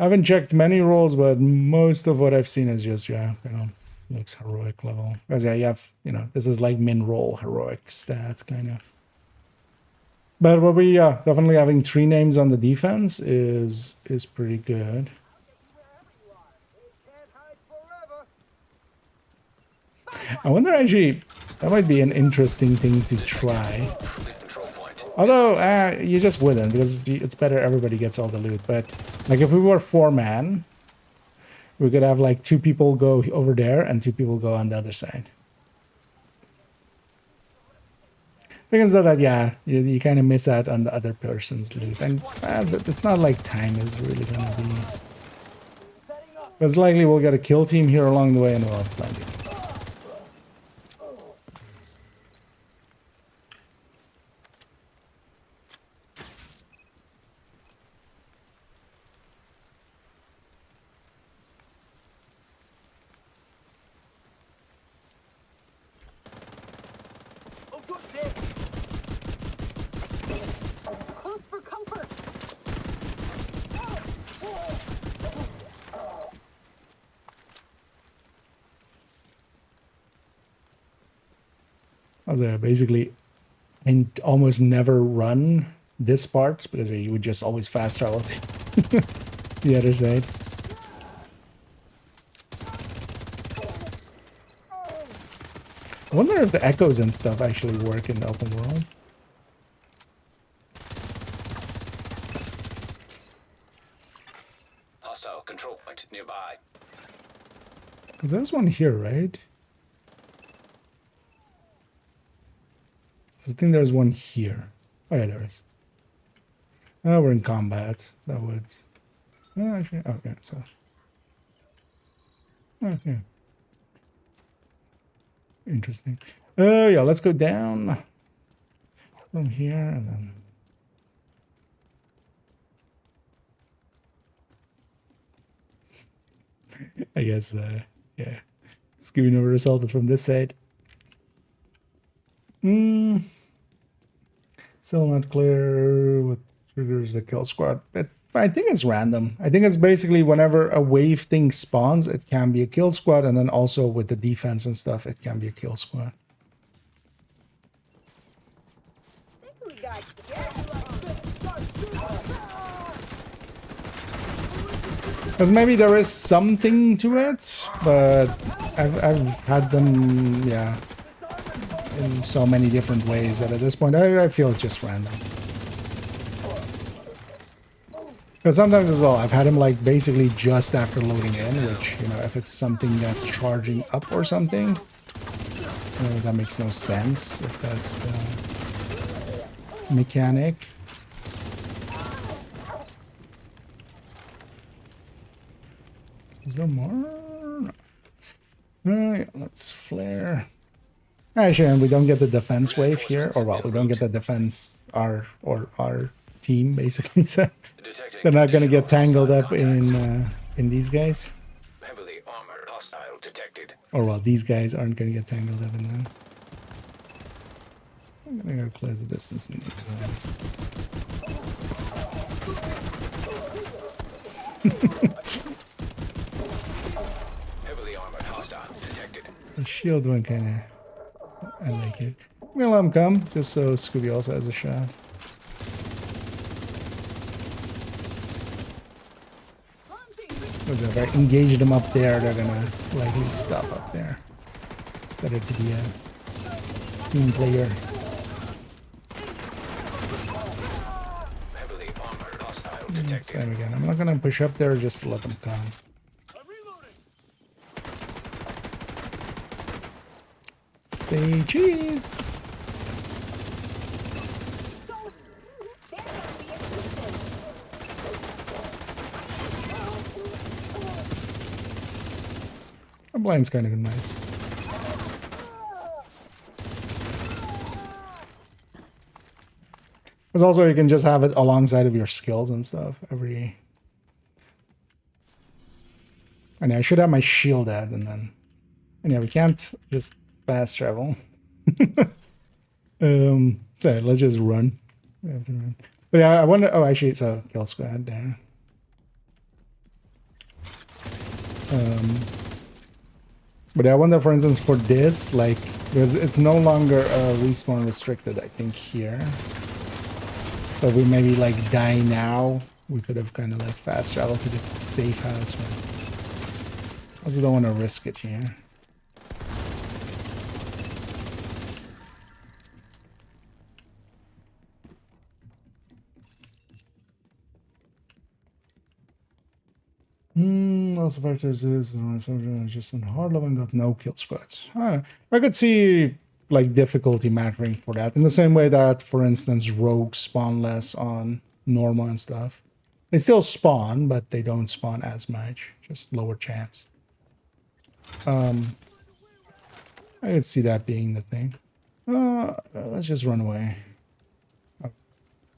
I haven't checked many rolls, but most of what I've seen is just, yeah, you know, looks heroic level. Because yeah, you have, you know, this is like min roll heroic stat kind of. But what we definitely having 3 names on the defense is pretty good. I wonder actually, that might be an interesting thing to try. Although, you just wouldn't, because it's better everybody gets all the loot. But, like, if we were 4-man, we could have, like, 2 people go over there and 2 people go on the other side. Thing is that, yeah, you kind of miss out on the other person's loot. And it's not like time is really going to be... Because likely we'll get a kill team here along the way and we'll have plenty. Also, basically, I almost never run this part because you would just always fast travel to the other side. I wonder if the echoes and stuff actually work in the open world. Hostile control point nearby. Because there's one here, right? I think there's one here. Oh yeah, there is. Oh, we're in combat. That would... Oh, actually, okay, so... Okay. Interesting. Yeah, let's go down from here and then. I guess, yeah. Scooting over assaulted from this side. Still not clear what triggers the kill squad. But I think it's random. I think it's basically whenever a wave thing spawns, it can be a kill squad, and then also with the defense and stuff, it can be a kill squad. Because maybe there is something to it, but I've had them, yeah, in so many different ways that at this point I feel it's just random. Because sometimes as well, I've had him like basically just after loading in, which, you know, if it's something that's charging up or something, that makes no sense if that's the mechanic. Is there more? Yeah, let's flare. Actually, and we don't get the defense wave here, or well, we don't get the defense our team basically. So they're not gonna get tangled up in these guys. Heavily armored hostile detected. Or well, these guys aren't gonna get tangled up in them. I'm gonna go close the distance in these. Heavily armored hostile detected. The shield one kind of, I like it. I'm gonna let him come, just so Scooby also has a shot. If I engage them up there, they're gonna likely stop up there. It's better to be a team player. Heavily armored hostile detected. Same again. I'm not gonna push up there just to let them come. Say cheese. Our blind's kind of nice. Because also you can just have it alongside of your skills and stuff. And yeah, I should have my shield out and then. And yeah, we can't just fast travel. So let's just run. We have to run. But yeah, I wonder. Oh, actually, so kill squad there. But yeah, I wonder, for instance, for this, like, because it's no longer respawn restricted, I think, here. So if we maybe like die now, we could have kind of like fast traveled to the safe house. But I also don't want to risk it here. Also factors is just in hard level and got no kill squads. I could see like difficulty mattering for that. In the same way that, for instance, rogues spawn less on normal and stuff. They still spawn, but they don't spawn as much. Just lower chance. I could see that being the thing. Let's just run away. Oh,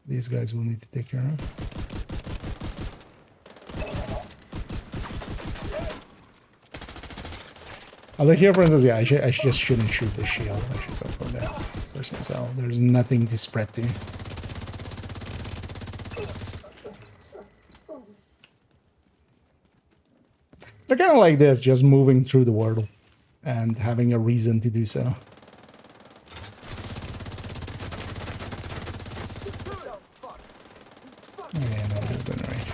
these guys will need to take care of. Although here, for instance, yeah, I just shouldn't shoot the shield. I should go for that person. So there's nothing to spread to. They're kind of like this, just moving through the world and having a reason to do so. Yeah, no, that was annoying.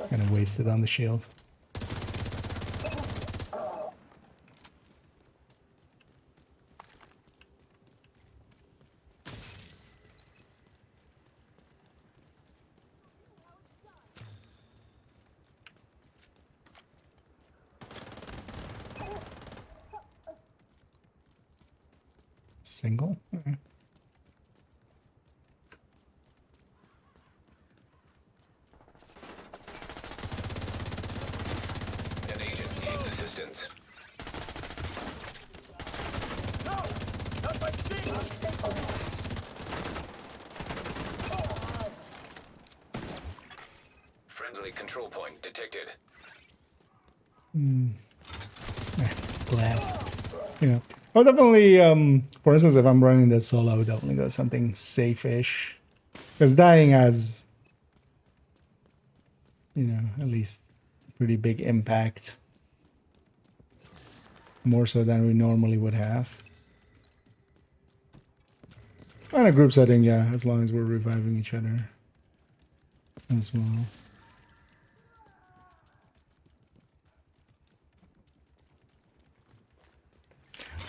Kind of wasted on the shield. Single? Okay. An agent needs assistance. control point detected. Glass. Yeah. Oh, definitely, for instance, if I'm running this solo, I would definitely go something safe-ish. Because dying has, you know, at least pretty big impact. More so than we normally would have. And a group setting, yeah, as long as we're reviving each other as well.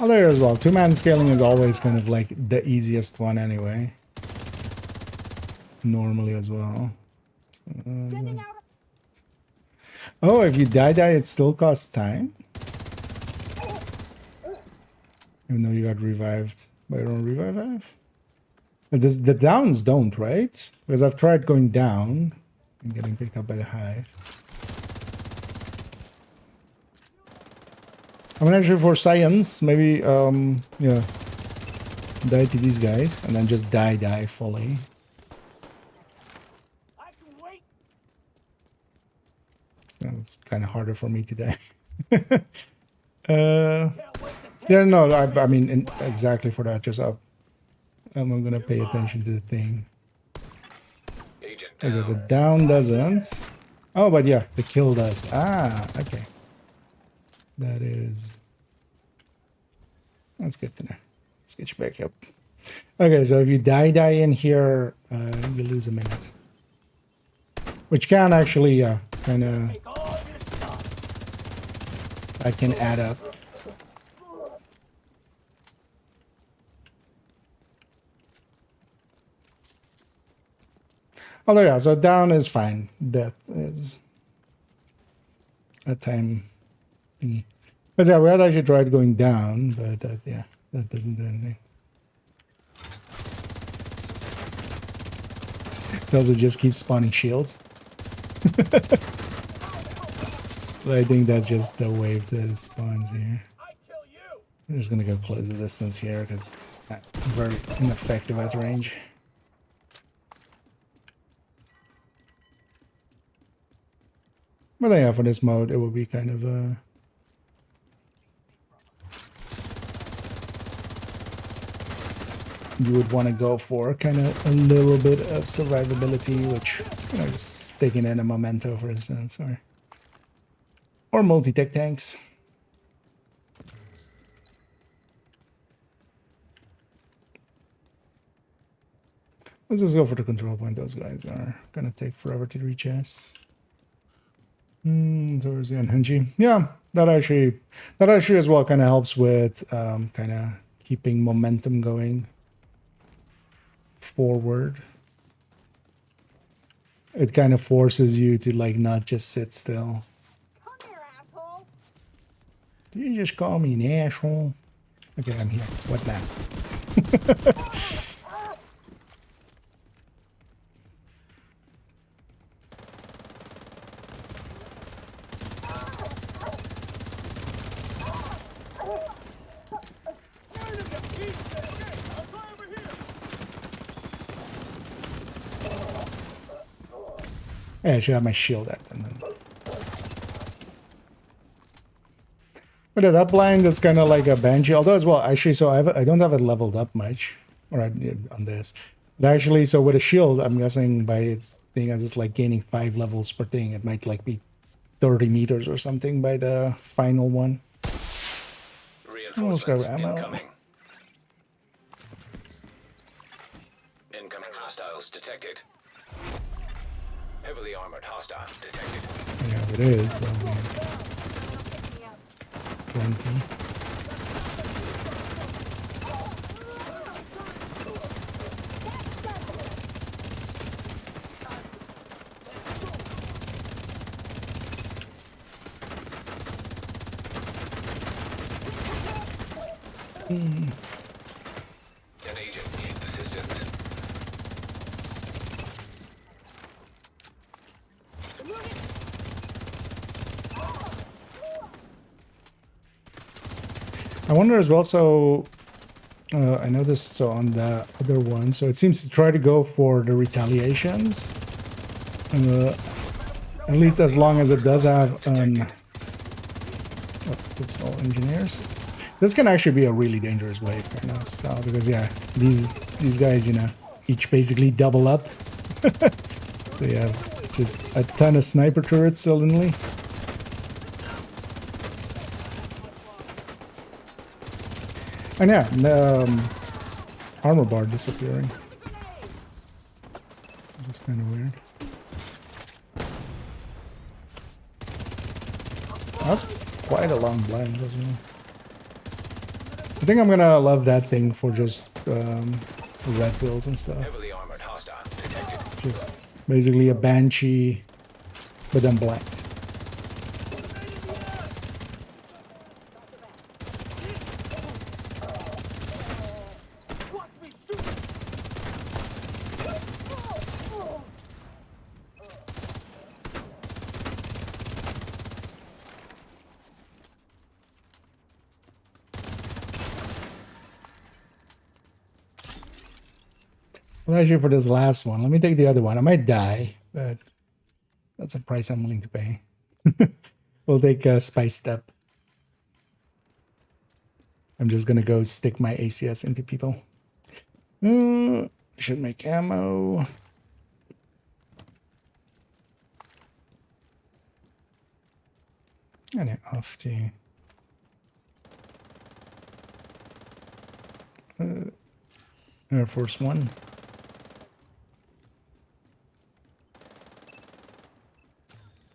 Oh, there as well. Two-man scaling is always kind of like the easiest one anyway. Normally as well. Oh, if you die, it still costs time? Even though you got revived by your own revive? But the downs don't, right? Because I've tried going down and getting picked up by the hive. I mean, actually, for science, maybe, yeah, die to these guys and then just die fully. I can wait. So it's kind of harder for me to die. Yeah, no, I mean, exactly for that, just up. I'm gonna pay attention to the thing. Agent Is it the down. down doesn't? Oh, but yeah, the kill does. Ah, okay. That is... That's good to know. Let's get you back up. Okay, so if you die in here, you lose a minute. Which can actually, kind of... That can add up. Oh, yeah, so down is fine. Death is a time thingy. Because yeah, we had actually tried going down, but yeah, that doesn't do anything. It also just keeps spawning shields. So I think that's just the wave that it spawns here. I'm just gonna go close the distance here because I'm very ineffective at range. But yeah, for this mode, it will be kind of you would want to go for kind of a little bit of survivability, which, you know, just sticking in a memento, for instance, or multi-tech tanks. Let's just go for the control point. Those guys are gonna take forever to reach us. Towards the unhinging. Yeah, that actually as well kind of helps with kind of keeping momentum going forward. It kind of forces you to like not just sit still. Come here, asshole. Did you just call me an asshole? Okay, I'm here. What now? Yeah, I should have my shield out then. But yeah, that blind is kind of like a Banshee. Although as well, actually, so I don't have it leveled up much, or on this. But actually, so with a shield, I'm guessing by being as it's like gaining 5 levels per thing, it might like be 30 meters or something by the final one. Reinforcements incoming. Incoming hostiles detected. Heavily armored hostile detected. Yeah, it is. Plenty. An agent needs assistance. I wonder as well, so I know this, so on the other one, so it seems to try to go for the retaliations. At least as long as it does have an... oops, all engineers. This can actually be a really dangerous wave right now, style, because yeah, these guys, you know, each basically double up. They have just a ton of sniper turrets suddenly. And yeah, the armor bar disappearing. Which is kind of weird. That's quite a long blind, isn't it? I think I'm gonna love that thing for just red wheels and stuff. Heavily armored hostile detected. Just basically a banshee, but then blacked. Well, actually, for this last one, let me take the other one. I might die, but that's a price I'm willing to pay. We'll take a Spice Step. I'm just gonna go stick my ACS into people. Should make ammo. And then off to Air Force One.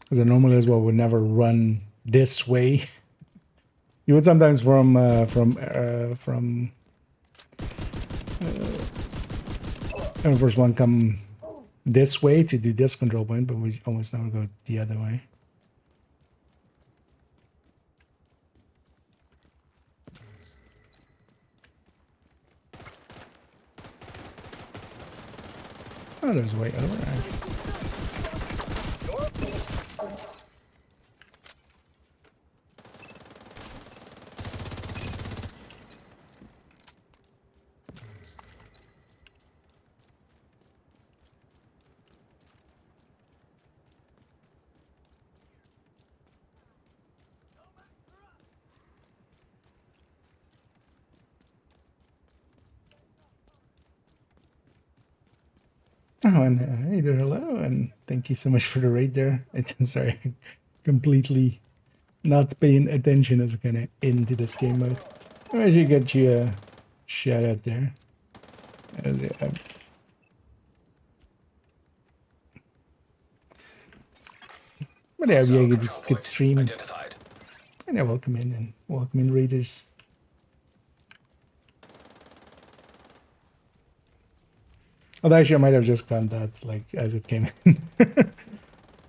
Because I normally as well would never run this way. You would sometimes from Air Force One come this way to do this control point, but we almost never go the other way. Oh, there's a way over there. Oh, and hey there, hello, and thank you so much for the raid there. Sorry, completely not paying attention as kind of into this game mode. I'll actually get you a shout out there. As but yeah, we get streamed. Identified. And yeah, welcome in raiders. Although actually I might have just gone that like as it came in.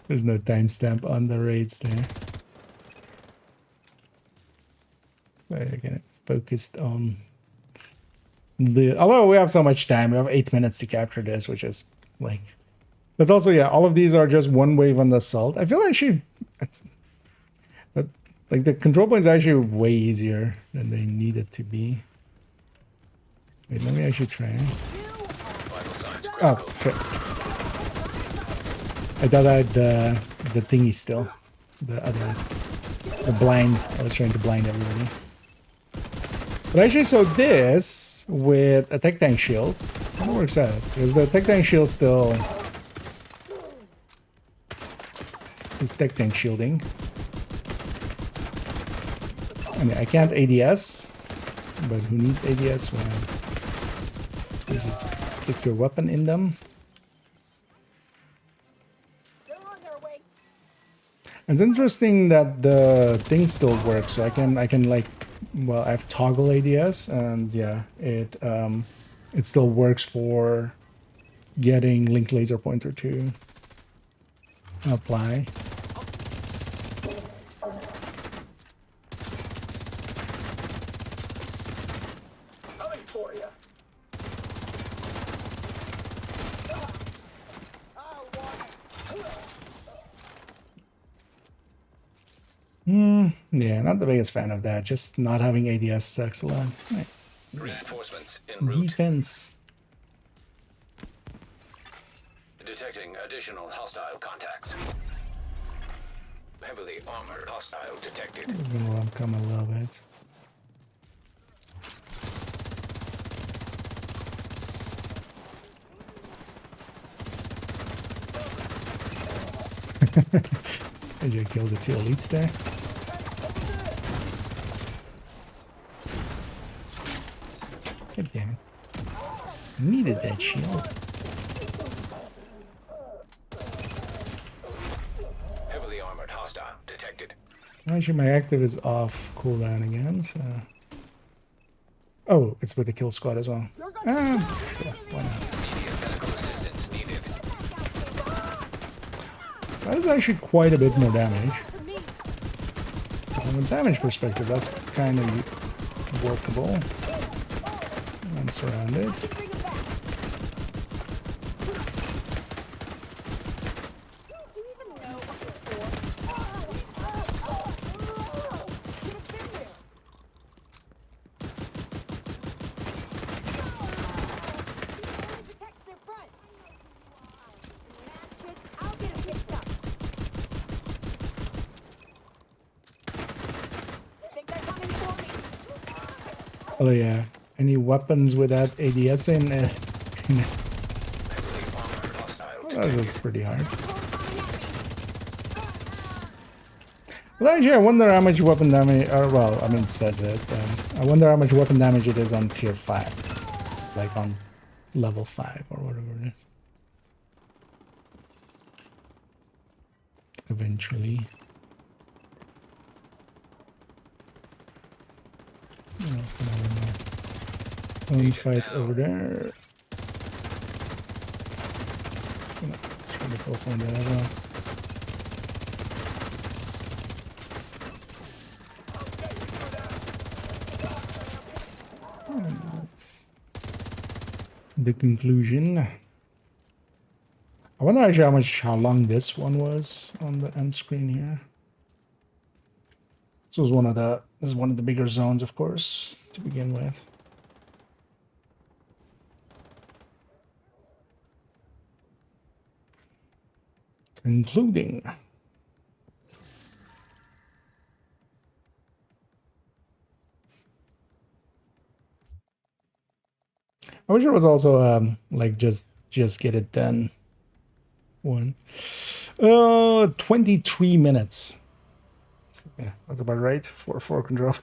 There's no timestamp on the raids there. But again, focused on the... Although we have so much time, we have 8 minutes to capture this, which is like... But also, yeah, all of these are just one wave on the assault. I feel actually... But like the control points are actually way easier than they need it to be. Wait, let me actually try. Oh, shit. I thought I had the thingy still. The blind. I was trying to blind everybody. But actually, so this with a tech tank shield, how it works out? Because the tech tank shield still is tech tank shielding. I mean, I can't ADS, but who needs ADS when you just stick your weapon in them? It's interesting that the thing still works, so I can like, well, I have toggle ADS, and yeah, it still works for getting link laser pointer to apply. Yeah, not the biggest fan of that. Just not having ADS sucks a lot. Right. Reinforcements en route. Defense. Detecting additional hostile contacts. Heavily armored hostile detected. I'm just gonna let him come a little bit. Did you kill the 2 elites there? God damn it. Needed that shield. Heavily armored hostile detected. Actually, my active is off cooldown again, so... Oh, it's with the kill squad as well. Sure, why not? Immediate medical assistance needed. That is actually quite a bit more damage. So from a damage perspective, that's kind of workable. I'm surrounded. Oh yeah, any weapons with that ADS in it? Well, that's pretty hard. Well, actually, I wonder how much weapon damage, or well, I mean, it says it. I wonder how much weapon damage it is on tier 5. Like on level 5 or whatever it is. Eventually. Let's go only fight over there. Just gonna try to kill some of that as well. And that's the conclusion. I wonder actually how long this one was on the end screen here. This was this is one of the bigger zones, of course, to begin with. Concluding. I wish it was also like just get it done. 23 minutes. Yeah, that's about right for 4 control.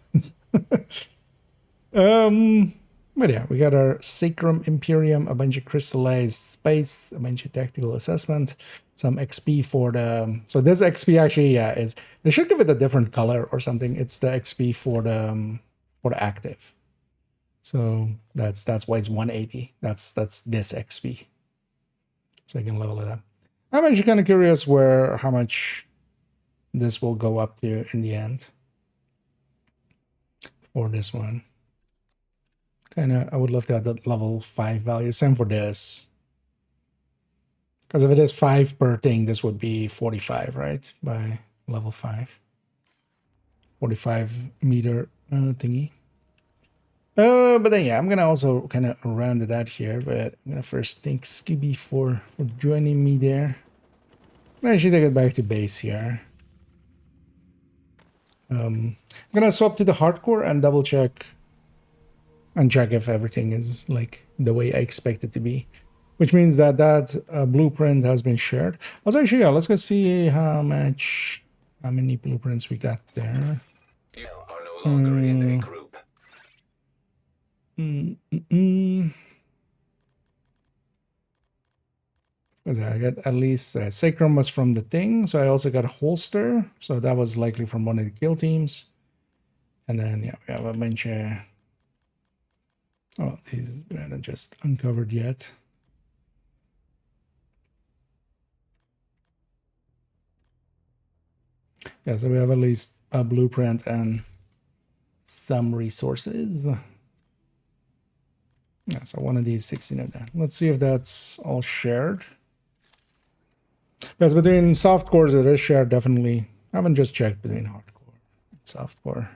But yeah, we got our Sacrum Imperium, a bunch of crystallized space, a bunch of tactical assessment, some XP for the... So this XP actually, yeah, is... They should give it a different color or something. It's the XP for the active. So that's why it's 180. That's this XP. So I can level it up. I'm actually kind of curious how much this will go up to in the end for this one. I would love to have that level 5 value. Same for this. Because if it is 5 per thing, this would be 45, right? By level 5. 45 meter thingy. But then yeah, I'm gonna also kind of round it out here. But I'm gonna first thank Skibby for joining me there. I should take it back to base here. I'm gonna swap to the hardcore and double check and check if everything is like the way I expect it to be, which means that blueprint has been shared. Also, actually, yeah, let's go see how many blueprints we got there. You are no longer in a group. I got at least Sacrum was from the thing, so I also got a holster, so that was likely from one of the kill teams. And then yeah, we have a bunch of these we haven't just uncovered yet. Yeah, so we have at least a blueprint and some resources. Yeah, so one of these 16 of that. Let's see if that's all shared. Because between softcores it is shared, definitely. I haven't just checked between hardcore and softcore.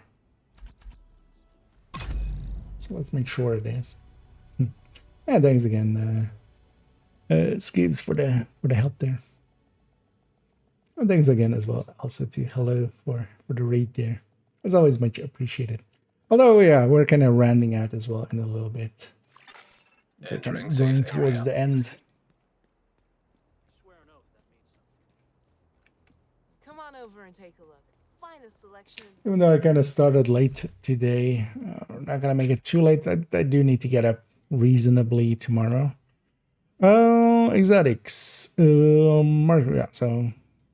So let's make sure it is. And thanks again, Skibbs, for the help there. And thanks again as well. Also to hello for the raid there. It's always much appreciated. Although, yeah, we're kind of rounding out as well in a little bit. So kind Entering of going safe towards area. the end. Come on over and take a look. Find a selection. Even though I kind of started late today, I'm not going to make it too late. I do need to get up reasonably tomorrow. Exotics. Yeah, so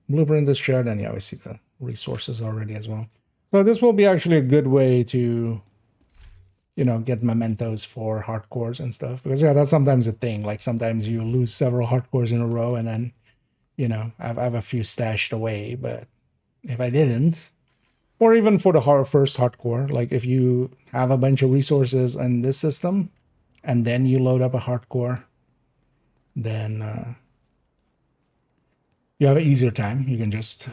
blueprint is shared, and yeah, we see the resources already as well. So this will be actually a good way to, you know, get mementos for hardcores and stuff. Because yeah, that's sometimes a thing. Like sometimes you lose several hardcores in a row, and then, you know, I have a few stashed away. But if I didn't, or even for the first hardcore, like if you have a bunch of resources in this system, and then you load up a hardcore, then you have an easier time. You can just,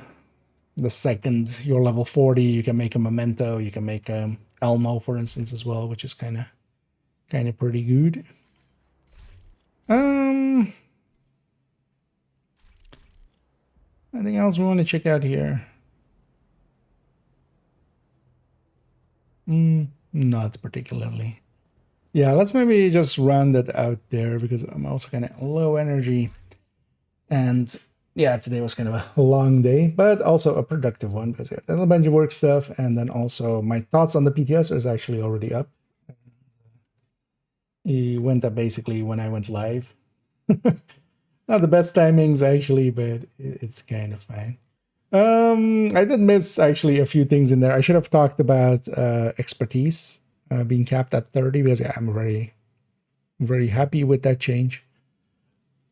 the second you're level 40, you can make a memento, you can make Elmo, for instance, as well, which is kind of pretty good. Anything else we want to check out here? Not particularly. Yeah, let's maybe just round that out there because I'm also kind of low energy. And yeah, today was kind of a long day, but also a productive one because I had a bunch of work stuff. And then also my thoughts on the PTS is actually already up. It went up basically when I went live. Not the best timings actually, but it's kind of fine. I did miss actually a few things in there. I should have talked about expertise being capped at 30 because yeah, I'm very, very happy with that change.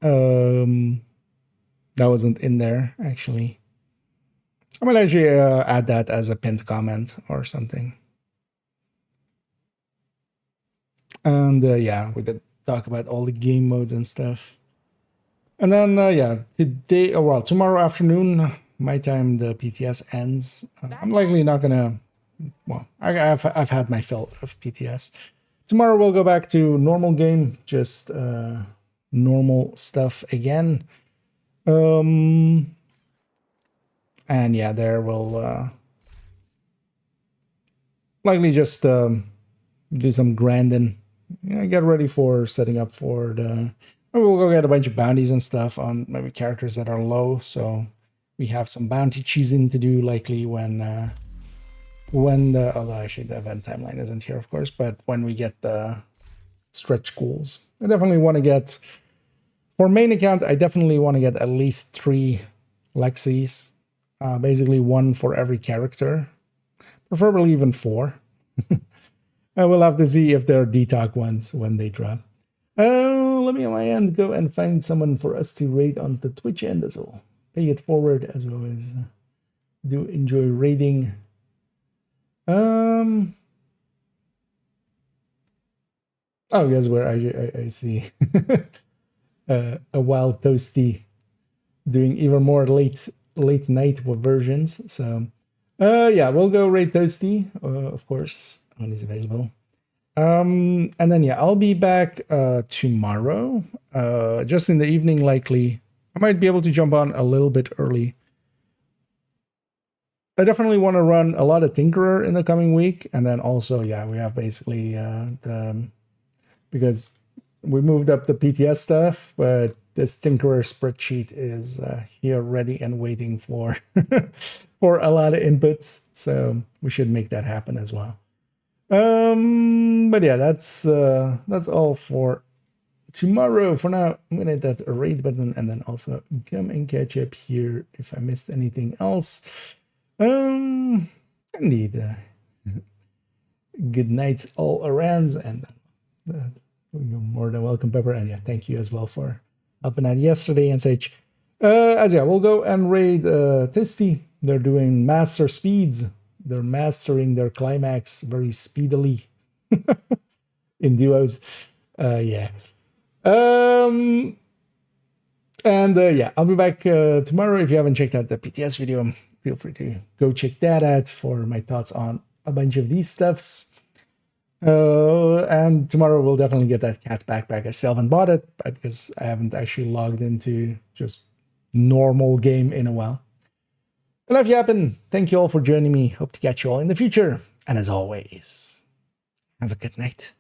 That wasn't in there actually. I might actually add that as a pinned comment or something. And yeah, we did talk about all the game modes and stuff. And then yeah, today, oh, well, tomorrow afternoon, my time, the PTS ends. I'm likely not gonna. Well, I've had my fill of PTS. Tomorrow we'll go back to normal game, just normal stuff again. And yeah, there we'll likely just do some grinding. Get ready for setting up for the. We'll go get a bunch of bounties and stuff on maybe characters that are low. So we have some bounty cheesing to do likely when the, although actually the event timeline isn't here, of course, but when we get the stretch goals. I definitely want to get, for main account, I definitely want to get at least 3 Lexis, basically 1 for every character, preferably even 4. I will have to see if there are detox ones when they drop. Let me on my end go and find someone for us to raid on the Twitch end as well. Pay it forward as well as do enjoy raiding. Oh, guess where I see a Wild Toasty doing even more late night versions. So yeah, we'll go raid Toasty, of course, when he's available. And then yeah, I'll be back tomorrow, just in the evening likely. I might be able to jump on a little bit early. I definitely want to run a lot of Tinkerer in the coming week. And then also, yeah, we have basically because we moved up the PTS stuff, but this Tinkerer spreadsheet is here ready and waiting for for a lot of inputs. So we should make that happen as well. But yeah, that's all for tomorrow. For now, I'm gonna hit that raid button and then also come and catch up here if I missed anything else. Indeed, good nights all around, and you're more than welcome, Pepper. And yeah, thank you as well for helping out yesterday and such. As yeah, we'll go and raid Tisty. They're doing master speeds. They're mastering their climax very speedily in duos. Yeah. And yeah, I'll be back tomorrow. If you haven't checked out the PTS video, feel free to go check that out for my thoughts on a bunch of these stuffs. And tomorrow we'll definitely get that cat backpack. I still haven't bought it because I haven't actually logged into just normal game in a while. I love yapping. Thank you all for joining me. Hope to catch you all in the future. And as always, have a good night.